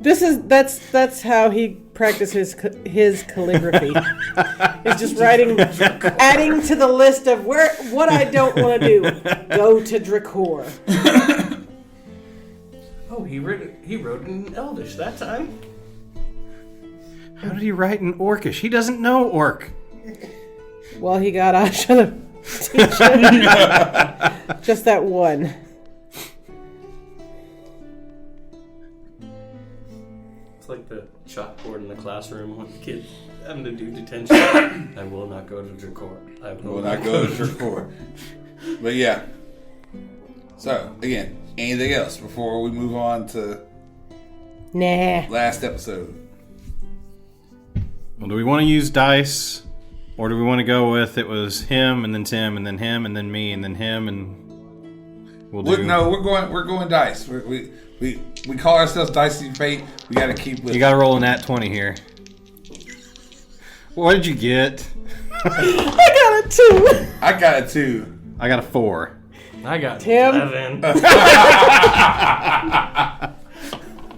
That's how he practices his calligraphy. He's just writing, adding to the list of what I don't want to do. Go to Dracor. Oh, he wrote in Elvish that time. How did he write in Orcish? He doesn't know Orc. Well, he got Asha to teach him. Just that one. It's like the chalkboard in the classroom when the kid having to do detention. I will not go to Dracor. I will not go to Dracor. But yeah. So, again, anything else before we move on to last episode? Well, do we want to use dice? Or do we want to go with it was him and then Tim and then him and then me and then him and we'll do... No, we're going dice. We call ourselves Dicey Fate. We got to keep with... You got to roll an nat 20 here. What did you get? I got a 2. I got a 2. I got a 4. I got Tim. 11.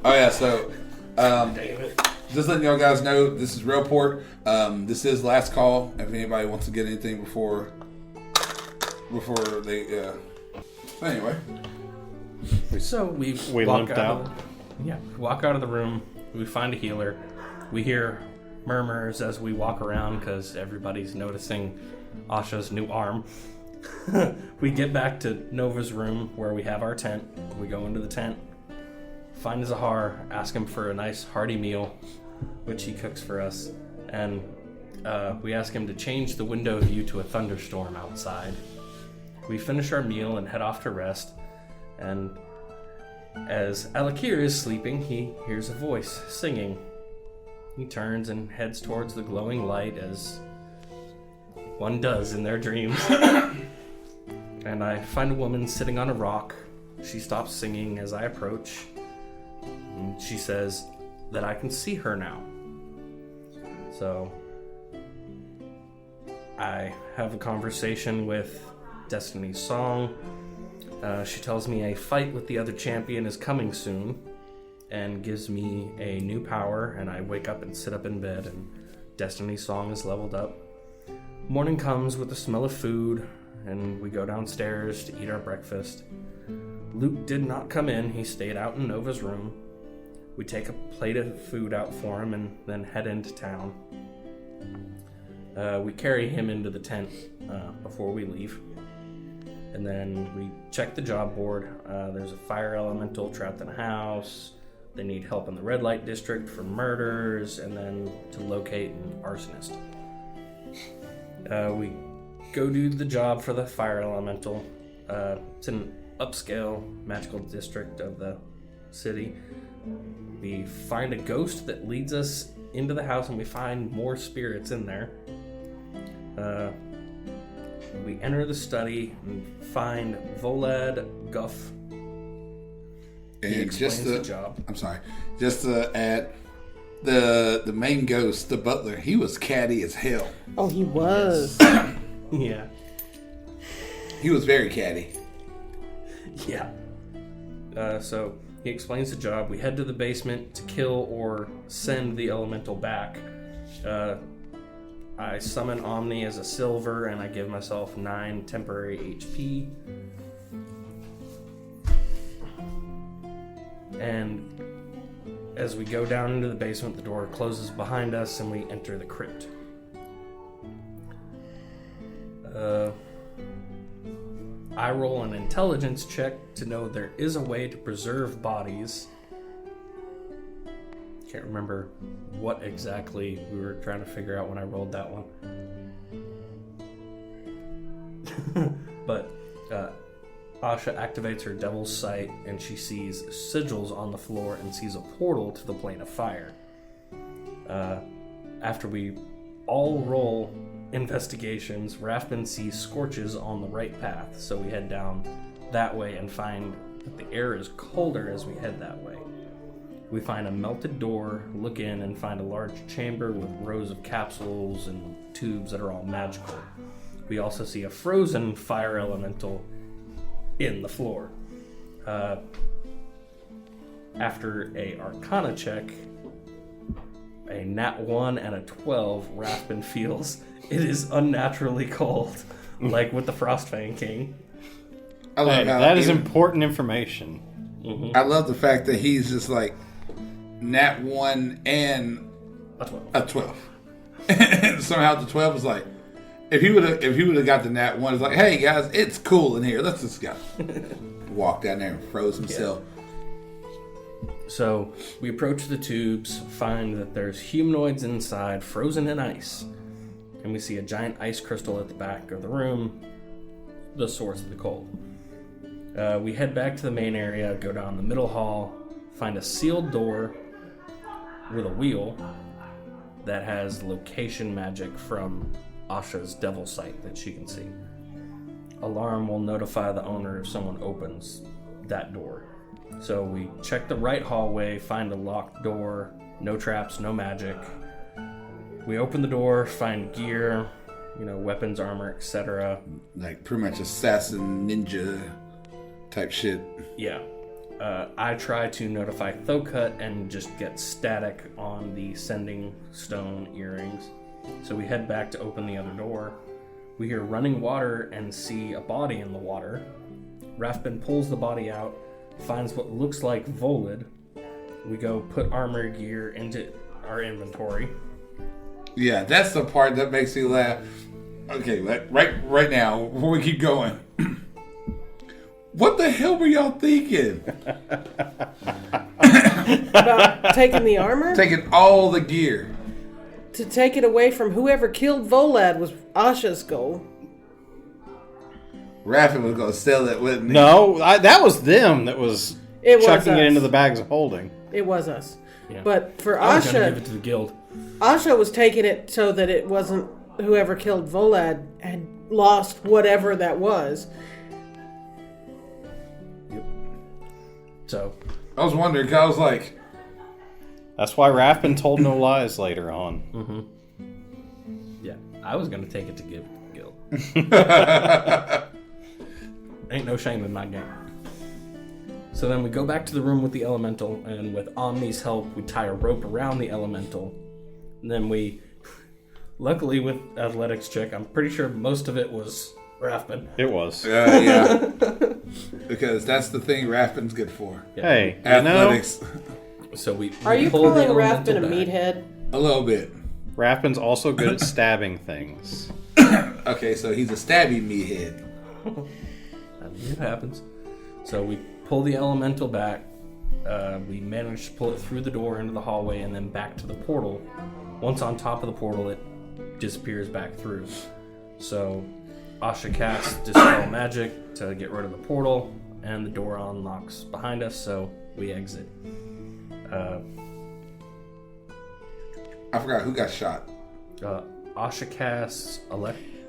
Oh yeah, so Damn it. just letting y'all guys know, this is Railport. This is last call. If anybody wants to get anything before they. Anyway, So we lumped out. Walk out of the room. We find a healer. We hear murmurs as we walk around because everybody's noticing Asha's new arm. We get back to Nova's room where we have our tent. We go into the tent, find Zahar, ask him for a nice hearty meal, which he cooks for us, and we ask him to change the window view to a thunderstorm outside. We finish our meal and head off to rest, and as Alakir is sleeping, he hears a voice singing. He turns and heads towards the glowing light as one does in their dreams. And I find a woman sitting on a rock. She stops singing as I approach. And she says that I can see her now. So I have a conversation with Destiny's Song. She tells me a fight with the other champion is coming soon and gives me a new power, and I wake up and sit up in bed, and Destiny's Song is leveled up. Morning comes with the smell of food, and we go downstairs to eat our breakfast. Luke did not come in. He stayed out in Nova's room. We take a plate of food out for him and then head into town. We carry him into the tent before we leave. And then we check the job board. There's a fire elemental trapped in a house. They need help in the red light district for murders, and then to locate an arsonist. We go do the job for the fire elemental. It's an upscale magical district of the city. We find a ghost that leads us into the house, and we find more spirits in there. We enter the study and find Volad Guff. He explains the job. I'm sorry. Just to add, the main ghost, the butler, he was catty as hell. Oh, he was. Yes. Yeah. He was very catty. Yeah. So he explains the job. We head to the basement to kill or send the elemental back. I summon Omni as a silver, and I give myself 9 temporary HP. And as we go down into the basement, the door closes behind us, and we enter the crypt. I roll an intelligence check to know there is a way to preserve bodies can't remember what exactly we were trying to figure out when I rolled that one. But Asha activates her devil's sight, and she sees sigils on the floor and sees a portal to the plane of fire. After we all roll investigations, Rathbun sees scorches on the right path, so we head down that way and find that the air is colder as we head that way. We find a melted door, look in, and find a large chamber with rows of capsules and tubes that are all magical. We also see a frozen fire elemental in the floor. After a Arcana check, a nat 1 and a 12, Rathbun feels it is unnaturally cold, like with the Frostfang King. I love Hey, how that is even- important information. I love the fact that he's just like nat 1 and A 12. a 12. And somehow the 12 was like, if he would have got the nat 1, it's like, hey guys, it's cool in here. Let's just go. Walk down there and froze himself. So we approach the tubes, find that there's humanoids inside, frozen in ice. And we see a giant ice crystal at the back of the room, the source of the cold. We head back to the main area, go down the middle hall, find a sealed door with a wheel that has location magic from Asha's devil sight that she can see. Alarm will notify the owner if someone opens that door. So we check the right hallway, find a locked door, no traps, no magic. We open the door, find gear, weapons, armor, etc. Like pretty much assassin ninja type shit. Yeah. I try to notify Thokut and just get static on the sending stone earrings. So we head back to open the other door. We hear running water and see a body in the water. Rathbun pulls the body out, finds what looks like Volid. We go put armor gear into our inventory. Yeah, that's the part that makes me laugh. Okay, right now, before we keep going. What the hell were y'all thinking? About taking the armor? Taking all the gear. To take it away from whoever killed Volad was Asha's goal. Raffin was gonna sell it, wasn't he? No, that was them that was chucking us. it into the bags of holding. It was us. Yeah. But for I was gonna give Asha, it to the guild. Asha was taking it so that it wasn't whoever killed Volad had lost whatever that was. So I was wondering, 'cause I was like, That's why Rathbun told no lies later on. yeah, I was gonna take it to give it to the guild. Ain't no shame in my game. So then we go back to the room with the elemental, and with Omni's help, we tie a rope around the elemental. And then we, luckily with athletics check, I'm pretty sure most of it was Rathbun. It was. yeah. Because that's the thing Rathbun's good for. Hey, Athletics. So we Are you pull the calling elemental Rathbun a back. meathead? A little bit. Rathbun's also good at stabbing things. Okay, so he's a stabby meathead. It happens. So we pull the elemental back. We manage to pull it through the door into the hallway and then back to the portal. Once on top of the portal, it disappears back through. So Asha casts Dispel Magic to get rid of the portal, and the door unlocks behind us, so we exit. I forgot who got shot. Asha casts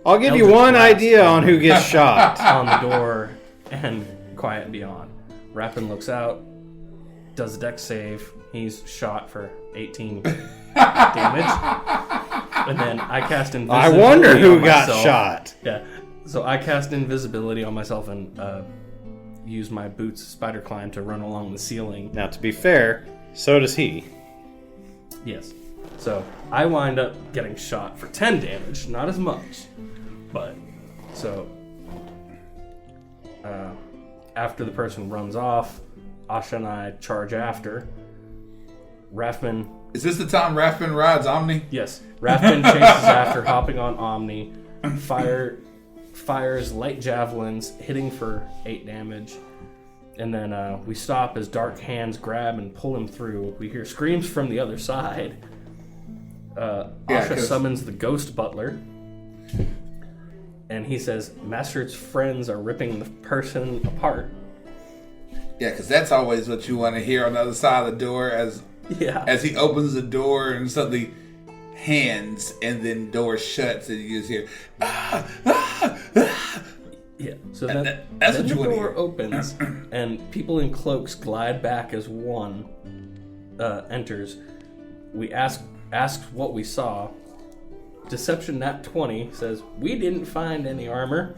I'll give you Eldritch one Blast idea on who gets shot. on the door and Quiet Beyond. Rathbun looks out, does a dex save. He's shot for 18 damage. And then I cast I invisibility wonder who on got myself. shot. Yeah. So I cast invisibility on myself and use my boots spider climb to run along the ceiling. Now, to be fair, so does he. Yes. So I wind up getting shot for 10 damage, not as much. But, so, after the person runs off, Asha and I charge after. Rathbun, Is this the time Rathbun rides Omni? yes, Rathbun chases after, hopping on Omni, fires light javelins, hitting for 8 damage. And then we stop as dark hands grab and pull him through. We hear screams from the other side. Asha summons the ghost butler. And he says, Master's friends are ripping the person apart. Yeah, because that's always what you want to hear on the other side of the door as he opens the door and suddenly hands and then door shuts and you just hear, ah, ah, ah. Yeah, so then, that's then what you the want to door hear. opens and people in cloaks glide back as one enters. We ask what we saw. Deception Nat 20 says, we didn't find any armor.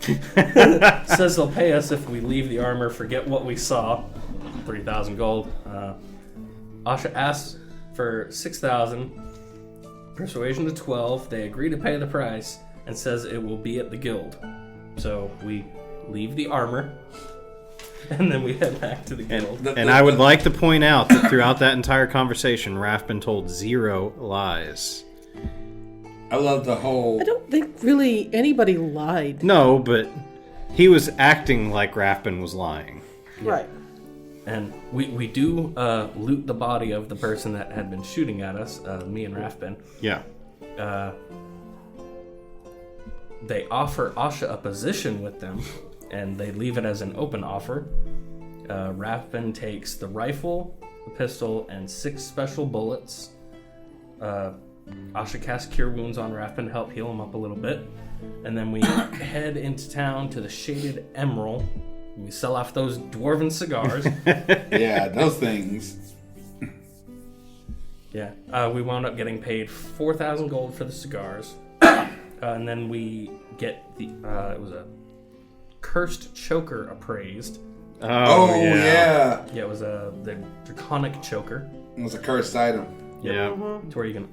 Says they'll pay us if we leave the armor, forget what we saw. 3,000 gold. Asha asks for 6,000. Persuasion to 12. They agree to pay the price and says it will be at the guild. So we leave the armor and then we head back to the guild. And I would like to point out that throughout that entire conversation, Rathbun told 0 lies. I love the whole... I don't think really anybody lied. No, but he was acting like Rathbun was lying. Right. And we do loot the body of the person that had been shooting at us, me and Rathbun. Yeah. They offer Asha a position with them, and they leave it as an open offer. Rathbun takes the rifle, the pistol, and 6 special bullets. Asha casts Cure Wounds on Rathbun to help heal him up a little bit. And then we head into town to the Shaded Emerald. And we sell off those dwarven cigars. Yeah, those things. Yeah. We wound up getting paid 4,000 gold for the cigars. And then we get the... it was a cursed choker appraised. Oh, yeah. Yeah, it was the draconic choker. It was a cursed item. Yeah. To where you can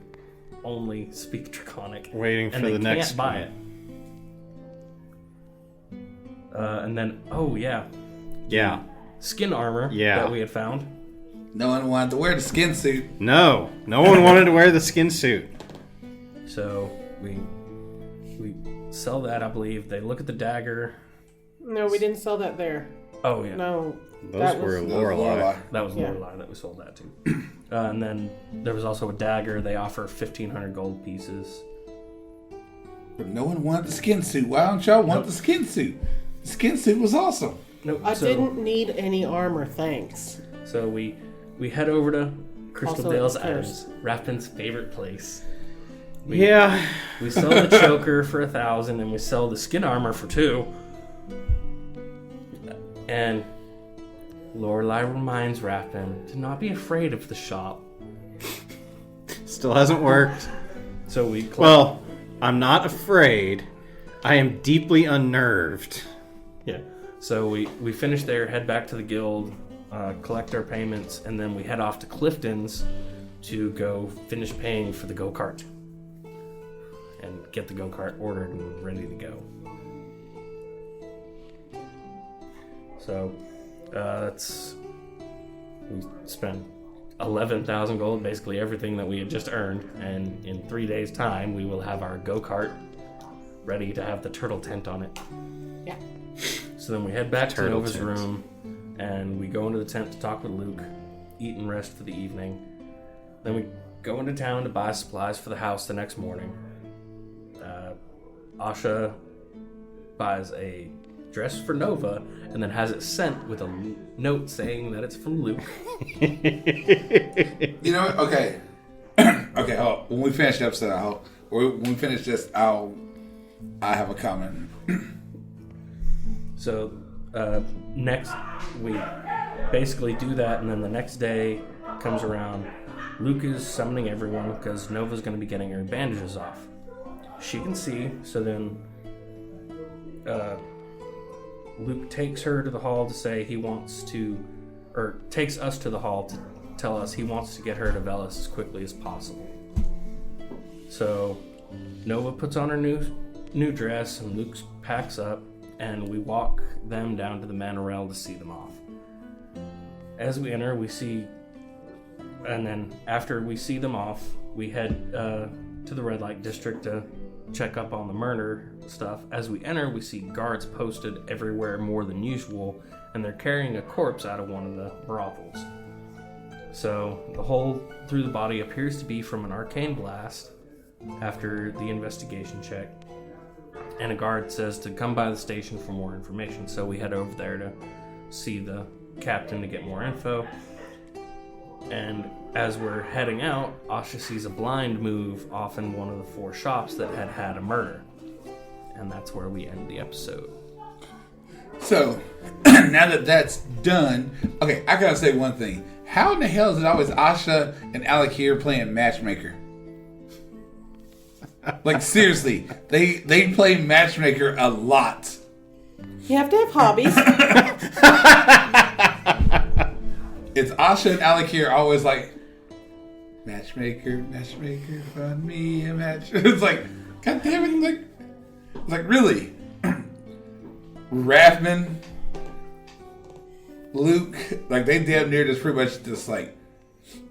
only speak draconic. Waiting for and the they next can't buy it. And then, Yeah. skin armor Yeah. that we had found. No one wanted to wear the skin suit. No one wanted to wear the skin suit. So we sell that, I believe. They look at the dagger. No, we didn't sell that there. Oh, yeah. No. Those were Lorelei. That was Yeah. Lorelei that we sold that to. And then there was also a dagger. They offer 1,500 gold pieces. But no one wanted the skin suit. Why don't y'all want the skin suit? The skin suit was awesome. Nope. I didn't need any armor, thanks. So we head over to Crystal Also, Dale's of course. Items, Rathbun's favorite place. Yeah. We sell the choker for 1,000, and we sell the skin armor for 2. And Lorelei reminds Rathbun to not be afraid of the shop. Still hasn't worked. So we Well, I'm not afraid. I am deeply unnerved. yeah. So we finish there, head back to the guild, collect our payments, and then we head off to Clifton's to go finish paying for the go-kart and get the go-kart ordered and ready to go. So we spent 11,000 gold, basically everything that we had just earned, and in 3 days' time we will have our go-kart ready to have the turtle tent on it. Yeah. So then we head back to Turtle Nova's tent. room, and we go into the tent to talk with Luke, eat and rest for the evening. Then we go into town to buy supplies for the house the next morning. Asha buys a dress for Nova, and then has it sent with a note saying that it's from Luke. You know what? Okay. Okay, hold on. When we finish the episode, when we finish this, I have a comment. So next we basically do that, and then the next day comes around. Luke is summoning everyone because Nova's going to be getting her bandages off. She can see, so then Luke takes her to the hall to say he wants to, or takes us to the hall to tell us he wants to get her to Velis as quickly as possible. So Nova puts on her new dress, and Luke packs up, and we walk them down to the Manorel to see them off. As we enter, we see, and then after we see them off, we head to the red light district to check up on the murder stuff. As we enter, we see guards posted everywhere more than usual, and they're carrying a corpse out of one of the brothels. So the hole through the body appears to be from an arcane blast after the investigation check. And a guard says to come by the station for more information. So we head over there to see the captain to get more info. And as we're heading out, Asha sees a blind move off in one of the 4 shops that had a murder. And that's where we end the episode. So, now that that's done, okay, I gotta say one thing. How in the hell is it always Asha and Alec here playing matchmaker? Like, seriously, they play matchmaker a lot. You have to have hobbies. It's Asha and Alec here always like, matchmaker, find me a match. It's like, God damn it, like really? Rathman, Luke, like they damn near just pretty much just like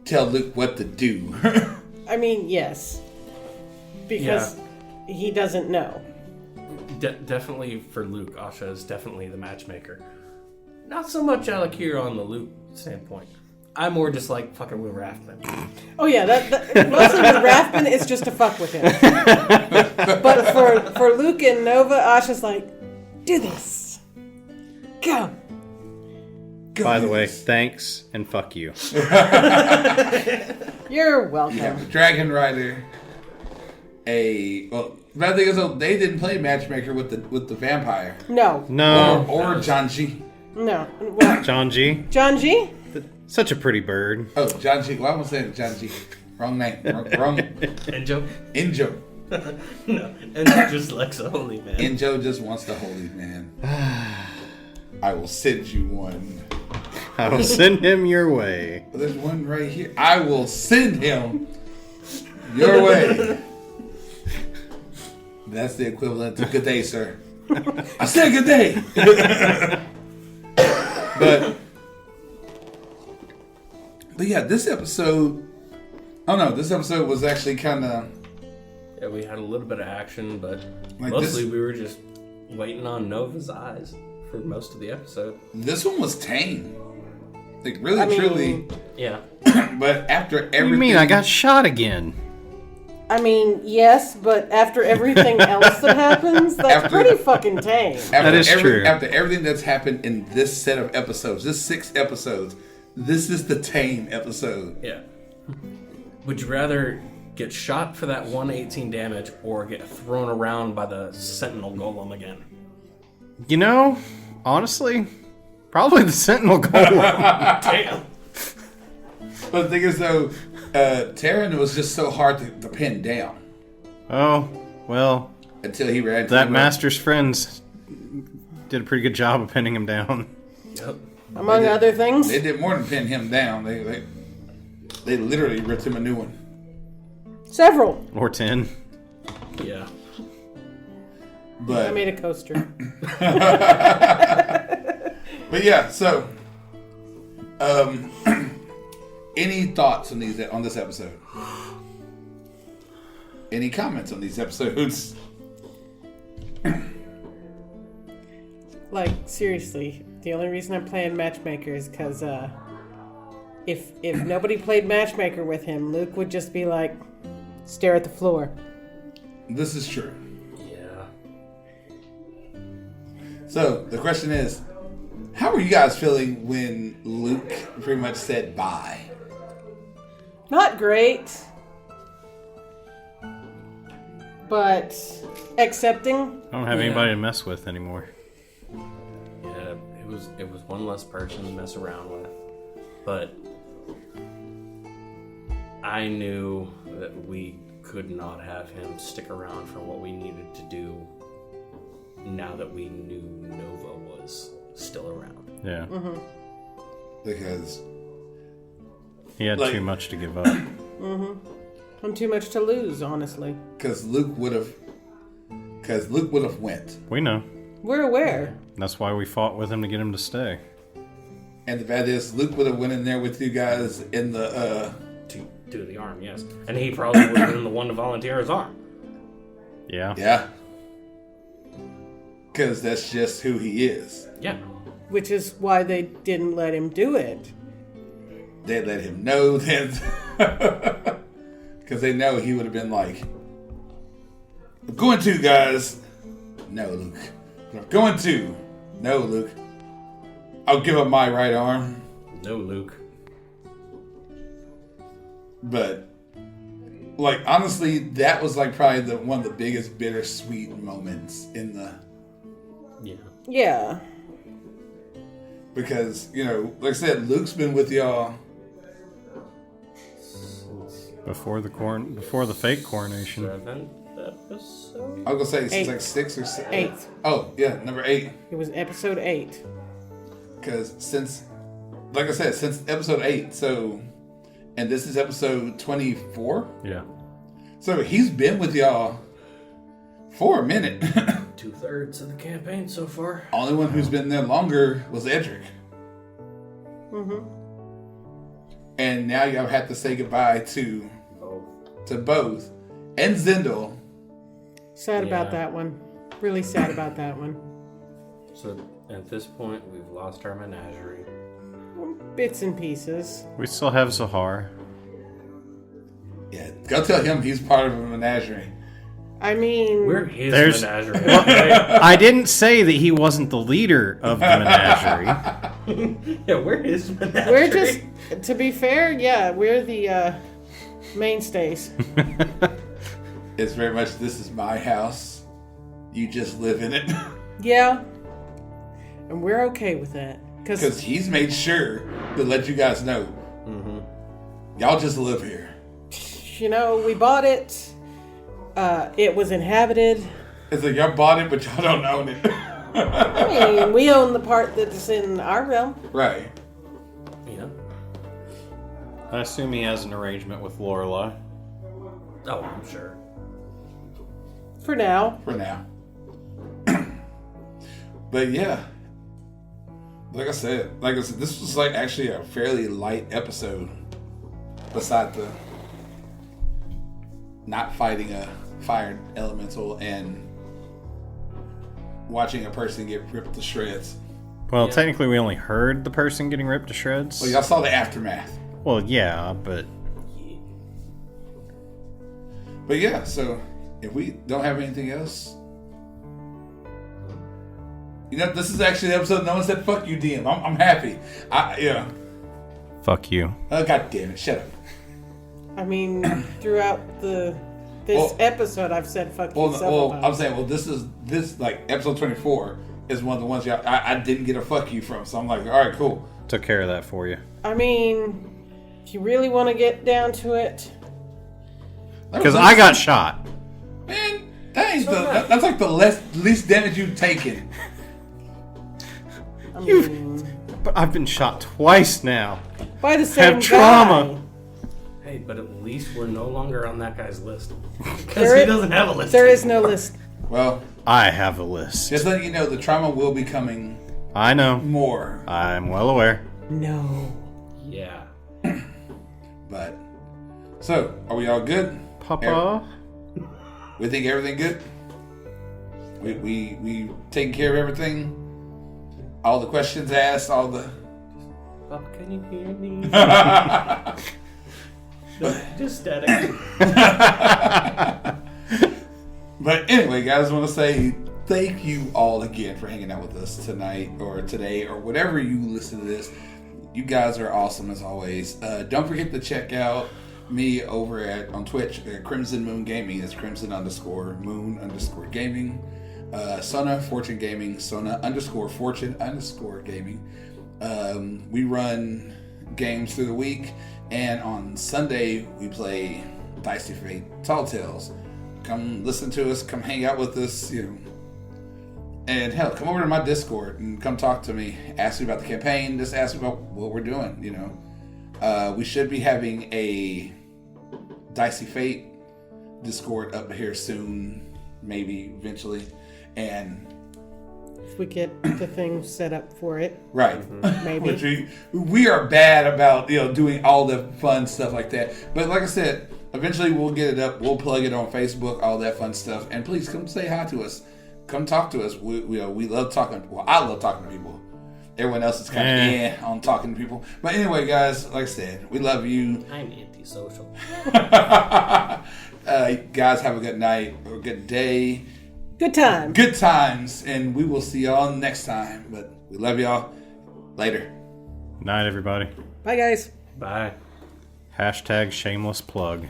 tell Luke what to do. I mean, yes. Because he doesn't know. Definitely for Luke, Asha is definitely the matchmaker. Not so much Alec here on the Luke standpoint. I'm more just like fucking with Rathman. Oh yeah, that mostly with Rathman, it's just to fuck with him. But for Luke and Nova, Asha's like, do this. Go. By the way, thanks and fuck you. You're welcome. You have the Dragon Rider. Well, the bad thing is though, they didn't play matchmaker with the vampire. No. Or John G. No. What? John G. John G? Such a pretty bird. Oh, John G. Well, I was saying John G. Wrong name. Wrong. Enjo? Enjo. No, Enjo just likes a holy man. Enjo just wants the holy man. I will send you one. I will send him your way. Well, there's one right here. I will send him your way. That's the equivalent to good day, sir. I said good day. But yeah, this episode, this episode was actually kind of... Yeah, we had a little bit of action, but Like mostly this- we were just waiting on Nova's eyes for most of the episode. This one was tame. Like, really, truly. Yeah. But after everything... What do you mean? I got shot again. I mean, yes, but after everything else that happens, that's pretty fucking tame. That is true. After everything that's happened in this set of episodes, this 6 episodes, this is the tame episode. Yeah. Would you rather get shot for that 118 damage or get thrown around by the Sentinel Golem again? You know, honestly, probably the Sentinel Golem. Damn. But the thing is, though, Terran was just so hard to pin down. Oh, well, Until he ran that Master's friends did a pretty good job of pinning him down. Yep. Among other things. They did more than pin him down. They literally ripped him a new one. Several. Or 10. Yeah. But I made a coaster. But yeah, so any thoughts on this episode? Any comments on these episodes? Like, seriously, the only reason I'm playing Matchmaker is because if nobody played Matchmaker with him, Luke would just be like, stare at the floor. This is true. Yeah. So the question is, how were you guys feeling when Luke pretty much said bye? Not great, but accepting. I don't have anybody to mess with anymore. Yeah, it was one less person to mess around with. But I knew that we could not have him stick around for what we needed to do now that we knew Nova was still around. Yeah. Mm-hmm. Because He had Like- too much to give up. And too much to lose, honestly. Luke would have went. We know. We're aware. That's why we fought with him to get him to stay. And the bad is, Luke would have went in there with you guys in the To do the arm, yes. And he probably would have been the one to volunteer his arm. Yeah. Yeah. Because that's just who he is. Yeah. Which is why they didn't let him do it. They let him know that. Because they know he would have been like, I'm going to, guys. No, Luke. I'm going to. No, Luke. I'll give up my right arm. No, Luke. But, like, honestly, that was like probably one of the biggest bittersweet moments in the... Yeah. Yeah. Because, you know, like I said, Luke's been with y'all... Before the fake coronation. 7th episode? I was going to say, it's 8. like 6 or 7. 8. Oh, yeah, number 8. It was episode 8. Because since, like I said, since episode 8, so... And this is episode 24? Yeah. So he's been with y'all for a minute. 2/3 of the campaign so far. Only one who's been there longer was Edric. Mm-hmm. And now y'all have to say goodbye to both. And Zendel. Sad about that one. Really sad about that one. So at this point, we've lost our menagerie. Bits and pieces. We still have Zahar. Yeah, go tell him he's part of a menagerie. I mean... We're his There's- menagerie. Okay? I didn't say that he wasn't the leader of the menagerie. Yeah, we're his menagerie. We're just... To be fair, yeah, we're the mainstays. It's very much, this is my house. You just live in it. Yeah. And we're okay with that. Because he's made sure to let you guys know. Mm-hmm. Y'all just live here. You know, we bought it. It was inhabited. It's like y'all bought it, but y'all don't own it. I mean, we own the part that's in our realm. Right. Yeah. I assume he has an arrangement with Lorelai. Oh, I'm sure. For now. For now. But yeah. Like I said, this was like actually a fairly light episode. Beside the not fighting a fire elemental and watching a person get ripped to shreds. Well, Yeah. technically we only heard the person getting ripped to shreds. Well, y'all saw the aftermath. Well, yeah, but But yeah, so if we don't have anything else, you know, this is actually the episode no one said "fuck you, DM." I'm happy. Yeah. fuck you. Oh, god damn it! Shut up. I mean, throughout this Well- episode, I've said fuck you several I'm times. saying, this like episode 24 is one of the ones I didn't get a fuck you from. So I'm like, all right, cool. Took care of that for you. I mean, if you really want to get down to it, Because I got shot. Man, that's like the least damage you've taken. I mean, But I've been shot twice now. by the same Have trauma. guy. Hey, but at least we're no longer on that guy's list. Because There he is- doesn't have a list. There is no list. Well, I have a list. just letting you know, the trauma will be coming I know. more. I'm well aware. No. Yeah. But so, are we all good? Papa? We think everything good? We taking care of everything? All the questions asked, all the... Papa, can you hear me? Just static. But anyway, guys, I want to say thank you all again for hanging out with us tonight or today or whatever you listen to this. You guys are awesome as always. Don't forget to check out me over on Twitch at Crimson Moon Gaming. It's Crimson_Moon_Gaming. Sona Fortune Gaming. Sona_Fortune_Gaming. We run games through the week, and on Sunday we play Dicey Fate Tall Tales. Come listen to us, come hang out with us, you know. And hell, come over to my Discord and come talk to me. Ask me about the campaign, just ask me about what we're doing, you know. We should be having a Dicey Fate Discord up here soon, maybe eventually. And If we get the thing set up for it, right. maybe. Which we are bad about, you know, doing all the fun stuff like that. But like I said, Eventually, we'll get it up. We'll plug it on Facebook, all that fun stuff. And please come say hi to us. Come talk to us. We love talking. Well, I love talking to people. Everyone else is kind of on talking to people. But anyway, guys, like I said, we love you. I'm antisocial. Guys, have a good night or a good day. Good time. Good times. And we will see y'all next time. But we love y'all. Later. Night, everybody. Bye, guys. Bye. Hashtag shameless plug.